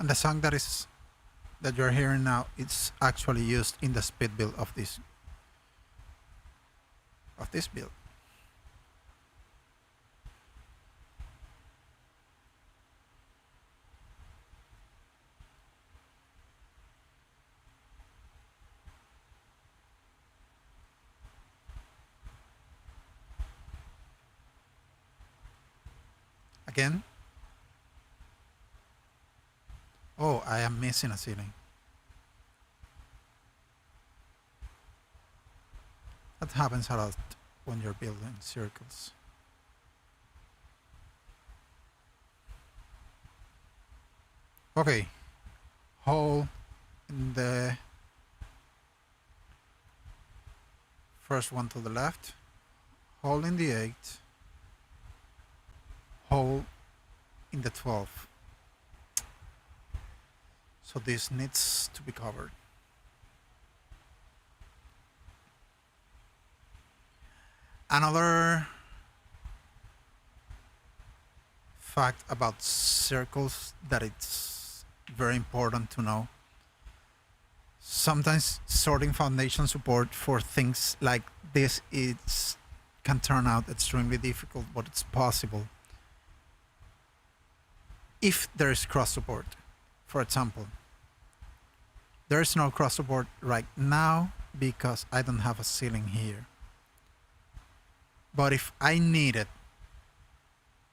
And the song that you're hearing now, it's actually used in the speed build of this build. Again. Oh, I am missing a ceiling. That happens a lot when you're building circles. Okay. Hole in the first one to the left. Hole in the 8. Hole in the 12. So this needs to be covered. Another fact about circles that it's very important to know. Sometimes sorting foundation support for things like this can turn out extremely difficult, but it's possible if there is cross support. For example, there is no cross support right now because I don't have a ceiling here. But if I needed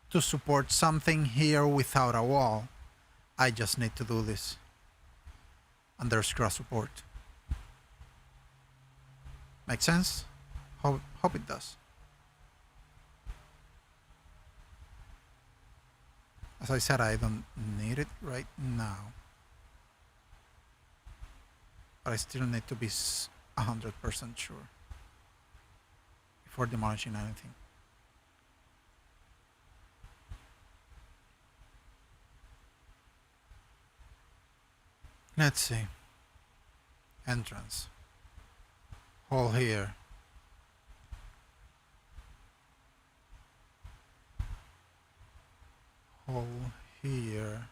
to support something here without a wall, I just need to do this. And there's cross support. Make sense? Hope it does. As I said, I don't need it right now. But I still need to be 100% sure before demolishing anything. Let's see. Entrance. Hole here. Hole here.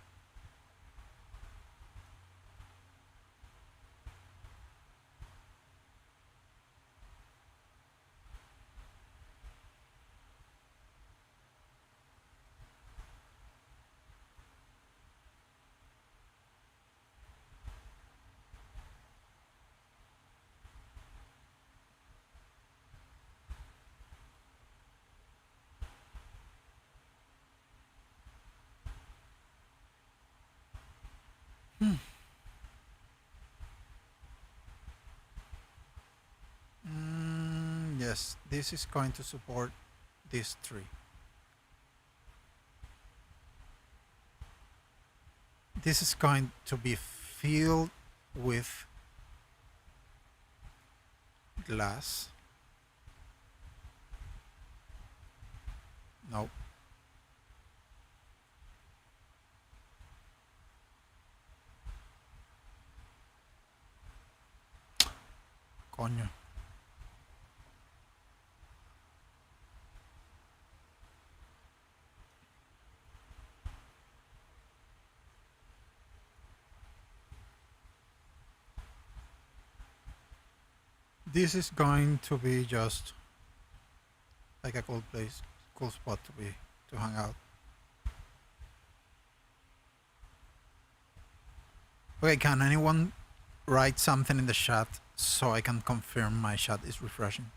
Yes, this is going to support this tree. This is going to be filled with glass. Nope. Coño. This is going to be just like a cool place, cool spot to hang out. Okay, can anyone write something in the chat so I can confirm my chat is refreshing?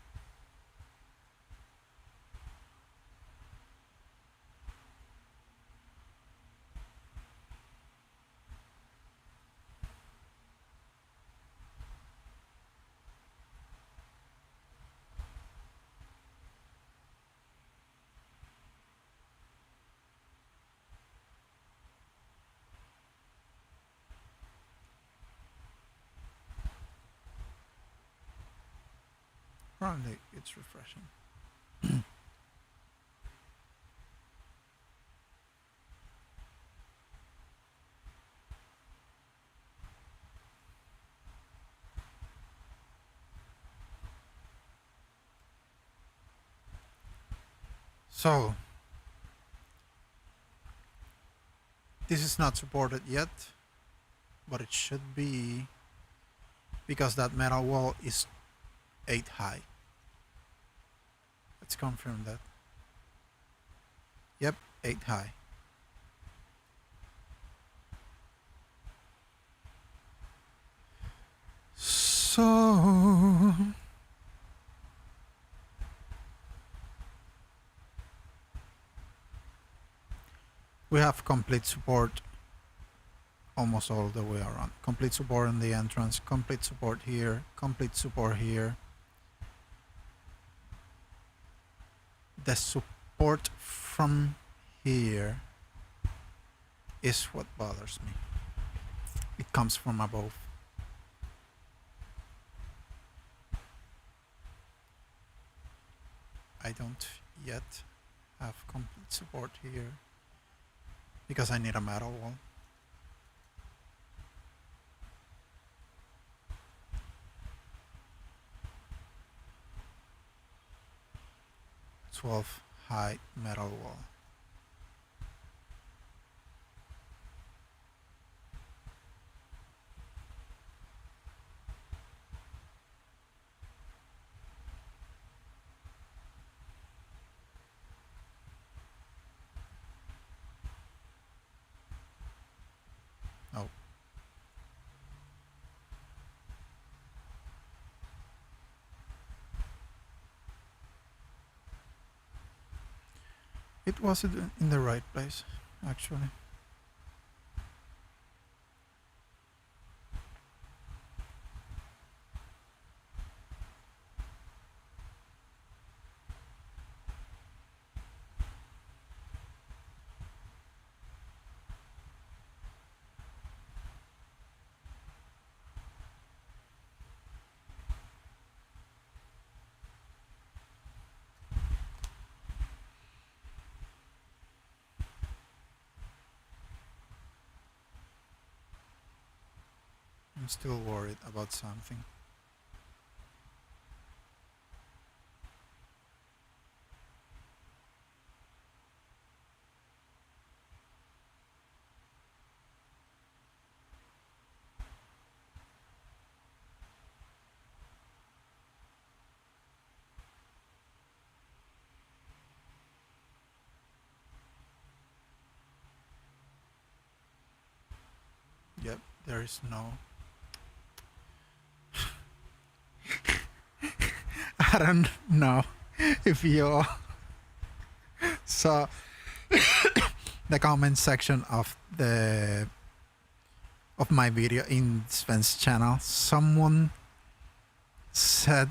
Apparently it's refreshing. So, this is not supported yet, but it should be because that metal wall is 8 high. Let's confirm that. Yep, 8 high. So we have complete support almost all the way around. Complete support in the entrance, complete support here, complete support here. The support from here is what bothers me. It comes from above. I don't yet have complete support here because I need a metal wall. 12 high metal wall. Oh. It was in the right place, actually. I'm still worried about something. Yep, there is no... I don't know if you saw the comment section of my video in Sven's channel. Someone said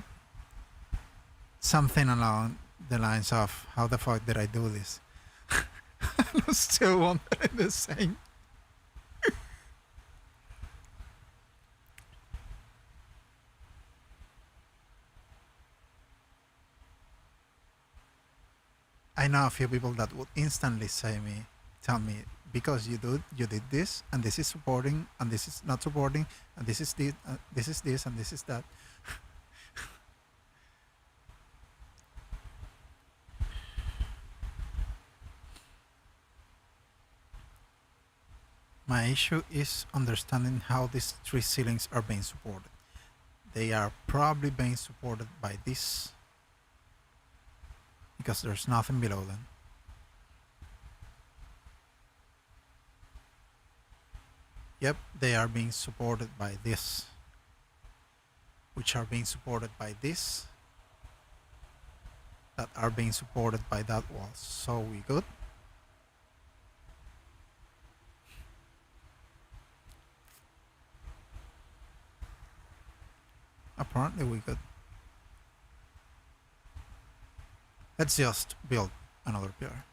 something along the lines of, how the fuck did I do this? I'm still wondering the same. I know a few people that would instantly tell me, because you did this, and this is supporting, and this is not supporting, and this is this, and this is that. My issue is understanding how these three ceilings are being supported. They are probably being supported by this, because there's nothing below them. Yep, they are being supported by this, which are being supported by this, that are being supported by that wall. So we good? Apparently we good. Let's just build another pillar.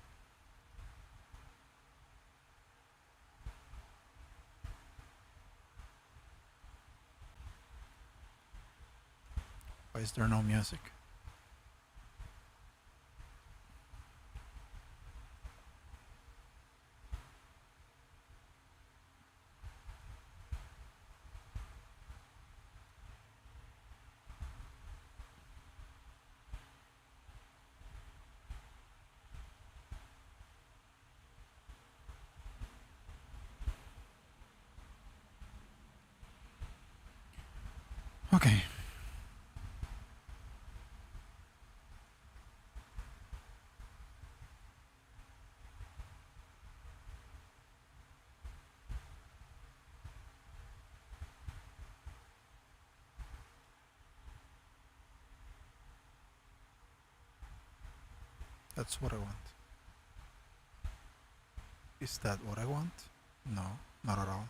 Why is there no music? Okay. That's what I want. Is that what I want? No, not at all.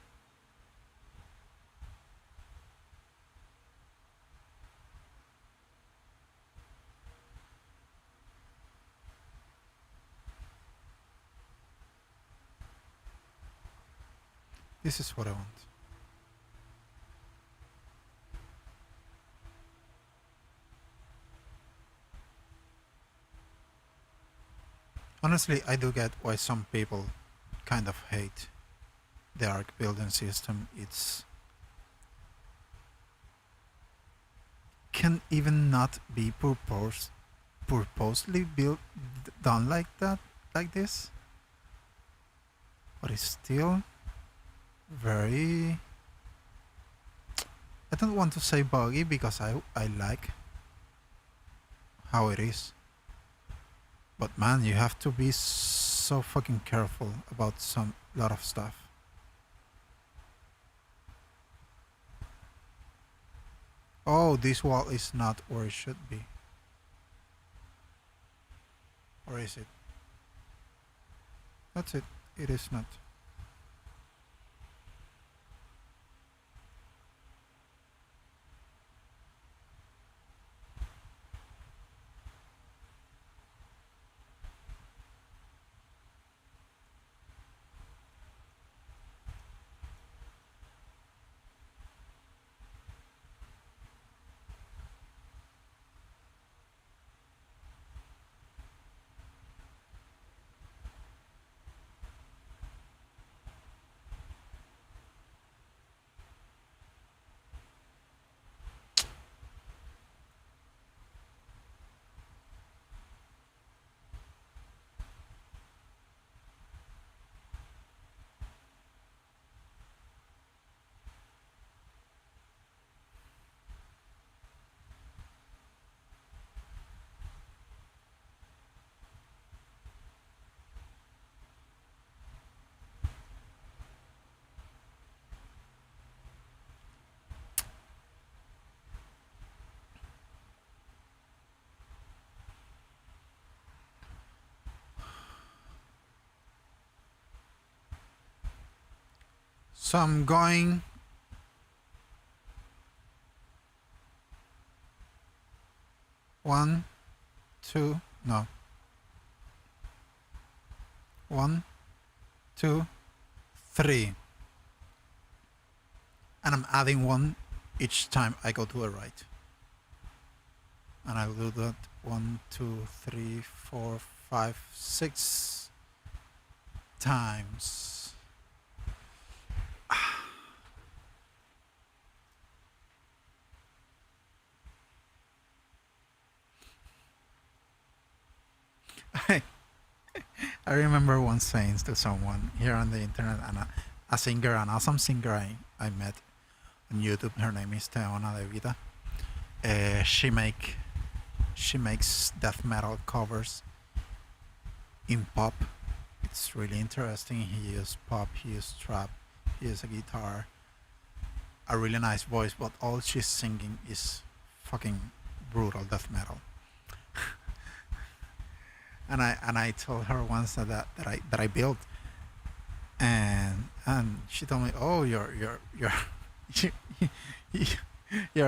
This is what I want. Honestly, I do get why some people kind of hate the ARK building system. It's can even not be purposely built done like that, like this, but it's still very. I don't want to say buggy because I like how it is. But man, you have to be so fucking careful about some lot of stuff. Oh, this wall is not where it should be. Or is it? That's it. It is not. So I'm going. One, two, no. 1, 2, 3. And I'm adding 1 each time I go to the right. And I'll do that 1, 2, 3, 4, 5, 6 times. I remember once saying to someone here on the internet, and a singer, an awesome singer I met on YouTube. Her name is Teona De Vita. She makes death metal covers in pop. It's really interesting. He uses pop, he uses trap, he uses a guitar, a really nice voice, but all she's singing is fucking brutal death metal. And I told her once that I built, and she told me, oh, your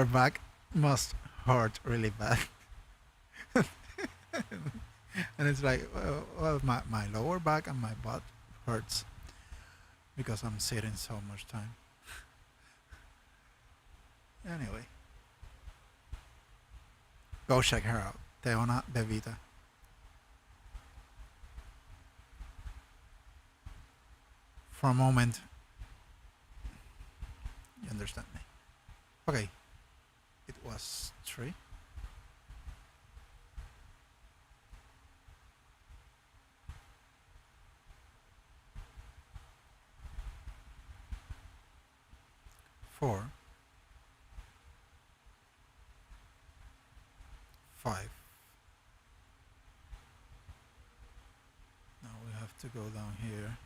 back must hurt really bad. And it's like, well, my lower back and my butt hurts because I'm sitting so much time. Anyway, go check her out, Teona De Vita. For a moment, you understand me. Okay, it was 3. 4, 5. Now we have to go down here.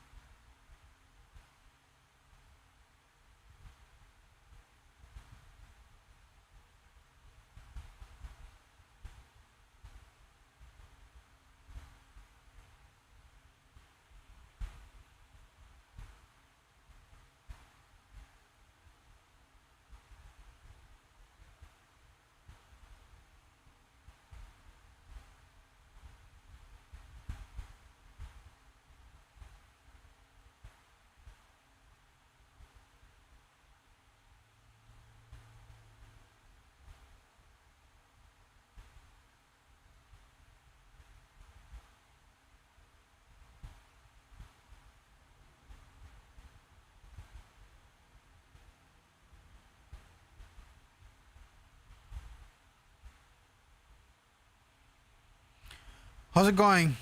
How's it going?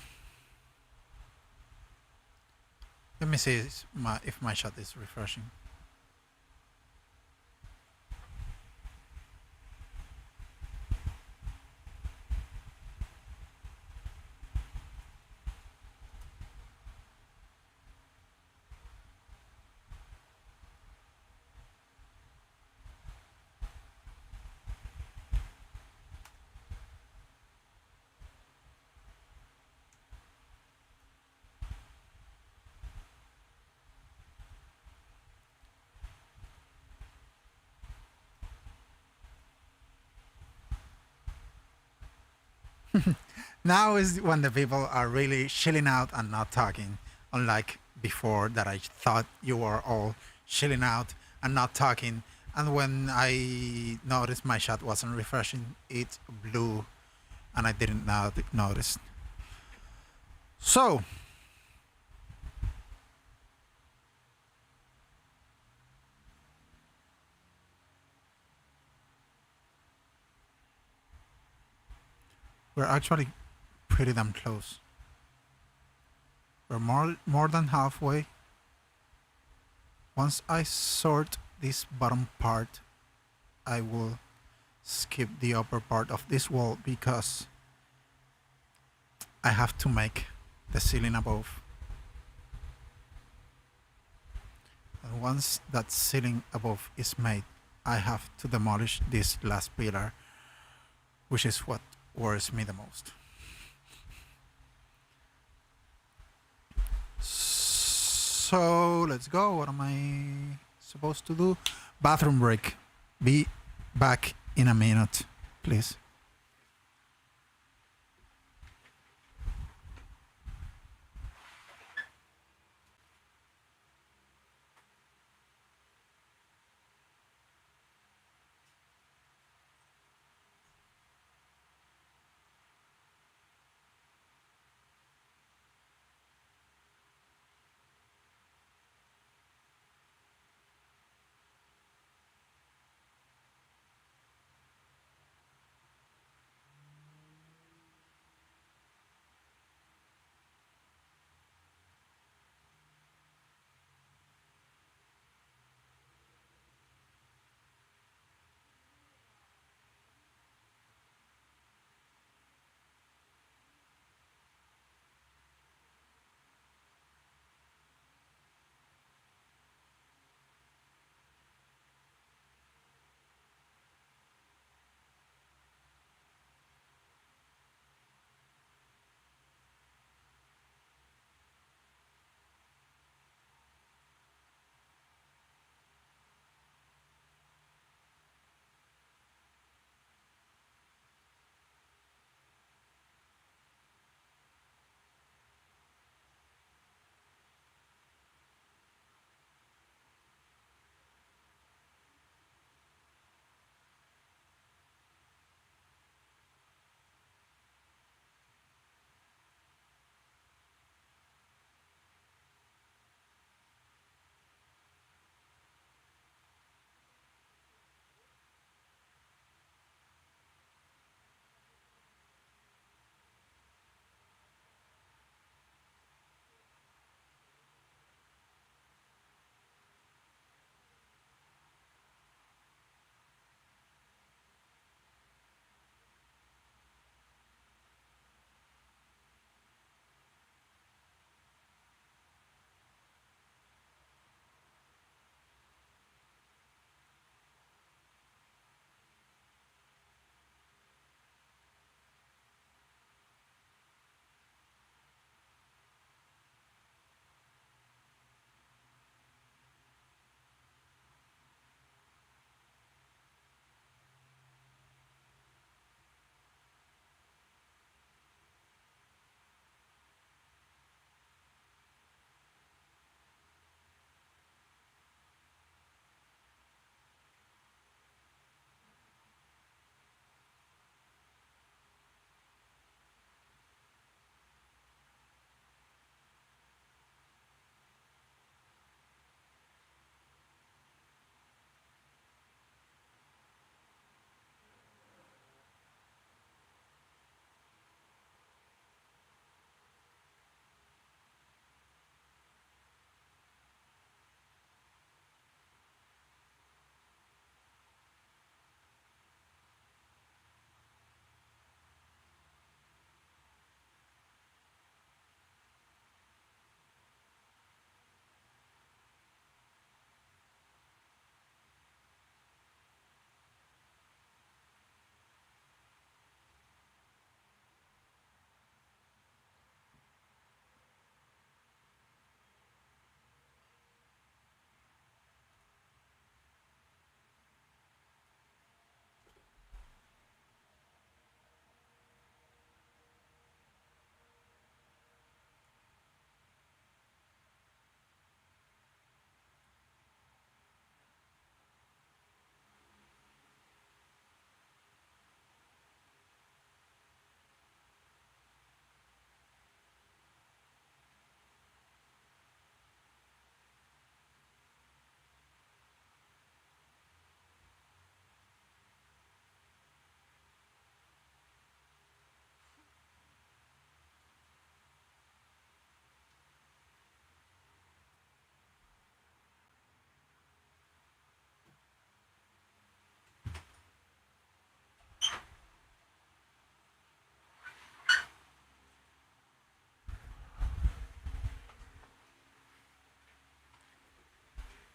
Let me see if my shot is refreshing. Now is when the people are really chilling out and not talking, unlike before that I thought you were all chilling out and not talking. And when I noticed my shot wasn't refreshing, it blew and I didn't notice. So, we're actually pretty damn close. We're more than halfway. Once I sort this bottom part, I will skip the upper part of this wall because I have to make the ceiling above. And once that ceiling above is made, I have to demolish this last pillar, which is what worries me the most. So let's go. What am I supposed to do? Bathroom break. Be back in a minute, please.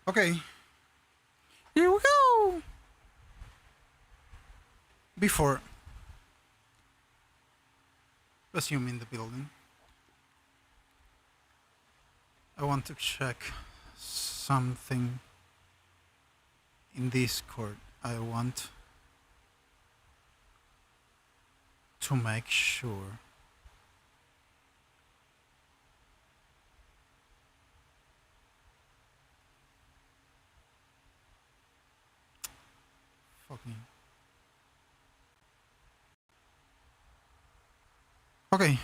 Okay, here we go. Before resuming the building, I want to check something in Discord. I want to make sure. Fucking. Okay.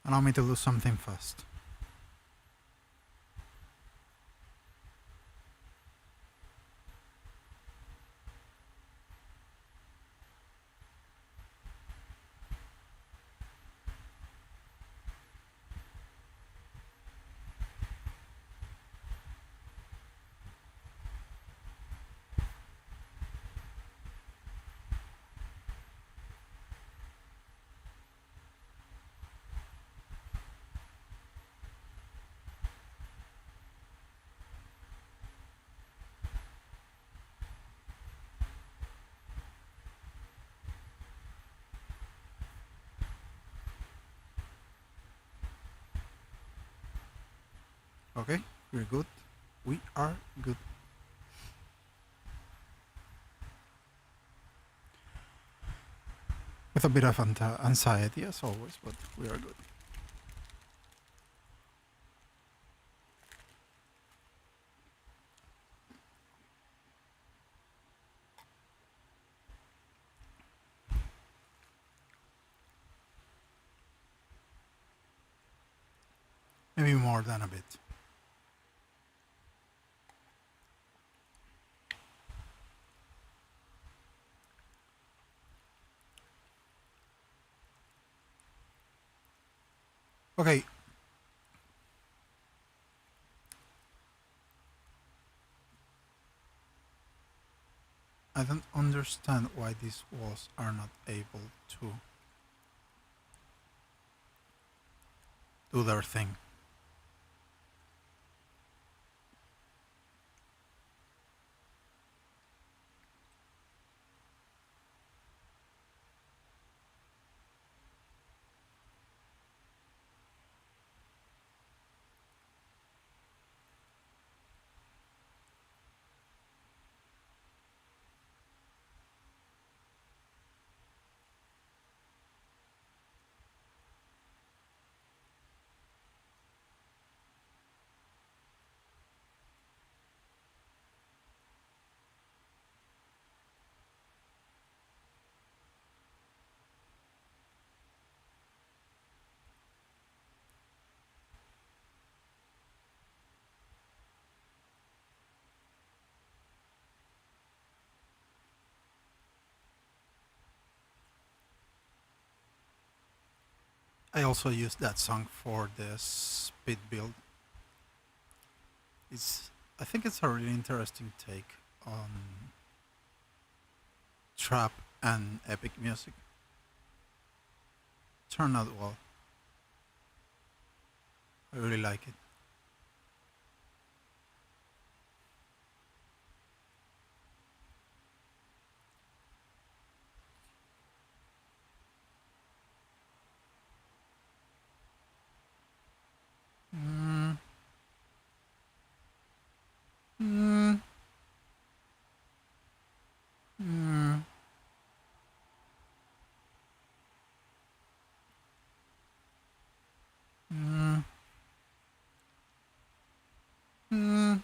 Allow me to do something fast. Okay, we're good. We are good. With a bit of anxiety as always, but we are good. Maybe more than a bit. Okay. I don't understand why these walls are not able to do their thing. I also used that song for the speed build. I think it's a really interesting take on trap and epic music. Turned out well. I really like it. Mm, mm, mm, mm, mm,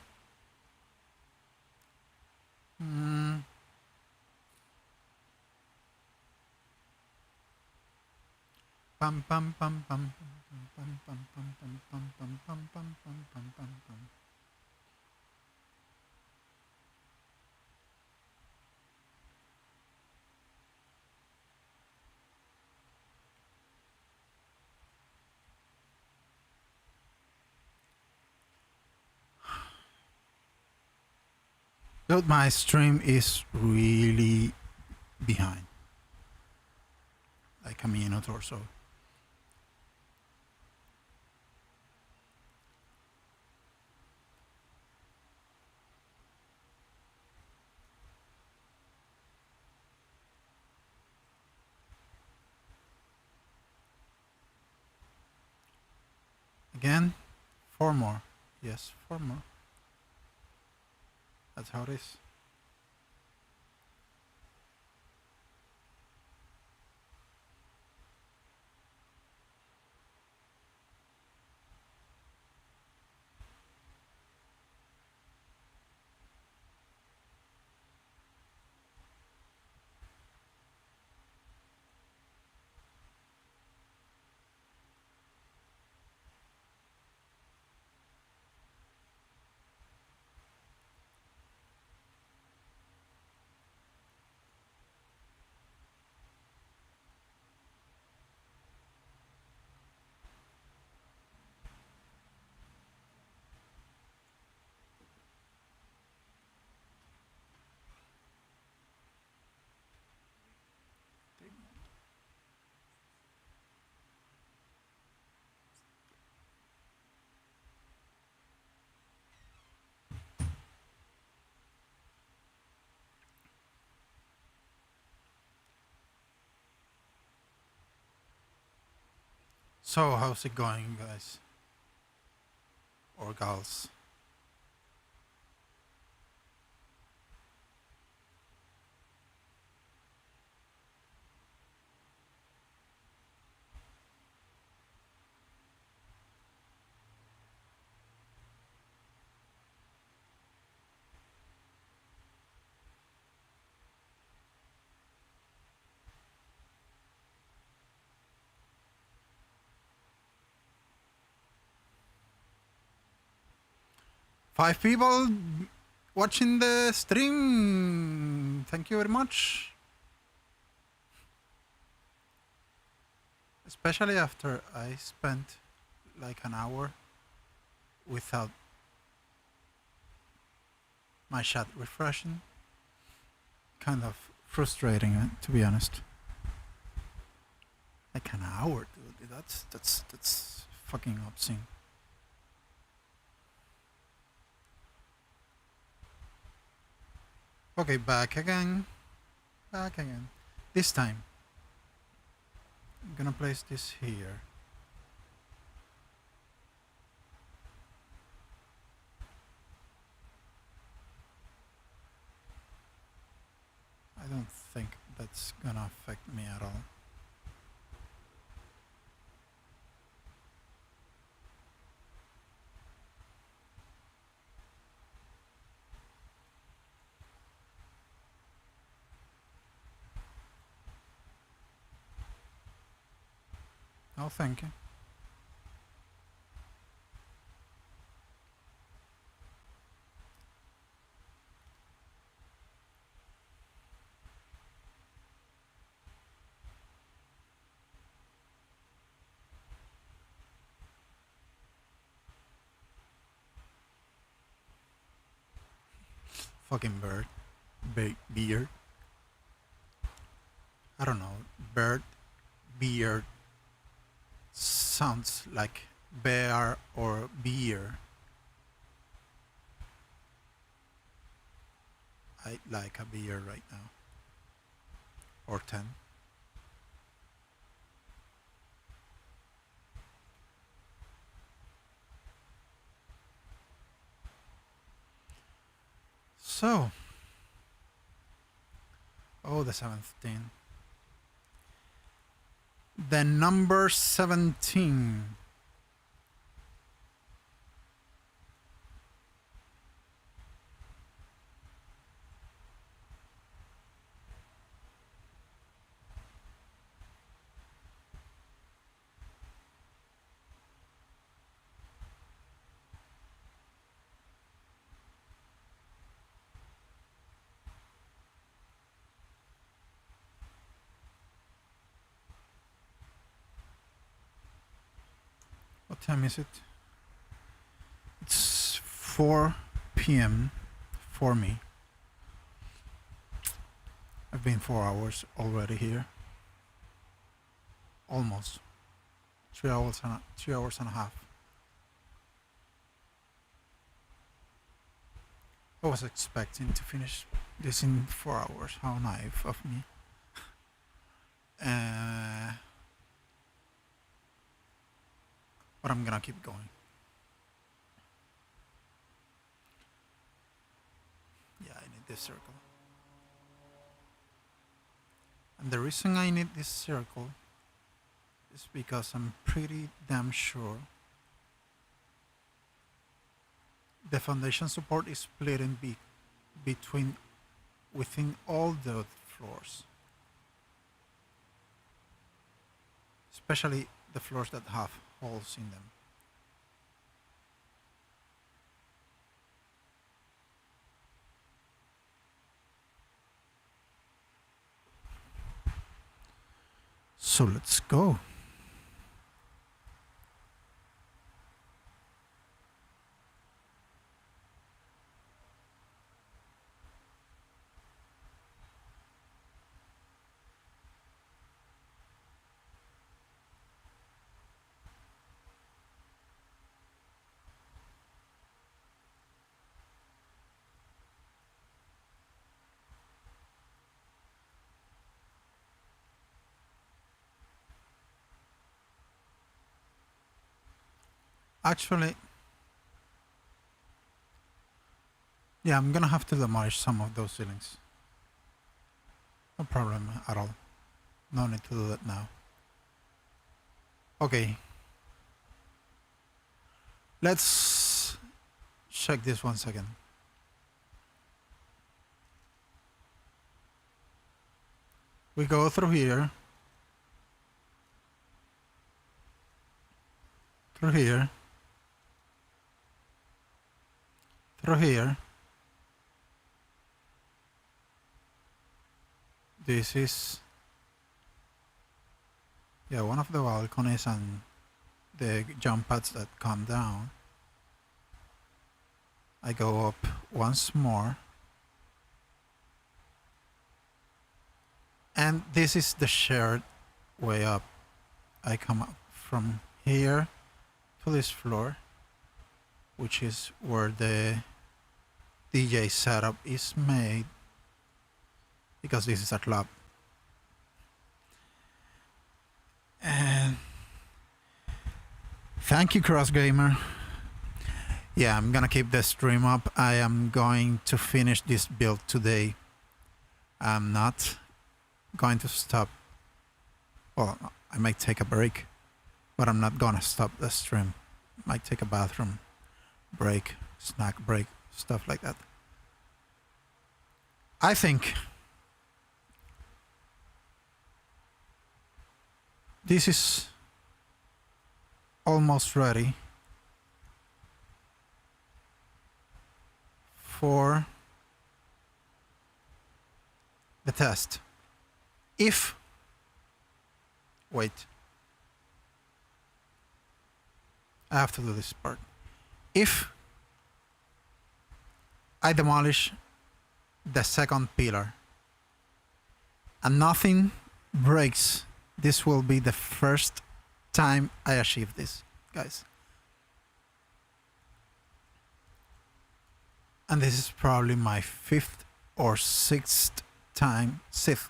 mm. Pam pam pam pam pam pam pam pam pam pam pam pam pam pam pam pam. Dude, my stream is really behind. Like a minute or so. Again, 4 more. Yes, 4 more. That's how it is. So, how's it going, guys? Or gals? Five people watching the stream. Thank you very much. Especially after I spent like an hour without my chat refreshing. Kind of frustrating, to be honest. Like an hour, dude. That's fucking obscene. Okay, back again. Back again. This time, I'm gonna place this here. I don't think that's gonna affect me at all. Oh, thank you. Fucking bird. Beard. I don't know. Bird. Beard. Sounds like bear or beer. I like a beer right now. Or 10. So. Oh, the 17. The number 17. What time is it? It's 4 p.m. for me. have been 4 hours already here. Almost 3 hours and a half. I was expecting to finish this in 4 hours. How naive of me. But I'm gonna keep going. Yeah, I need this circle. And the reason I need this circle is because I'm pretty damn sure the foundation support is split in within all the floors, especially the floors that have holes in them. So let's go. Actually, yeah, I'm gonna have to demolish some of those ceilings. No problem at all. No need to do that now. Okay. Let's check this once again. We go through here. Through here. Through here. This is, yeah, one of the balconies and the jump pads that come down. I go up once more. And this is the shared way up. I come up from here to this floor, which is where the DJ setup is made, because this is a club. And thank you, CrossGamer. Yeah, I'm gonna keep the stream up. I am going to finish this build today. I'm not going to stop. Well, I might take a break, but I'm not gonna stop the stream. Might take a bathroom break, snack break, stuff like that. I think this is almost ready for the test. If, wait, I have to do this part. If I demolish the second pillar and nothing breaks, this will be the first time I achieve this, guys. And this is probably my fifth or sixth time, sixth.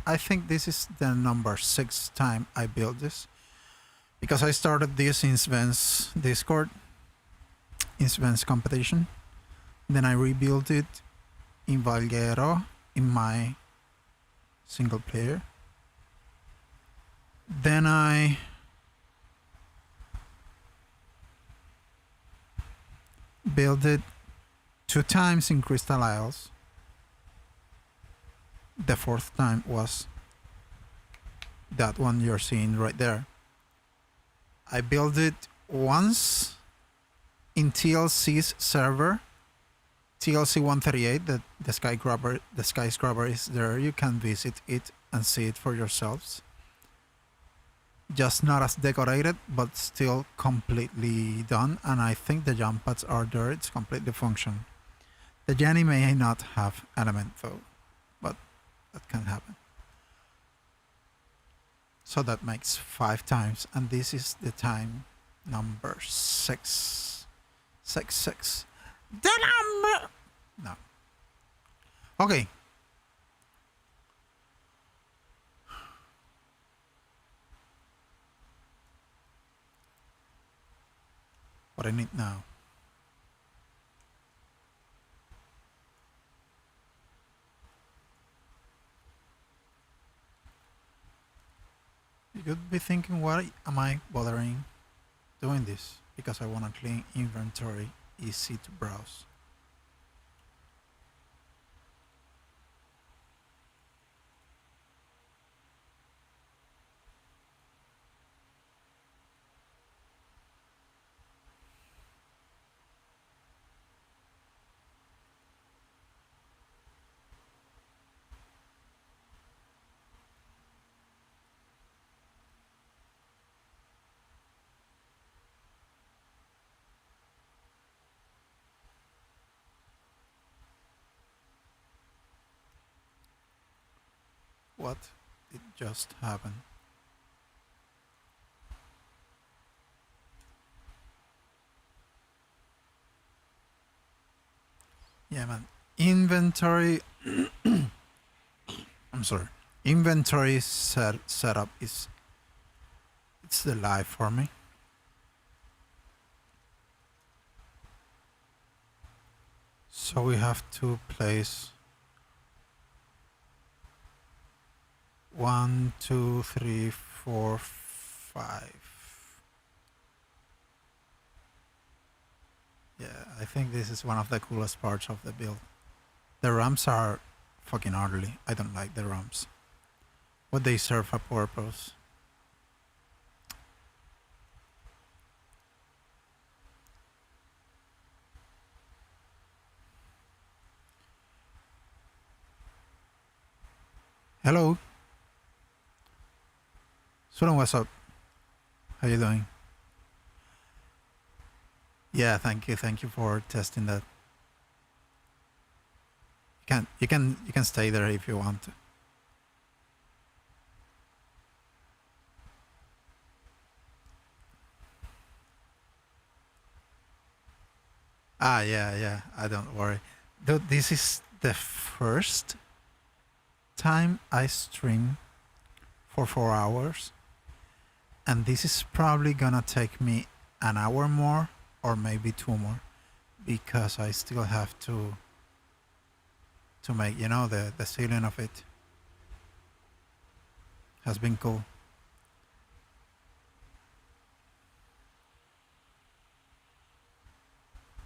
I think this is the number 6 time I built this, because I started this in Sven's Discord, in Sven's competition. Then I rebuilt it in Valguero in my single player. Then I built it 2 times in Crystal Isles. The 4th time was that one you're seeing right there. I built it once in TLC's server, TLC 138. The skyscraper is there. You can visit it and see it for yourselves. Just not as decorated, but still completely done. And I think the jump pads are there. It's completely functional. The Jenny may not have element though. So that makes 5 times, and this is the time number 6. 6, 6. The number! No. Okay. What I need now. You could be thinking, why am I bothering doing this? Because I want a clean inventory, easy to browse. What did just happen? Yeah, man. Inventory. I'm sorry. Inventory setup is it's the life for me. So we have to place 1, 2, 3, 4, 5. Yeah, I think this is one of the coolest parts of the build. The ramps are fucking ugly. I don't like the ramps. But they serve a purpose. Hello. Sulan, what's up? How you doing? Yeah, thank you. Thank you for testing that. You can stay there if you want to. Ah, yeah. I don't worry. Though this is the first time I stream for 4 hours, and this is probably gonna take me an hour more or maybe 2 more, because I still have to make, the ceiling of it. Has been cool.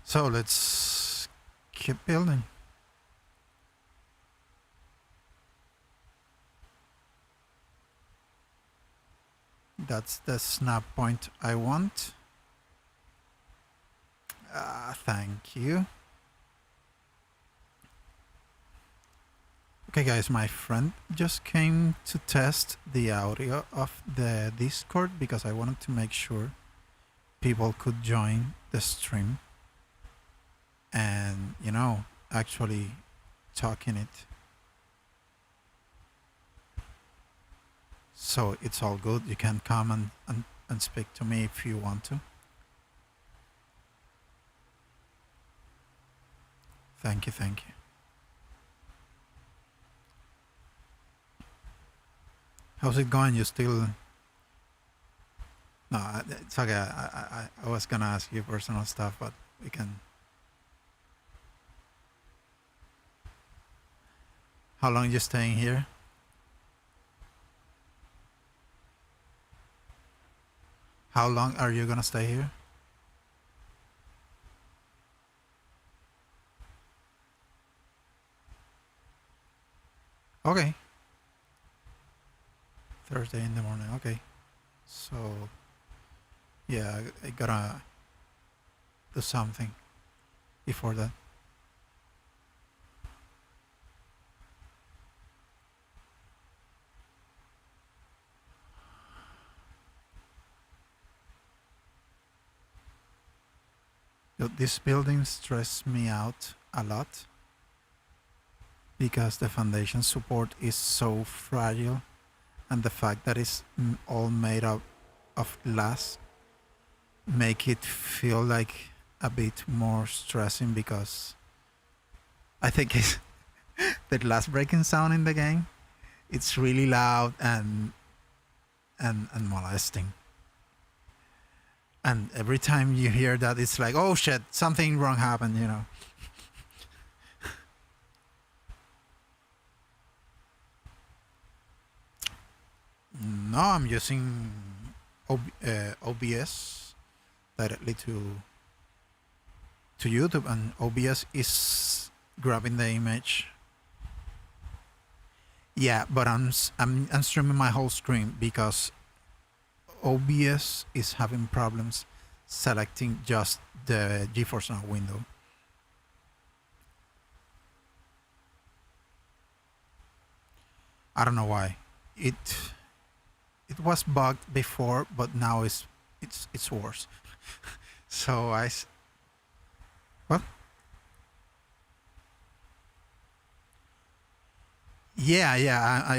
So let's keep building. That's the snap point I want. Thank you. Okay guys, my friend just came to test the audio of the Discord because I wanted to make sure people could join the stream and, actually talk in it. So it's all good. You can come and speak to me if you want to. Thank you. How's it going? You still... No, it's okay. I was gonna ask you personal stuff, but we can... How long you staying here? How long are you gonna stay here? Okay. Thursday in the morning. Okay. So, yeah, I gotta do something before that. This building stressed me out a lot because the foundation support is so fragile and the fact that it's all made up of glass make it feel like a bit more stressing, because I think it's the glass breaking sound in the game. It's really loud and molesting. And every time you hear that, it's like, oh shit, something wrong happened, you know. No, I'm using OBS directly to YouTube, and OBS is grabbing the image. Yeah, but I'm streaming my whole screen because OBS is having problems selecting just the GeForce Now window. I don't know why. It was bugged before, but now it's worse. So what? Yeah,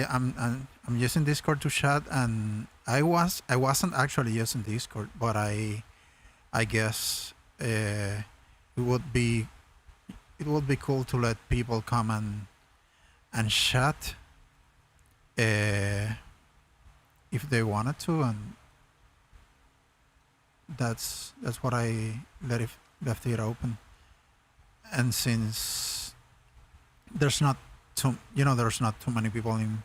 I'm using Discord to chat, and I wasn't actually using Discord, but I guess it would be cool to let people come and chat if they wanted to, and that's what I left it open. And since there's not too many people in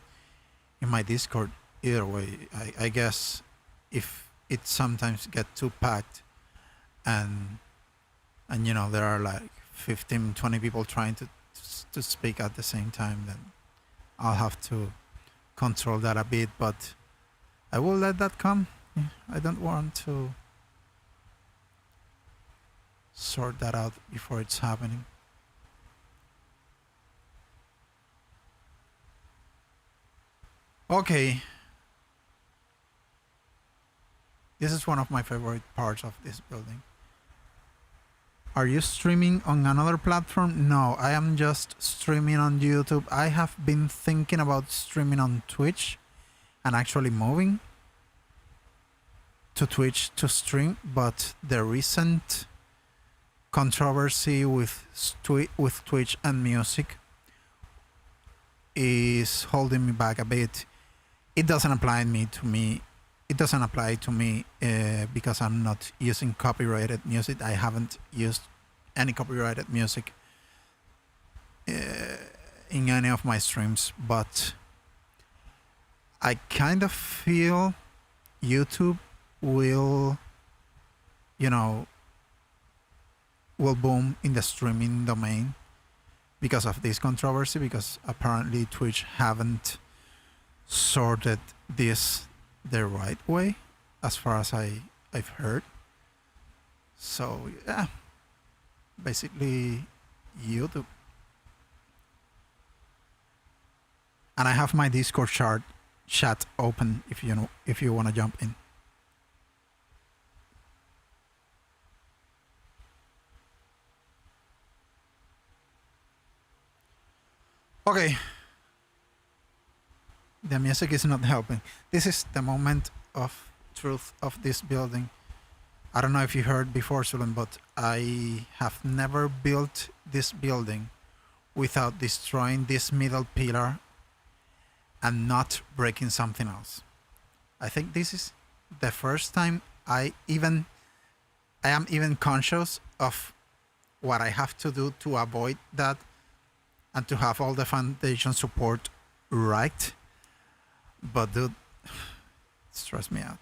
my Discord either way, I guess if it sometimes get too packed and there are like 15-20 people trying to speak at the same time, then I'll have to control that a bit, but I will let that come. I don't want to sort that out before it's happening. Okay. This is one of my favorite parts of this building. Are you streaming on another platform? No, I am just streaming on YouTube. I have been thinking about streaming on Twitch and actually moving to Twitch to stream, but the recent controversy with Twitch and music is holding me back a bit. It doesn't apply to me. It doesn't apply to me because I'm not using copyrighted music. I haven't used any copyrighted music in any of my streams, but I kind of feel YouTube will boom in the streaming domain because of this controversy, because apparently Twitch haven't sorted this the right way, as far as I've heard. So yeah, basically YouTube. And I have my Discord chat open if you want to jump in. Okay. The music is not helping. This is the moment of truth of this building. I don't know if you heard before, Sulan, but I have never built this building without destroying this middle pillar and not breaking something else. I think this is the first time I am even conscious of what I have to do to avoid that and to have all the foundation support right. But dude, it stressed me out.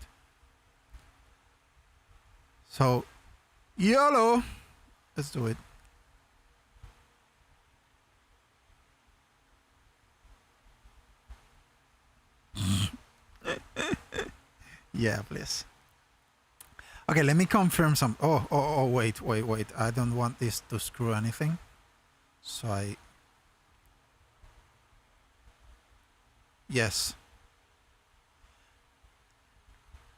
So, YOLO! Let's do it. Yeah, please. Okay, let me confirm some. Oh, wait. I don't want this to screw anything. So yes.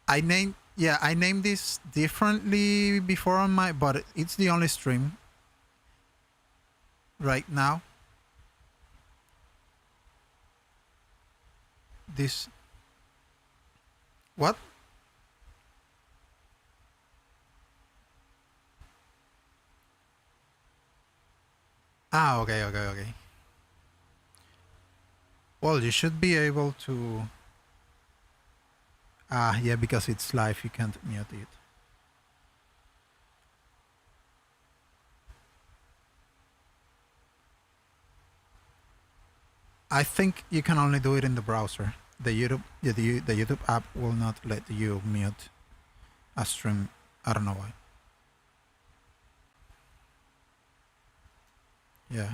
I named this differently before on but it's the only stream right now. What? Ah, okay, okay, okay. Well, you should be able to. Ah, yeah, because it's live, you can't mute it. I think you can only do it in the browser. The YouTube app will not let you mute a stream. I don't know why. Yeah.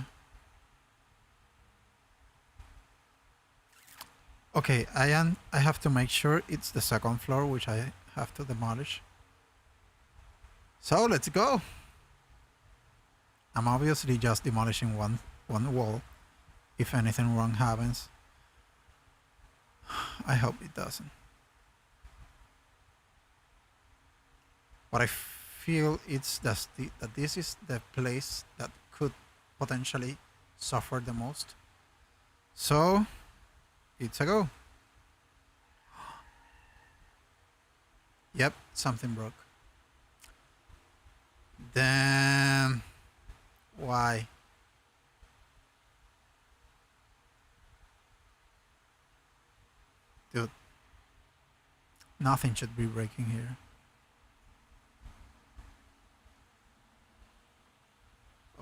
Okay, I have to make sure it's the second floor, which I have to demolish. So let's go. I'm obviously just demolishing one wall. If anything wrong happens, I hope it doesn't. But I feel it's that this is the place that could potentially suffer the most. So it's a go. Yep, something broke. Damn. Why? Dude, nothing should be breaking here.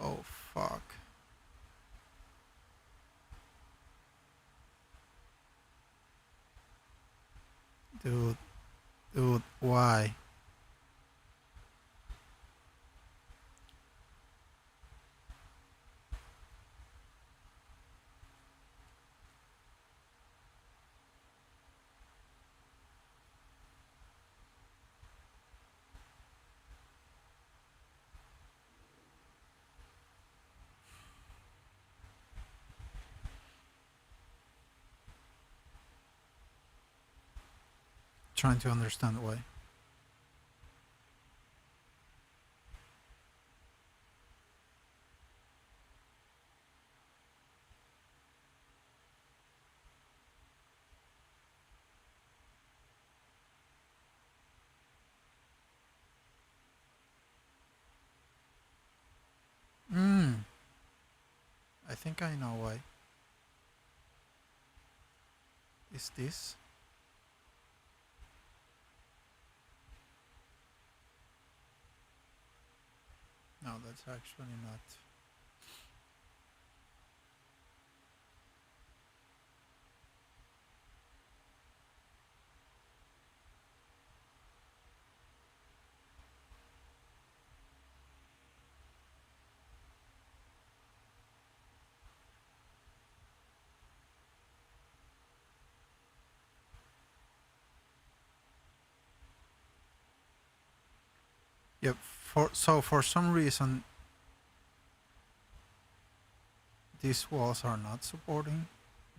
Oh, fuck. Dude, why? Trying to understand why. Hmm. I think I know why. Is this? No, that's actually not. Yep. For some reason these walls are not supporting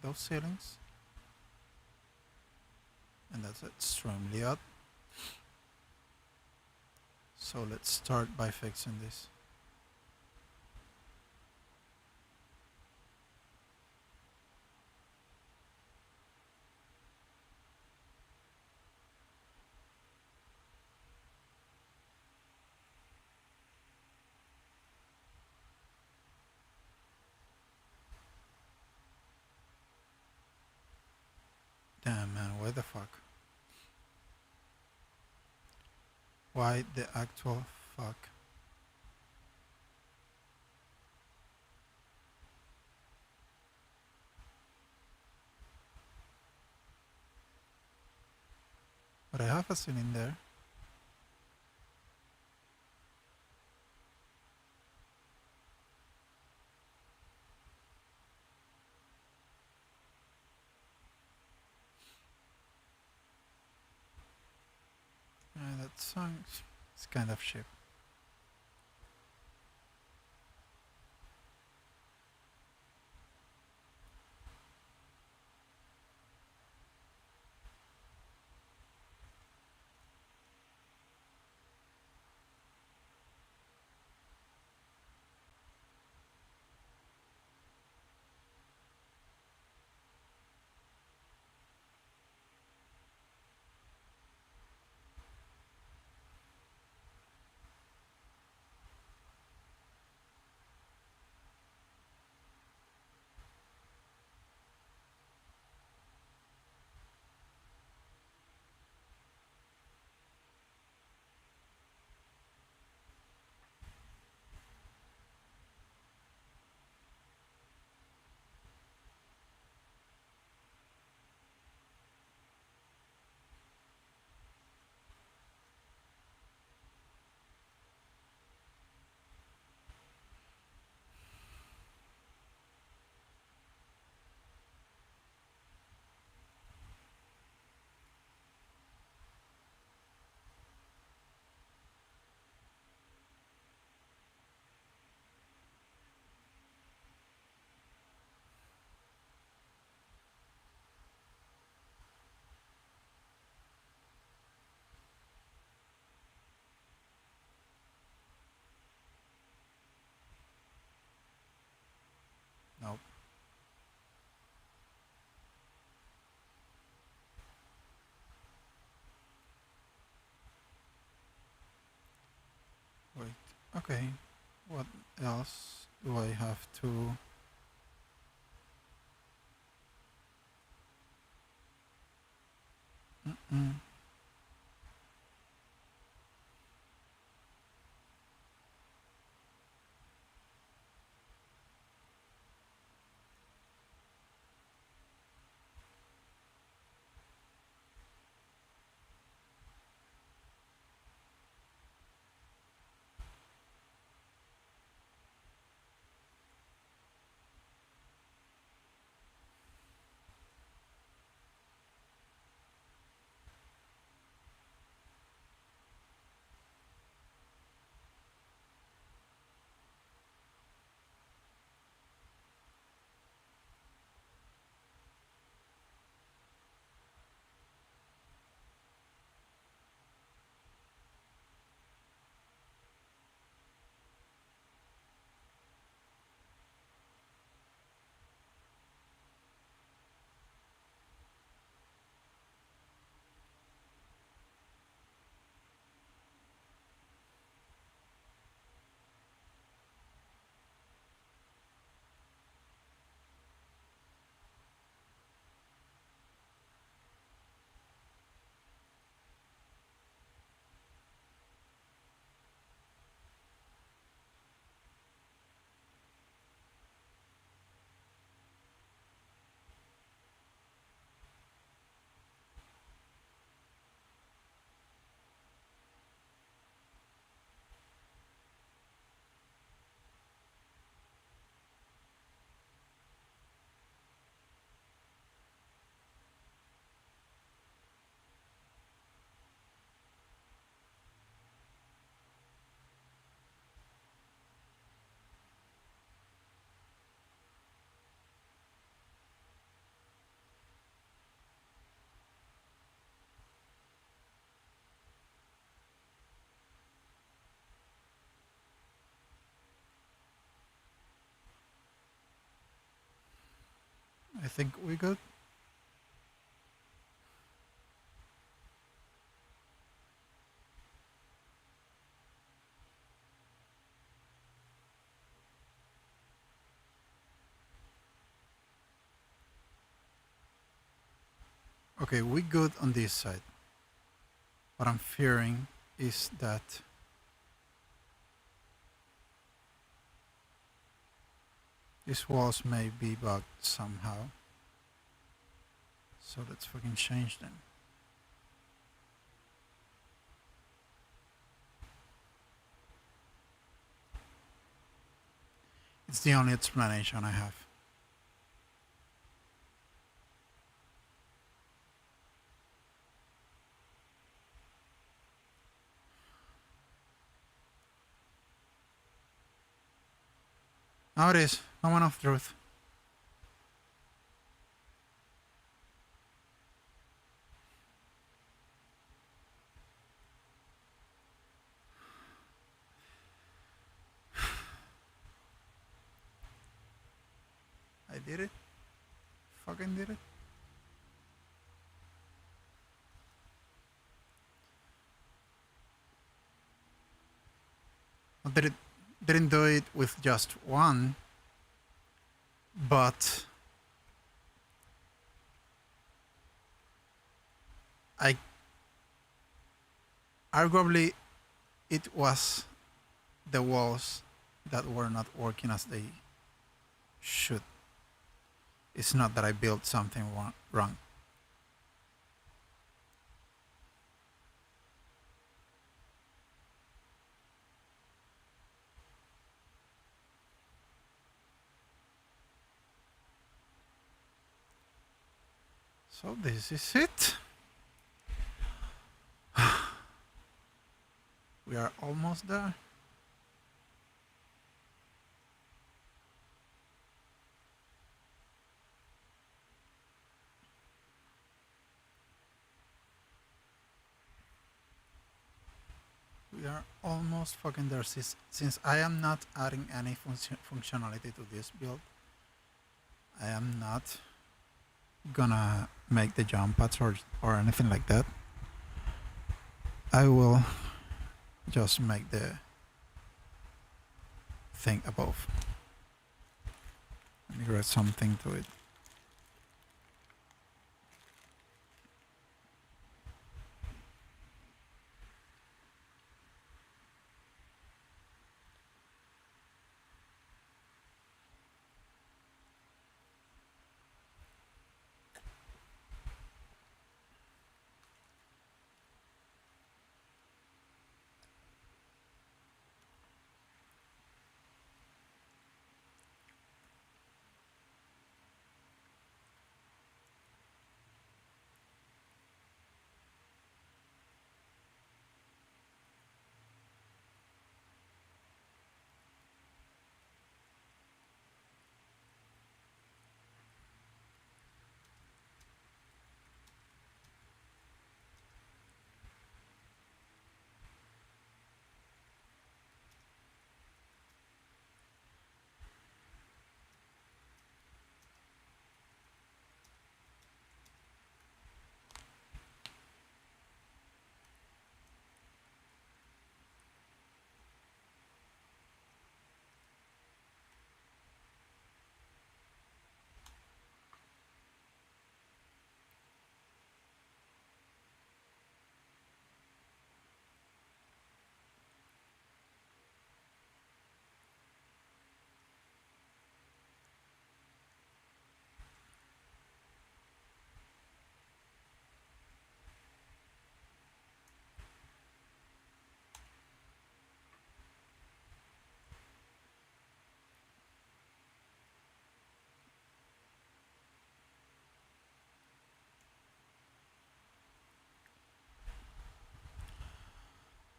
those ceilings, and that's extremely odd. So let's start by fixing this. Damn man, why the fuck? Why the actual fuck? But I have a ceiling there. That sounds it's kind of shit. Okay, what else do I have to... Mm-mm. I think we good. Okay, we good on this side. What I'm fearing is that these walls may be bugged somehow. So let's fucking change them. It's the only explanation I have. Now it is. Moment of truth. I did it. Fucking did it. I didn't do it with just one, but I arguably it was the walls that were not working as they should. It's not that I built something wrong. So this is it. We are almost there. We are almost fucking there. Since I am not adding any functionality to this build, I am not gonna make the jump pads or anything like that. I will just make the thing above. Let me write something to it.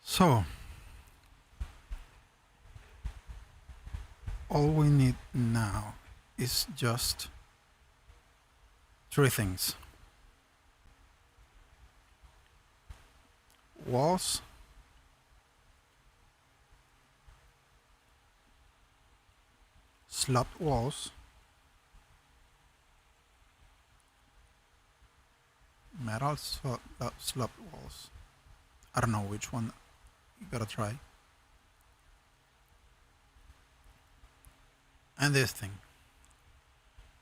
So, all we need now is just three things. Walls, sloped walls, metal sloped walls. I don't know which one you gotta try. And this thing.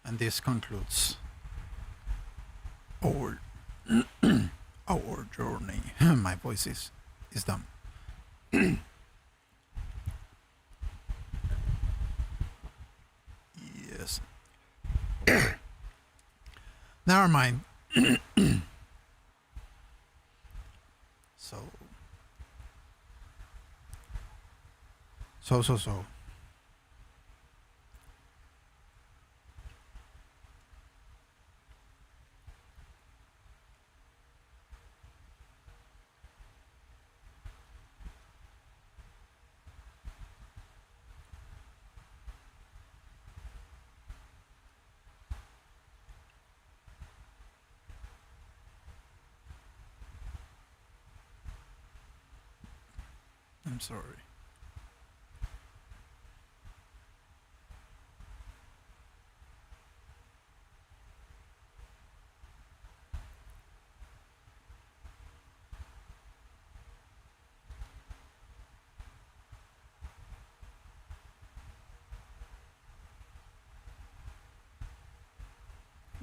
And this concludes our our journey. My voice is done. Yes. Never mind. So. I'm sorry.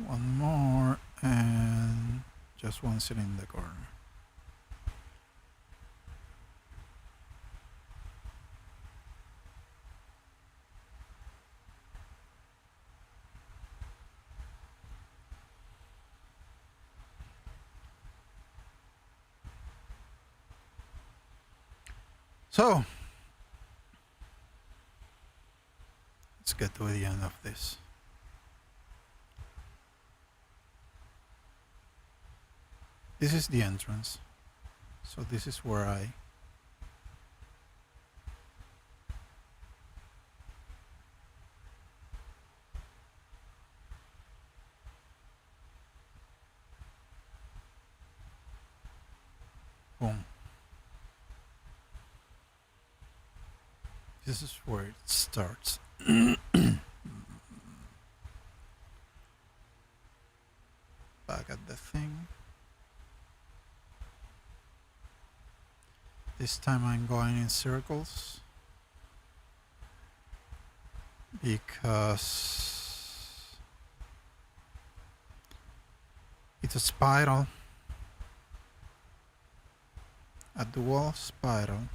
One more and just one sitting in the corner. So, let's get to the end of this. This is the entrance. So this is where I boom. This is where it starts. Back at the thing. This time I'm going in circles. because it's a spiral, a dual spiral.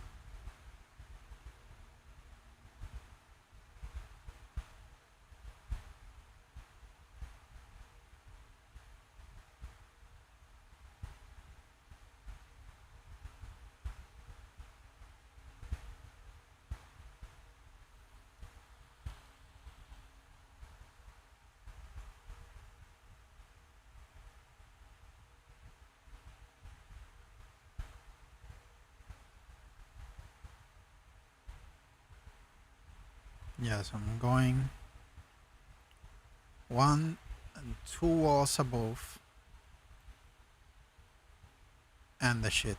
Yes, I'm going one and two walls above and the shit.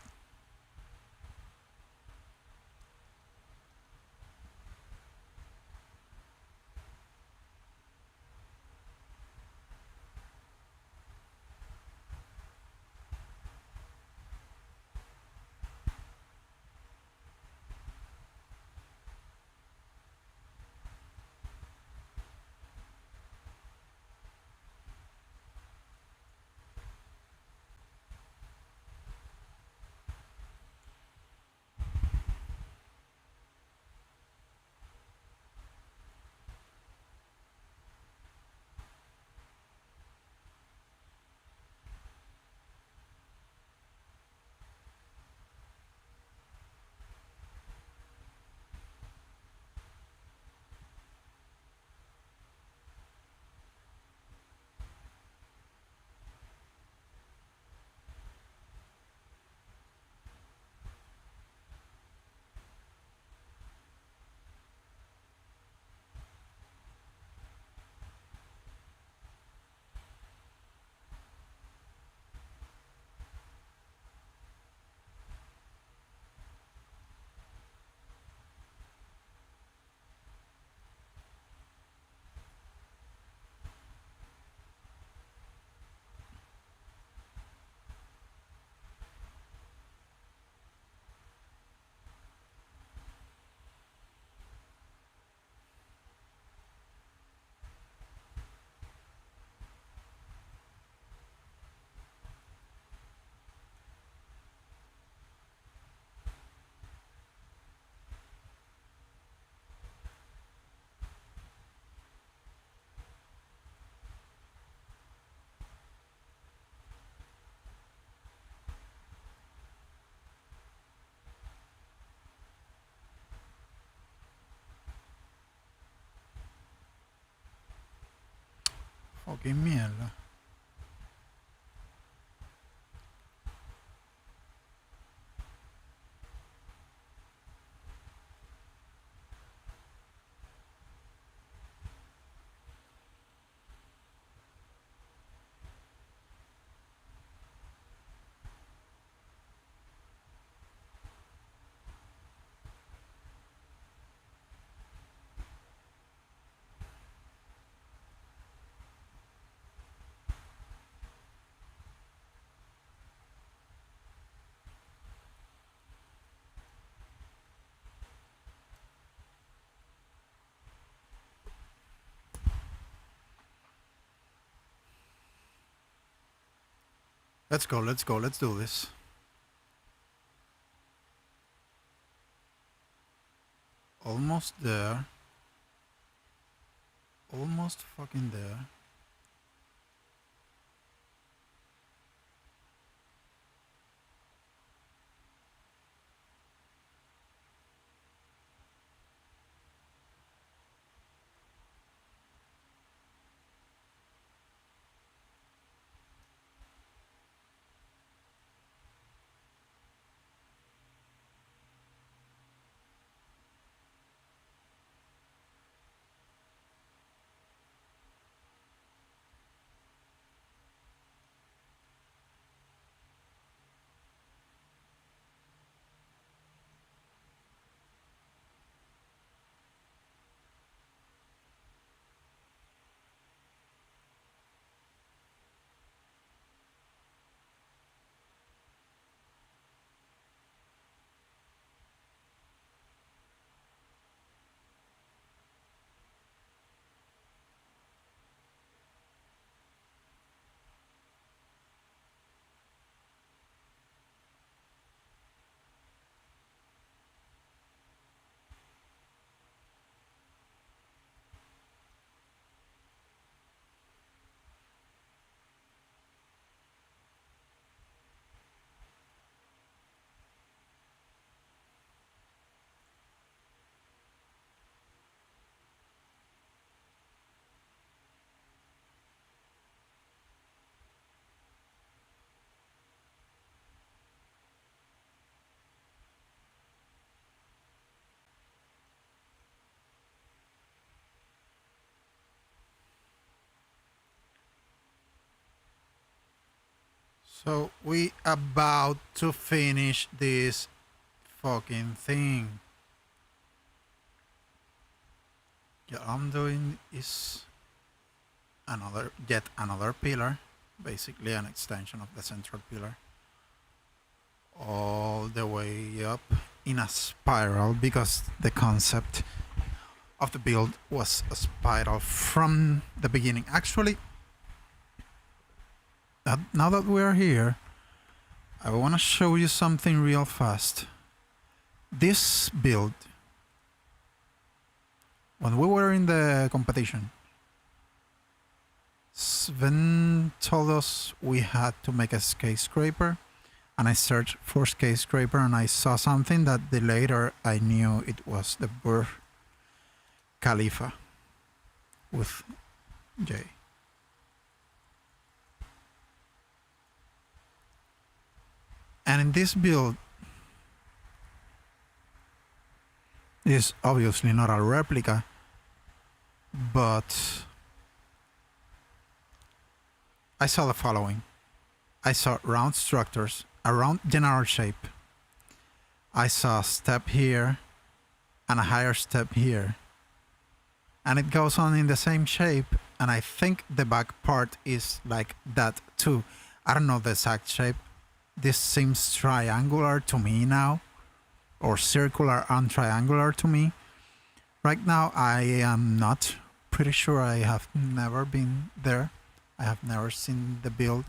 Fucking mierda. Let's go, let's go, let's do this. Almost there. Almost fucking there. So we about to finish this fucking thing. What I'm doing is yet another pillar, basically an extension of the central pillar, all the way up in a spiral, because the concept of the build was a spiral from the beginning. Actually, now that we're here, I want to show you something real fast. This build, when we were in the competition, Sven told us we had to make a skyscraper, and I searched for skyscraper and I saw something that later I knew it was the Burj Khalifa with J. And in this build, is obviously not a replica, but I saw the following. I saw round structures, a round general shape. I saw a step here and a higher step here. And it goes on in the same shape, and I think the back part is like that too. I don't know the exact shape. This seems triangular to me now, or circular and triangular to me. Right now I am not pretty sure. I have never been there. I have never seen the build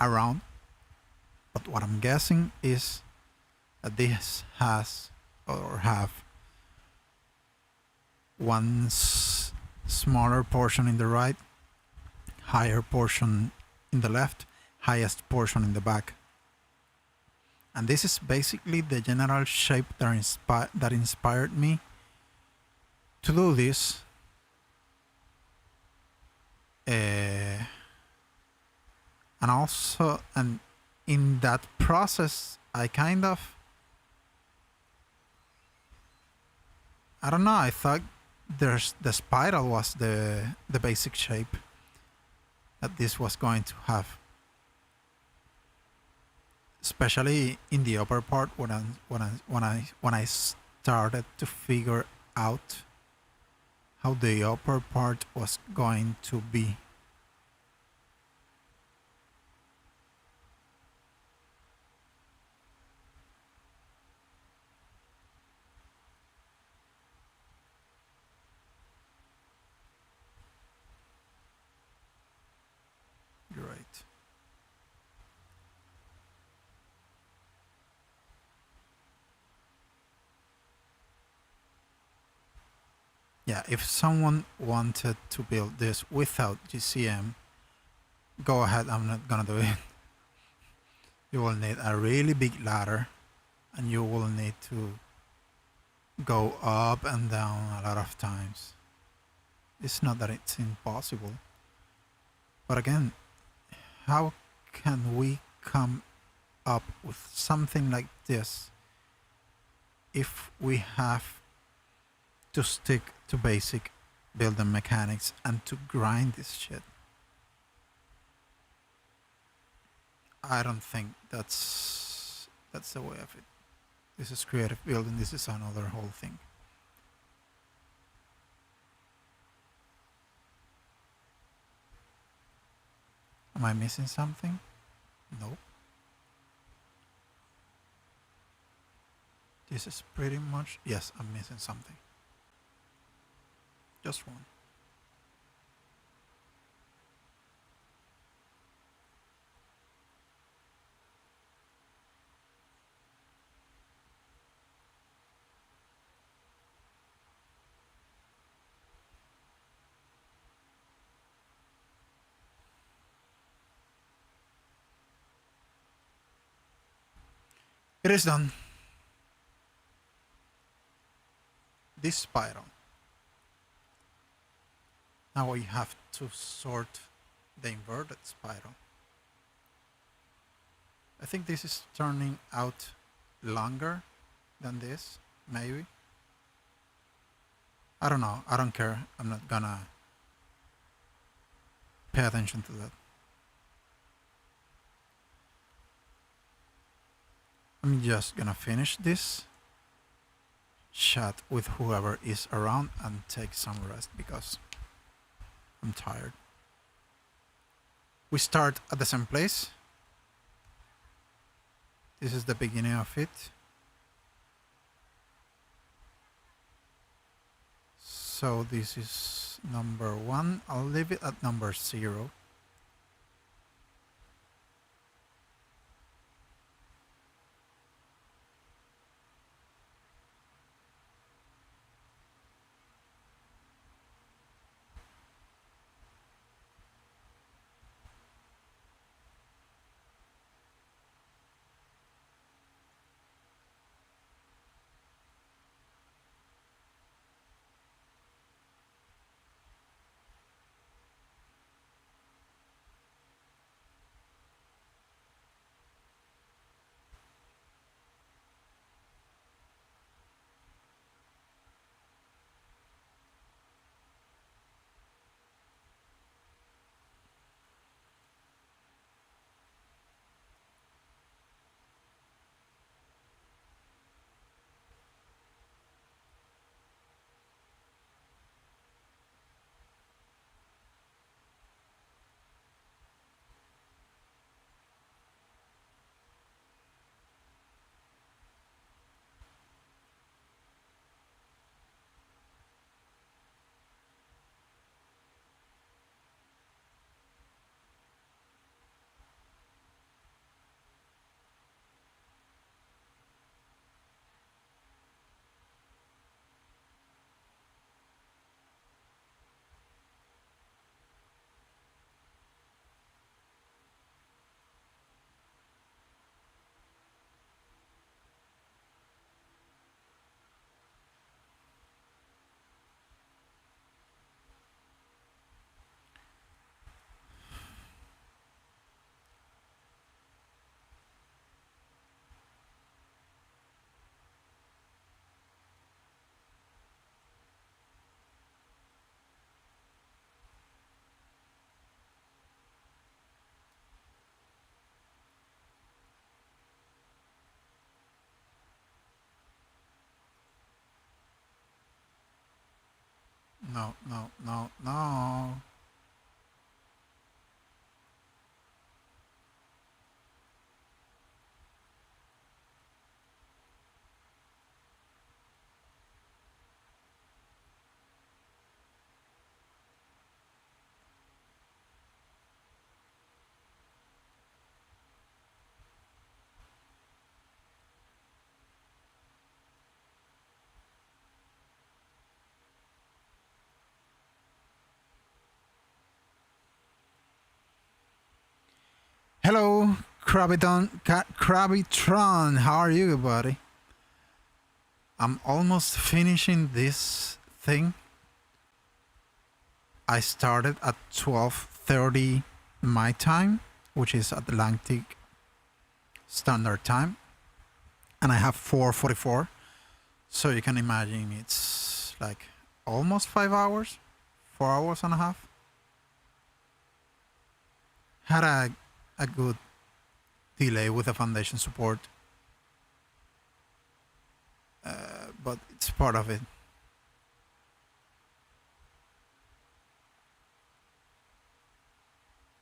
around. But what I'm guessing is that this has or have one smaller portion in the right, higher portion in the left, highest portion in the back. And this is basically the general shape that inspired me to do this. And also, and in that process, I don't know, I thought the spiral was the basic shape that this was going to have. Especially in the upper part, when I started to figure out how the upper part was going to be. You're right. Yeah, if someone wanted to build this without GCM, go ahead, I'm not gonna do it. You will need a really big ladder, and you will need to go up and down a lot of times. It's not that it's impossible. But again, how can we come up with something like this if we have to stick to basic building mechanics and to grind this shit? I don't think that's the way of it. This is creative building. This is another whole thing. Am I missing something? No. This is pretty much... Yes, I'm missing something. Just one. It is done. This spiral. Now we have to sort the inverted spiral. I think this is turning out longer than this, maybe. I don't know. I don't care. I'm not gonna pay attention to that. I'm just gonna finish this, chat with whoever is around, and take some rest because I'm tired. We start at the same place. This is the beginning of it. So this is number 1. I'll leave it at number 0. No, no, no, no. Hello, Krabbytron. How are you, buddy? I'm almost finishing this thing. I started at 12:30 my time, which is Atlantic Standard Time, and I have 4:44. So you can imagine it's like almost 5 hours, 4 hours and a half. Had a good delay with the foundation support, but it's part of it.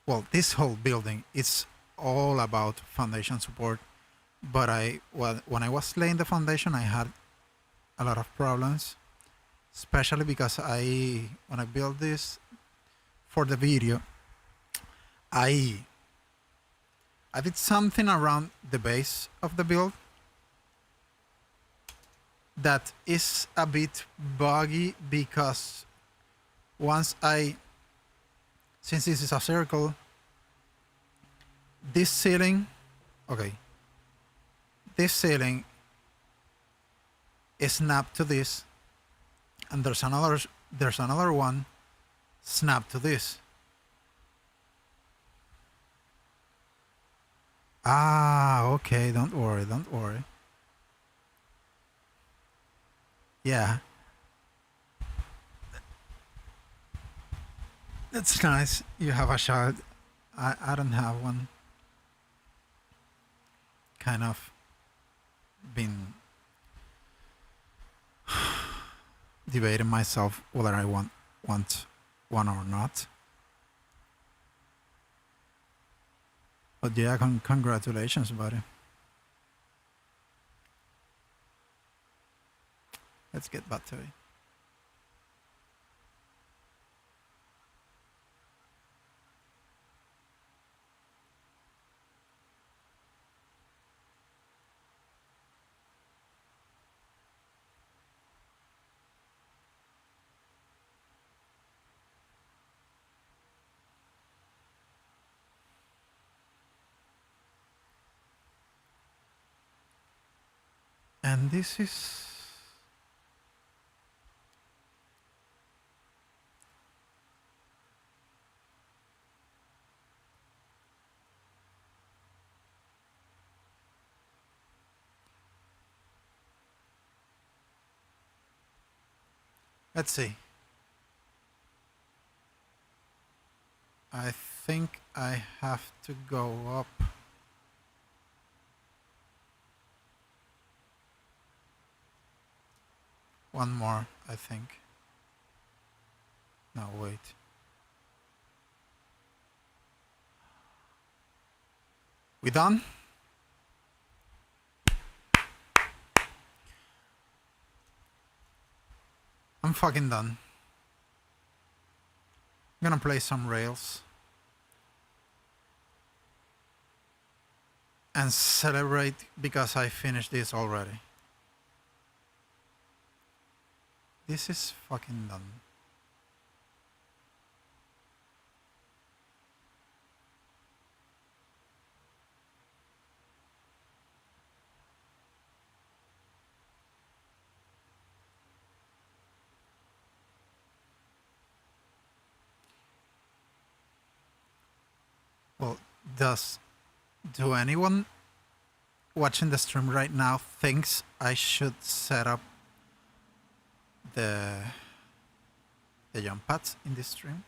Well, this whole building is all about foundation support, but when I was laying the foundation, I had a lot of problems, especially because when I built this for the video, I did something around the base of the build that is a bit buggy because since this is a circle, this ceiling is snapped to this, and there's another one snapped to this. Okay, don't worry. Yeah. That's nice. You have a child. I don't have one. Kind of. been debating myself whether I want one or not. But yeah, congratulations, buddy. Let's get back to it. And this is... Let's see. I think I have to go up. One more, I think. No, wait. We done? I'm fucking done. I'm gonna play some rails and celebrate because I finished this already. This is fucking done. Well, do anyone watching the stream right now thinks I should set up the jump pads in this stream?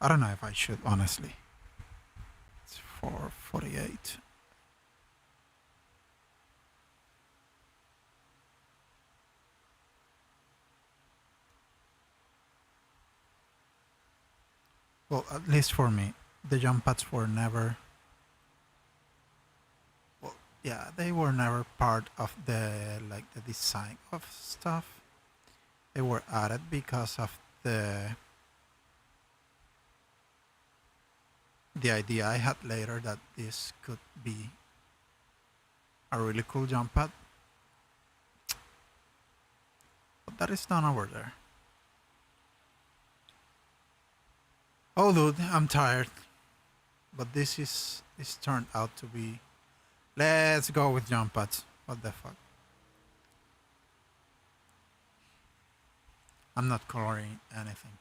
I don't know if I should, honestly. It's 4:48. Well, at least for me, the jump pads were never... Well, yeah, they were never part of the design of stuff. They were added because of the idea I had later that this could be a really cool jump pad. But that is done over there. Oh dude, I'm tired. But this turned out to be... Let's go with jump pads. What the fuck? I'm not coloring anything.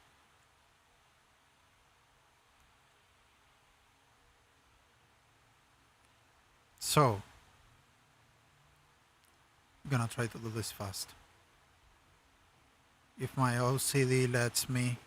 So, I'm gonna try to do this fast. If my OCD lets me.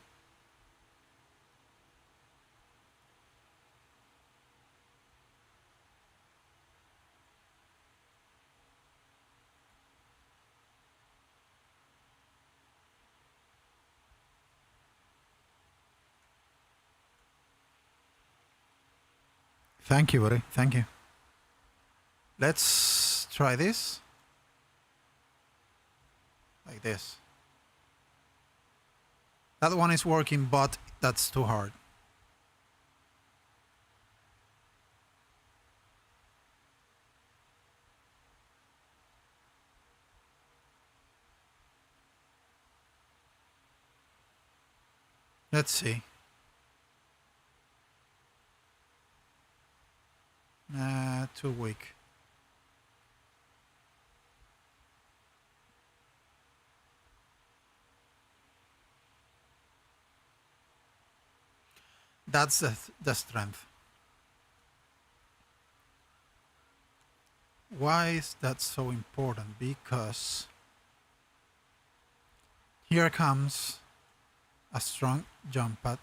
Thank you, buddy. Thank you. Let's try this. Like this. That one is working, but that's too hard. Let's see. Too weak. That's the strength. Why is that so important? Because Here comes a strong jump pad.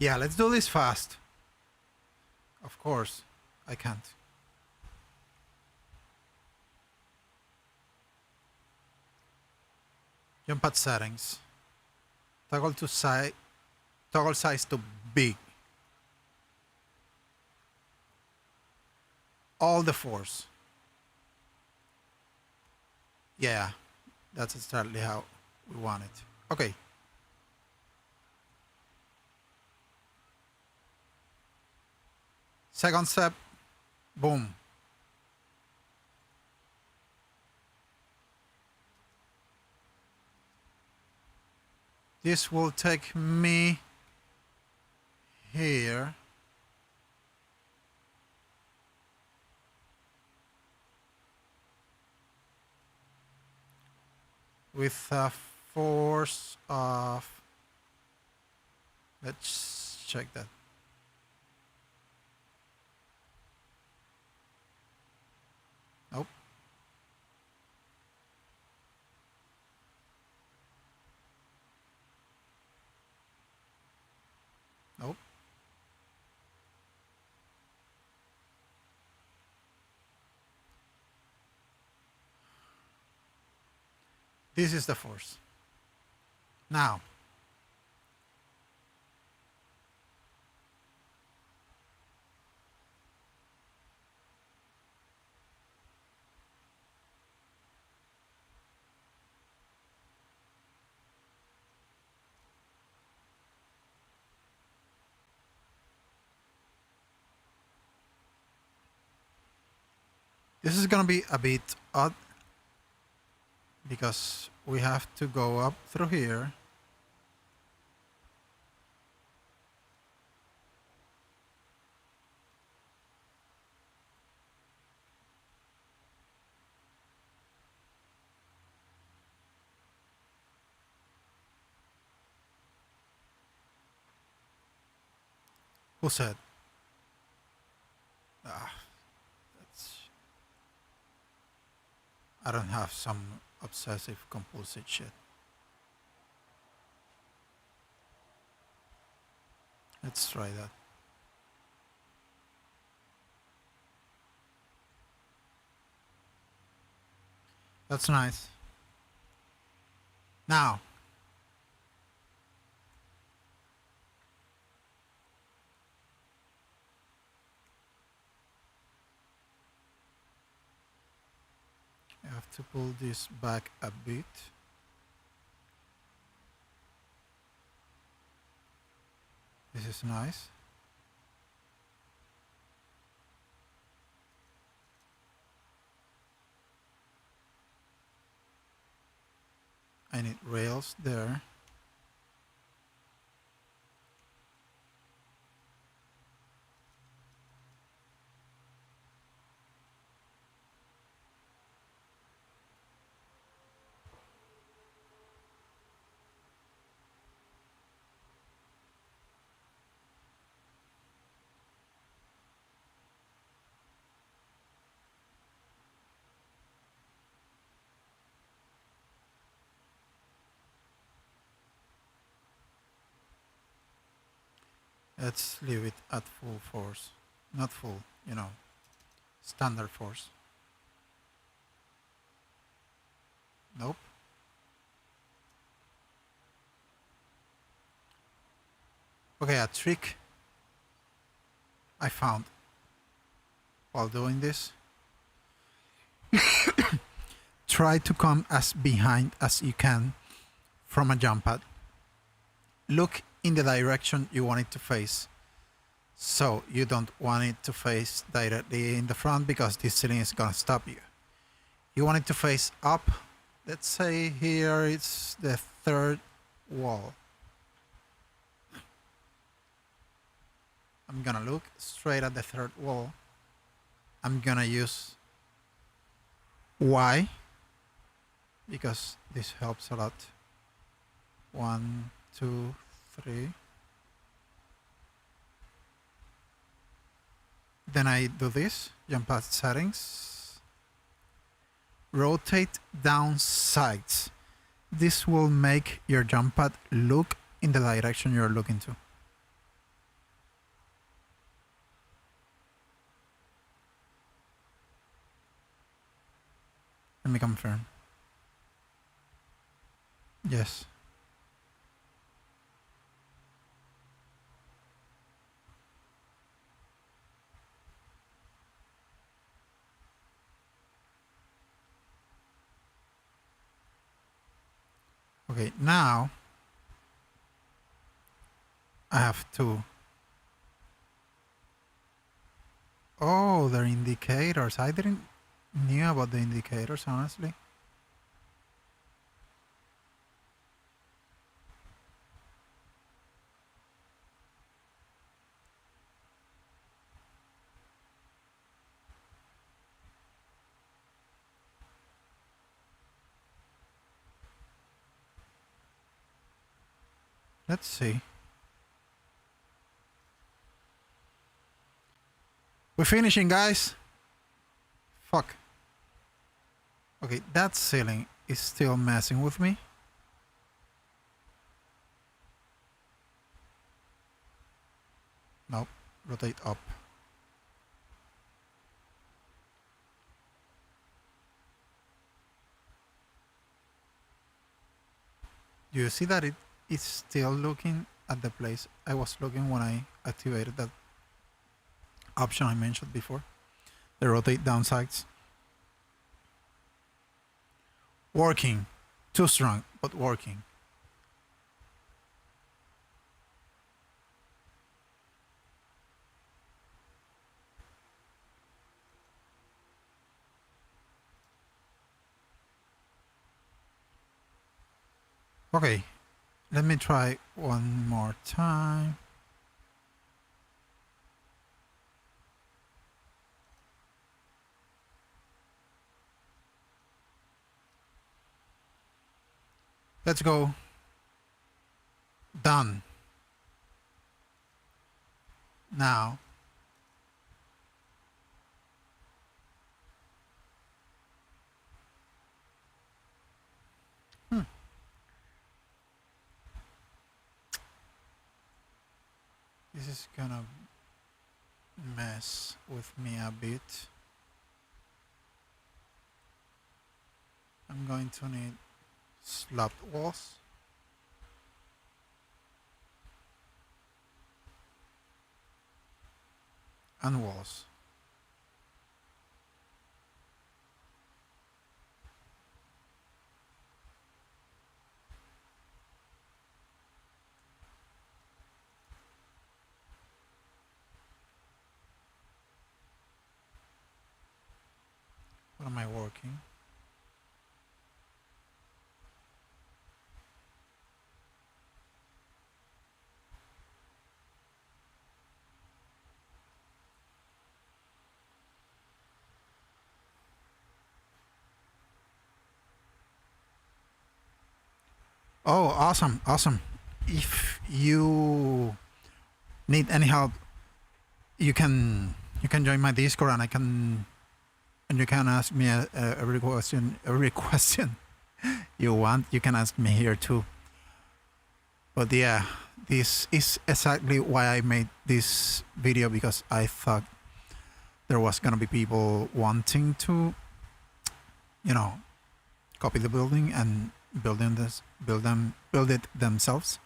Yeah, let's do this fast. Of course, I can't. Jump pad settings. Toggle to size. Toggle size to big. All the force. Yeah, that's exactly how we want it. Okay. Second step. Boom. This will take me here. With a force of, let's check that. Nope. Nope. This is the force. Now, this is gonna be a bit odd because we have to go up through here. Who said? Ah, that's, I don't have some obsessive compulsive shit. Let's try that. That's nice. Now, I have to pull this back a bit. This is nice. I need rails there. Let's leave it at full force. Not full, standard force. Nope. Okay, a trick I found while doing this. Try to come as behind as you can from a jump pad. Look in the direction you want it to face. So you don't want it to face directly in the front because this ceiling is gonna stop you. You want it to face up. Let's say here it's the third wall. I'm gonna look straight at the third wall. I'm gonna use Y because this helps a lot. 1, 2, 3. Then I do this, jump pad settings, rotate down sights. This will make your jump pad look in the direction you're looking to. Let me confirm. Yes. Okay, now I have to... Oh, they're indicators. I didn't knew about the indicators, honestly. Let's see. We're finishing, guys. Fuck. Okay, that ceiling is still messing with me. Nope. Rotate up. Do you see that it is still looking at the place I was looking when I activated that option I mentioned before? The rotate down sights. Working. Too strong, but working. Okay, let me try one more time. Let's go. Done. Now, this is gonna mess with me a bit. I'm going to need slapped walls. And walls. What am I working? Oh, awesome, awesome. If you need any help, you can join my Discord and you can ask me every question you want. You can ask me here too. But yeah, this is exactly why I made this video, because I thought there was gonna be people wanting to, you know, copy the building and build it themselves.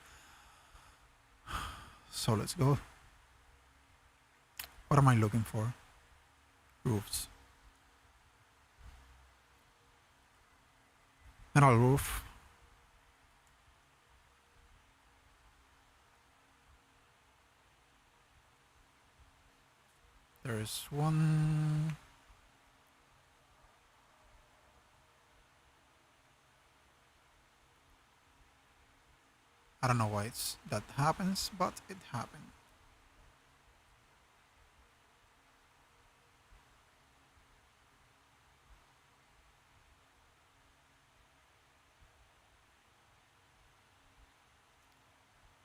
So let's go. What am I looking for? Roofs. Metal roof. There is one. I don't know why that happens, but it happened.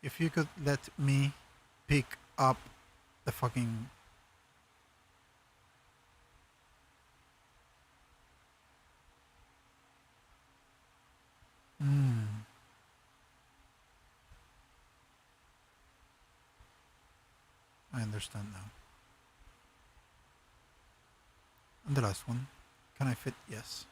If you could let me pick up the fucking... understand now. And the last one. Can I fit? Yes.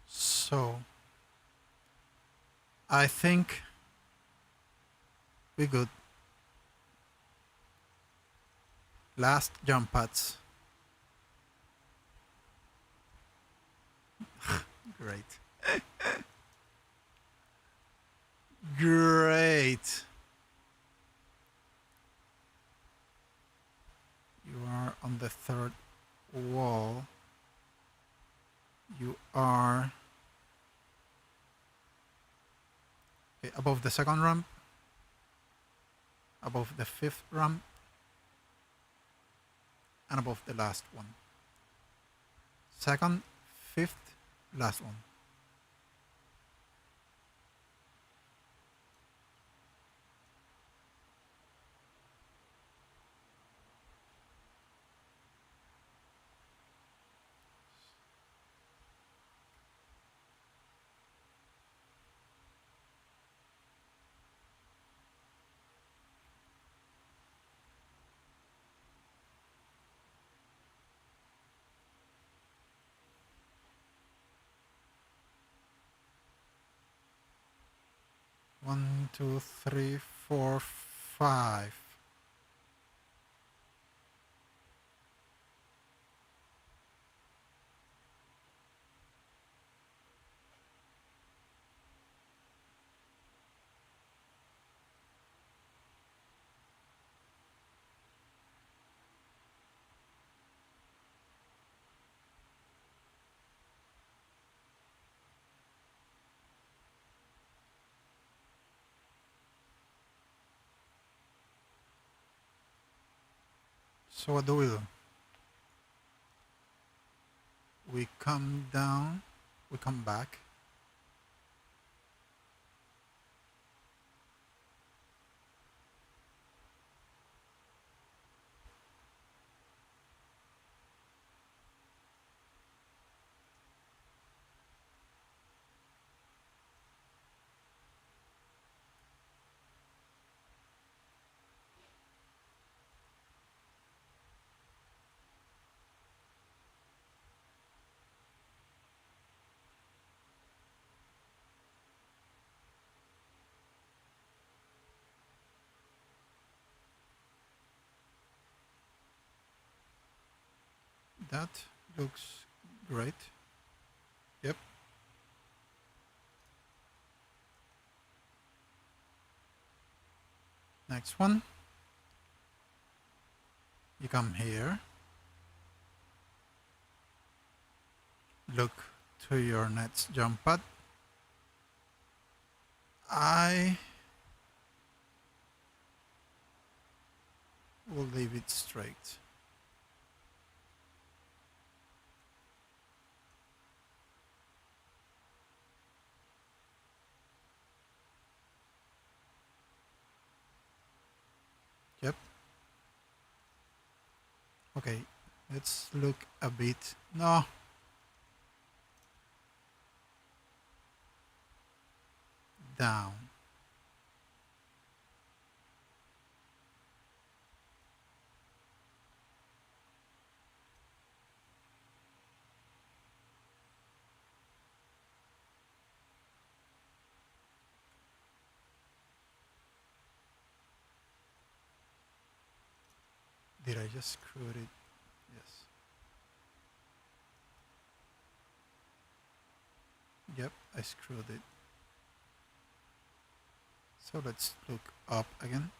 So I think we good. Last jump pads. Great. Great. You are on the third wall. You are okay, above the second ramp, above the fifth ramp, and above the last one. Second, fifth, last one. One, two, three, four, five. So what do? We come down, we come back. That looks great. Yep. Next one. You come here. Look to your next jump pad. I will leave it straight. Yep. Okay, let's look a bit. No. Down. Did I just screw it? Yes. Yep, I screwed it. So let's look up again.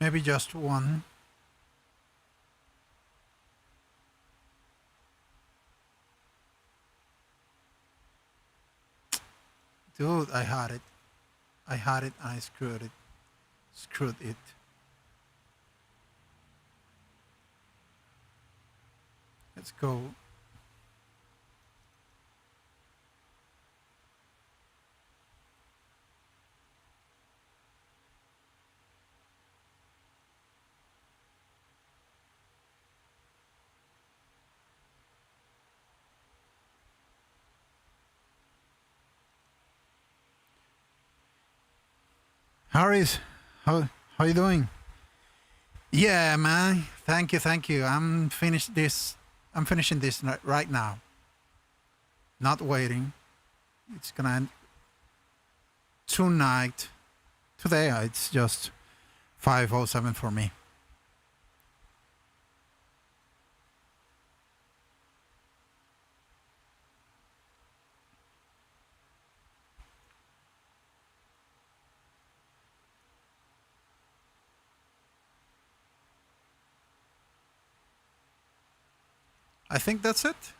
Maybe just one. Dude, I had it. I had it and I screwed it. Screwed it. Let's go. Harris, how you doing? Yeah, man. Thank you, thank you. I'm finishing this right now. Not waiting. It's gonna end tonight. Today it's just 5:07 for me. I think that's it.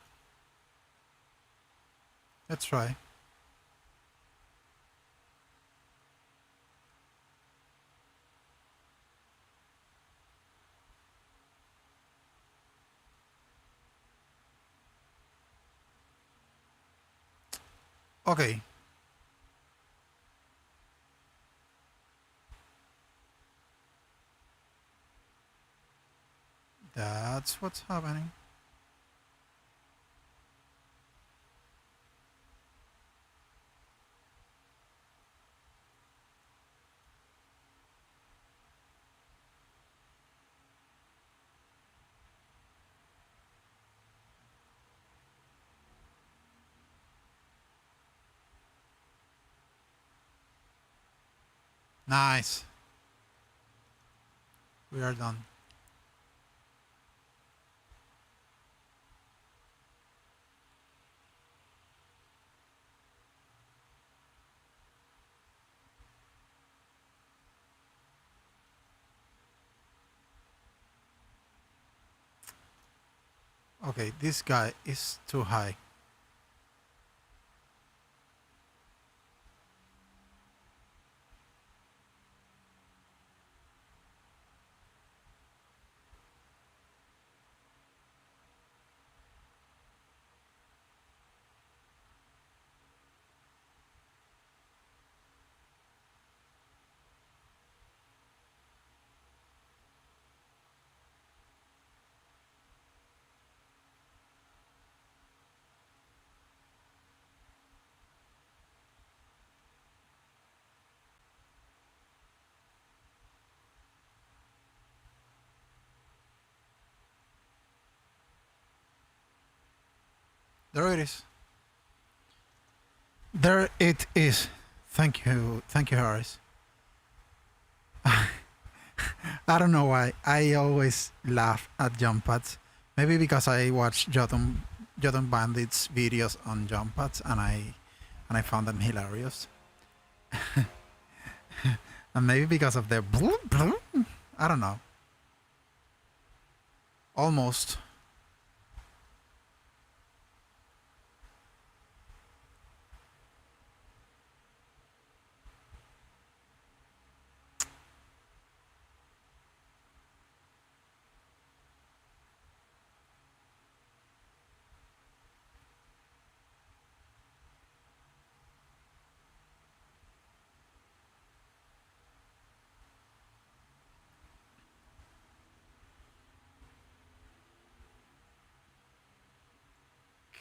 Let's try. Okay. That's what's happening. Nice. We are done. Okay, this guy is too high. There it is. There it is. Thank you, Harris. I don't know why. I always laugh at jump pads. Maybe because I watched Jotun Bandit's videos on jump pads and I found them hilarious. And maybe because of the I don't know. Almost.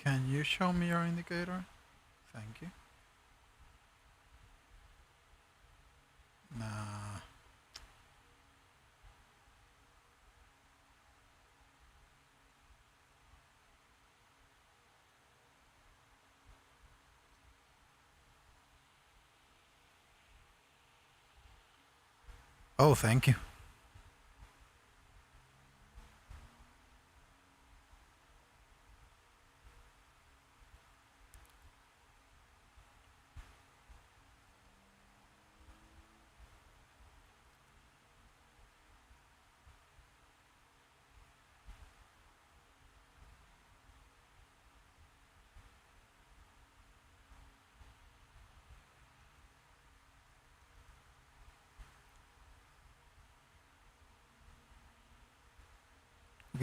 Can you show me your indicator? Thank you. Nah. Oh, thank you.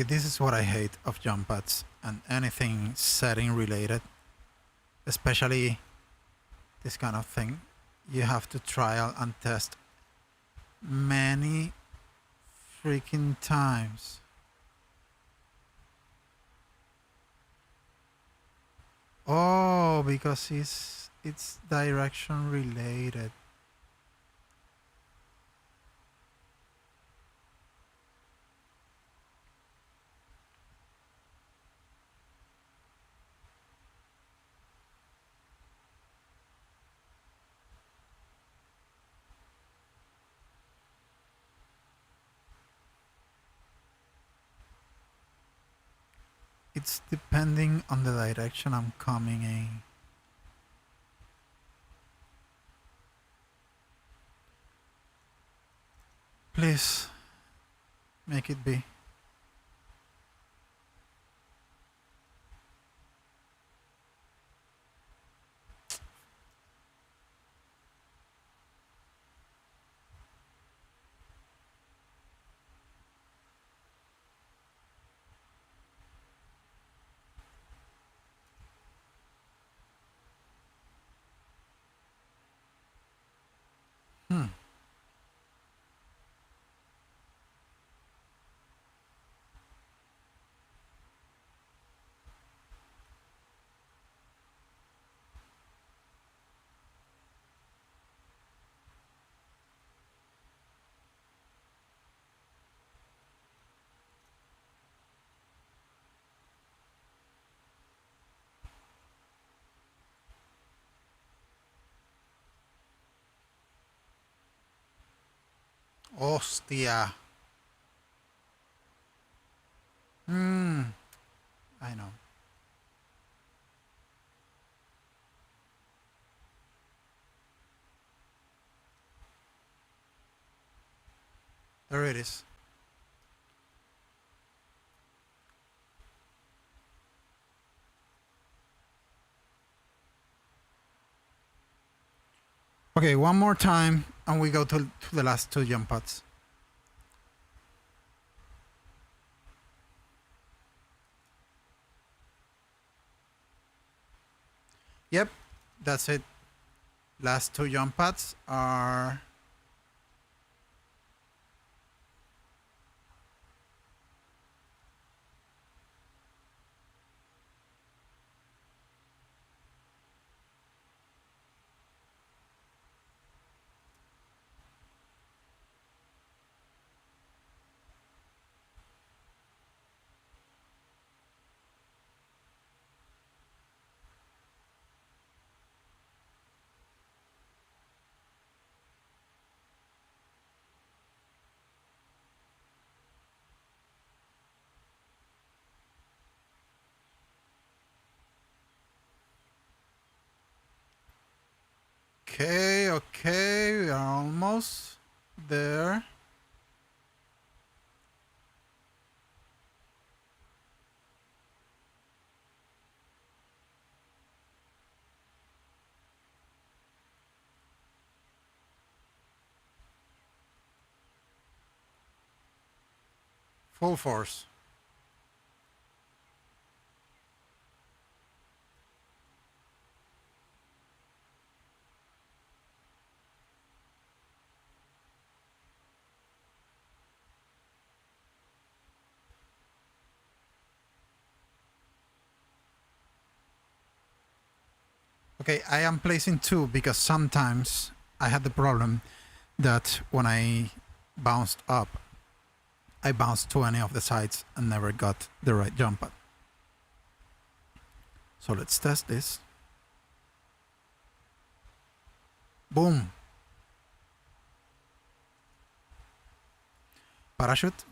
Okay, this is what I hate of jump pads and anything setting related, especially this kind of thing. You have to trial and test many freaking times. Oh, because it's direction related. It's depending on the direction I'm coming in. Please make it be. Hmm. Hostia. Hmm. I know. There it is. Okay, one more time, and we go to the last two jump pads. Yep, that's it. Last two jump pads are okay. Okay, we are almost there. Full force. Okay, I am placing two because sometimes I had the problem that when I bounced up, I bounced to any of the sides and never got the right jump pad. So let's test this. Boom. Parachute.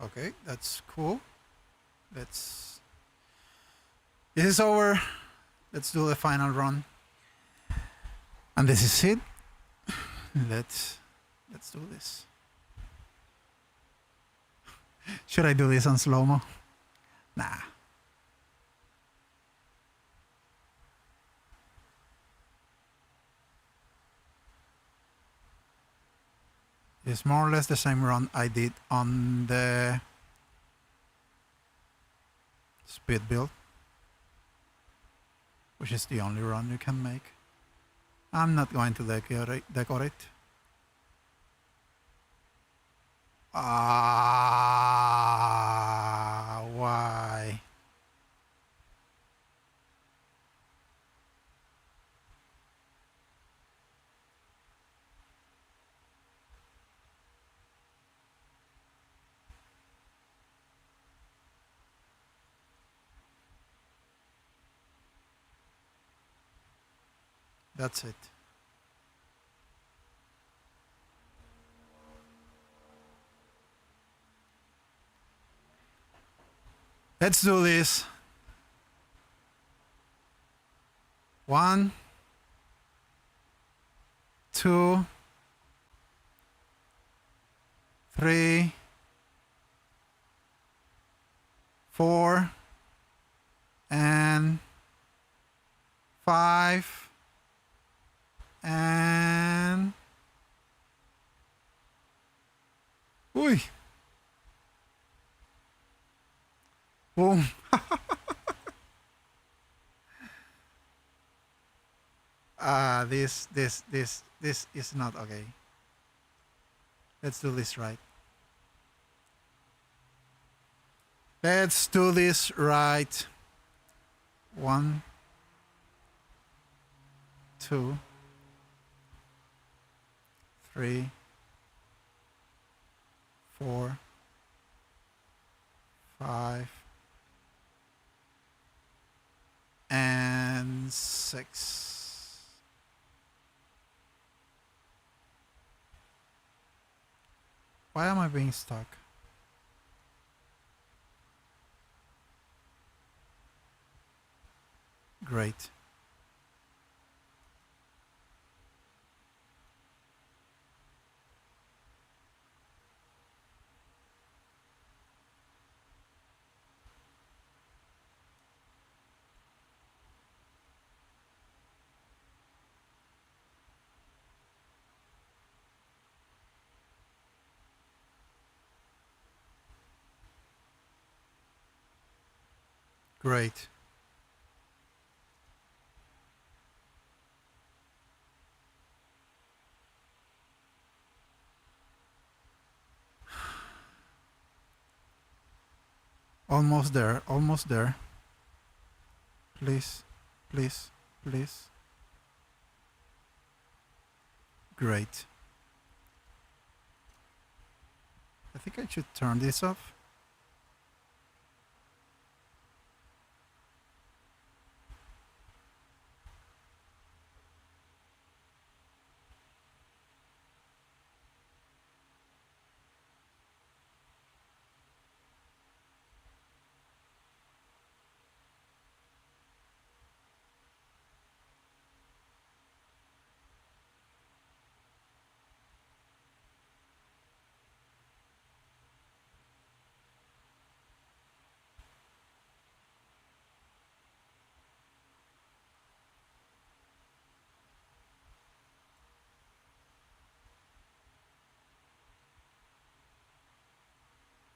Okay, that's cool. Let's. This is over. Let's do the final run. And this is it. Let's do this. Should I do this on slow-mo? Nah. It's more or less the same run I did on the speed build, which is the only run you can make. I'm not going to decorate. Why? That's it. Let's do this. 1, 2, 3, 4, and 5, and Uy. Boom. This is not okay. Let's do this right. Let's do this right. 1, 2, 3, 4, 5, and 6. Why am I being stuck? Great. Great. Almost there, almost there. Please, please, please. Great. I think I should turn this off.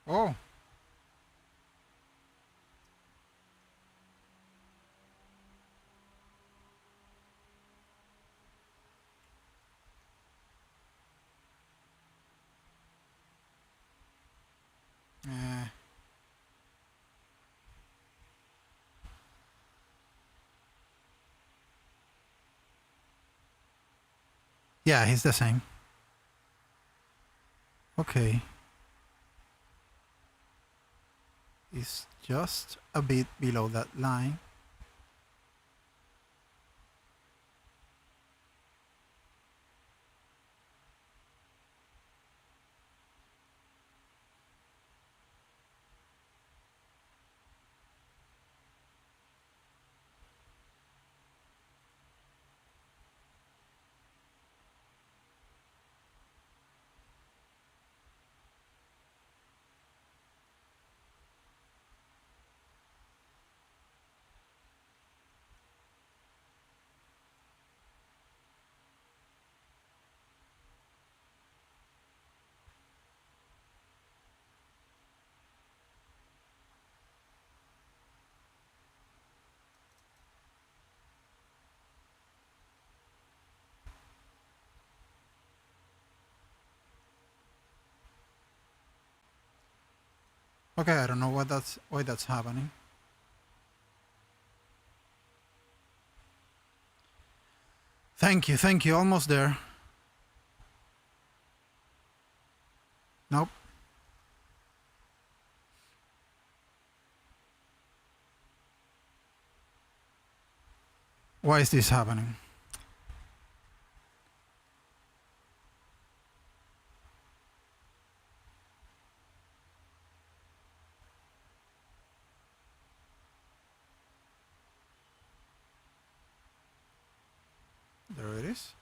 Oh. Uh, yeah, he's the same. Okay. He's just a bit below that line. Okay, I don't know why that's happening. Thank you, almost there. Nope. Why is this happening? There it is.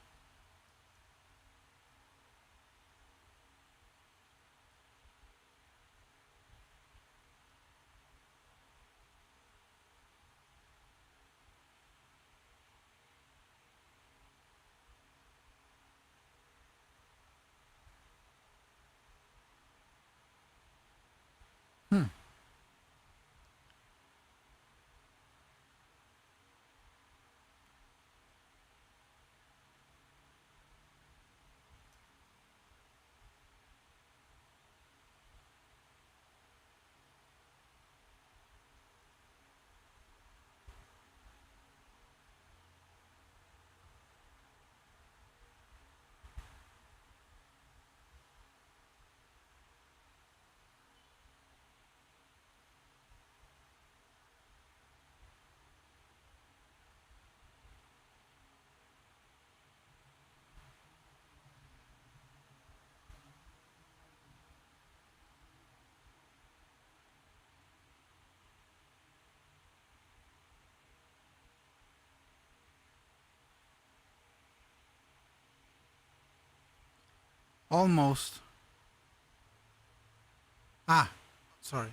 Hmm. Almost. Ah, sorry.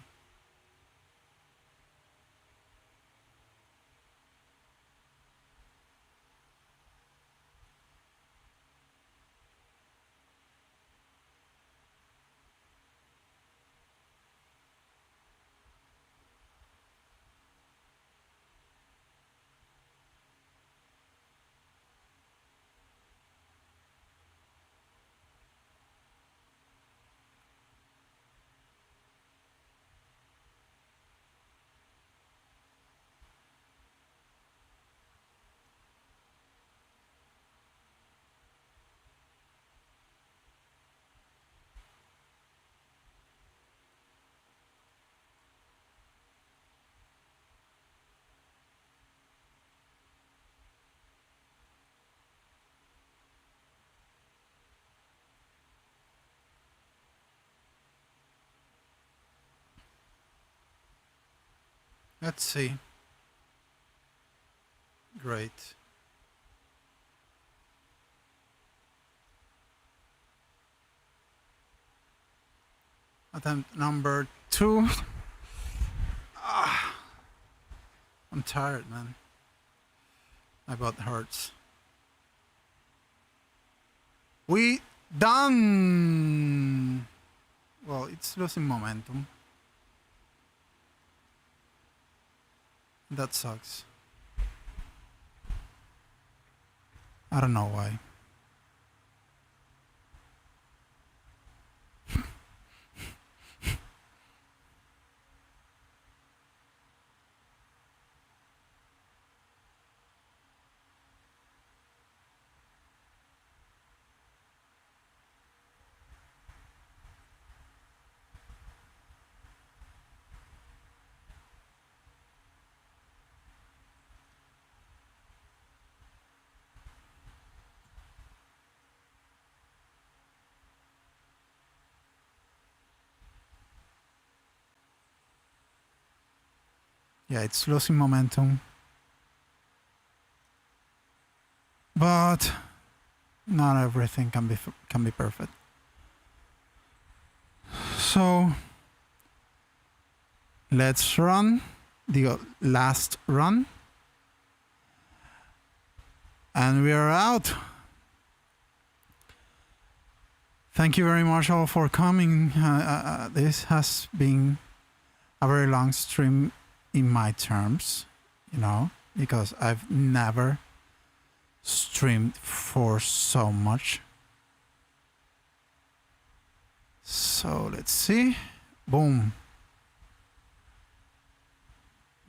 Let's see. Great. Attempt number 2. Ah, I'm tired, man. My butt hurts. We done. Well, it's losing momentum. That sucks. I don't know why. Yeah, it's losing momentum. But not everything can be perfect. So let's run the last run. And we are out. Thank you very much all for coming. This has been a very long stream in my terms, you know, because I've never streamed for so much. So let's see. Boom.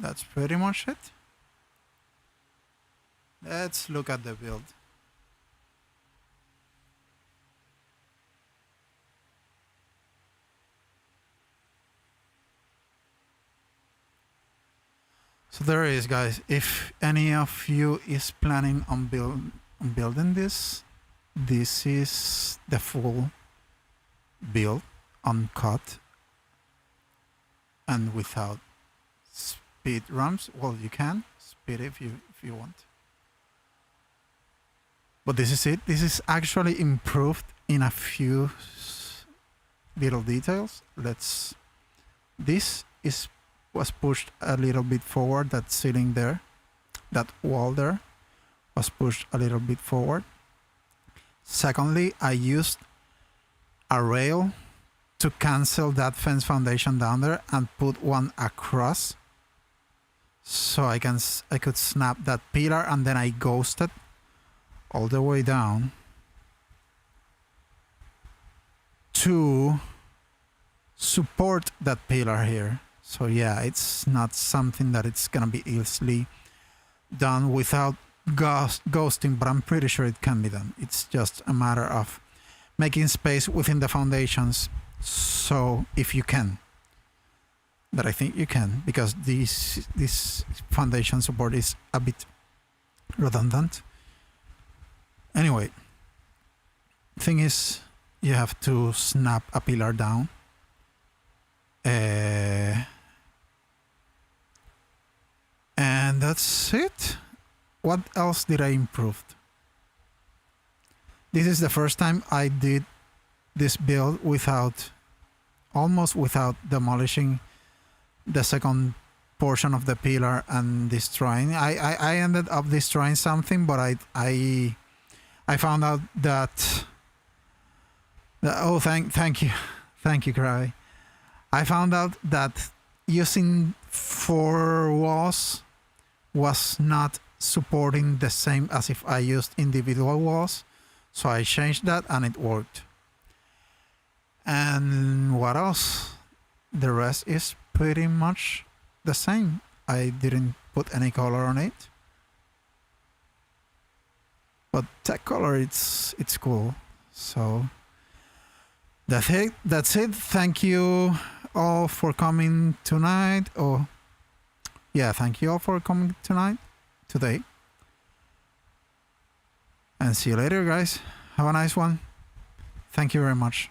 that's pretty much it. Let's look at the build. So there is, guys. If any of you is planning on building this, this is the full build, uncut and without speed ramps. Well, you can speed if you want, but this is it. This is actually improved in a few little details. This was pushed a little bit forward. That ceiling there, that wall there, was pushed a little bit forward. Secondly, I used a rail to cancel that fence foundation down there and put one across, so I could snap that pillar, and then I ghosted all the way down to support that pillar here. So yeah, it's not something that it's gonna be easily done without ghosting, but I'm pretty sure it can be done. It's just a matter of making space within the foundations. So if you can, that I think you can, because this foundation support is a bit redundant. Anyway, thing is, you have to snap a pillar down. And that's it. What else did I improve? This is the first time I did this build almost without demolishing the second portion of the pillar and destroying. I ended up destroying something, but I found out that oh, thank you, Cry. I found out that using 4 walls was not supporting the same as if I used individual walls, so I changed that and it worked. And what else? The rest is pretty much the same. I didn't put any color on it, but tech color, it's cool. So that's it. Thank you all for coming tonight. Oh yeah, thank you all for coming today, and see you later, guys. Have a nice one. Thank you very much.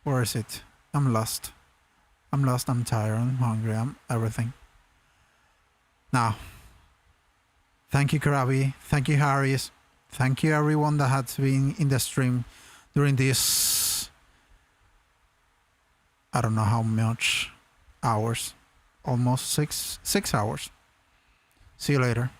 Where is it? I'm lost. I'm tired, I'm hungry, I'm everything. Now, thank you, Krabi. Thank you, Harris. Thank you, everyone that has been in the stream during this, I don't know how much hours, almost 6 hours. See you later.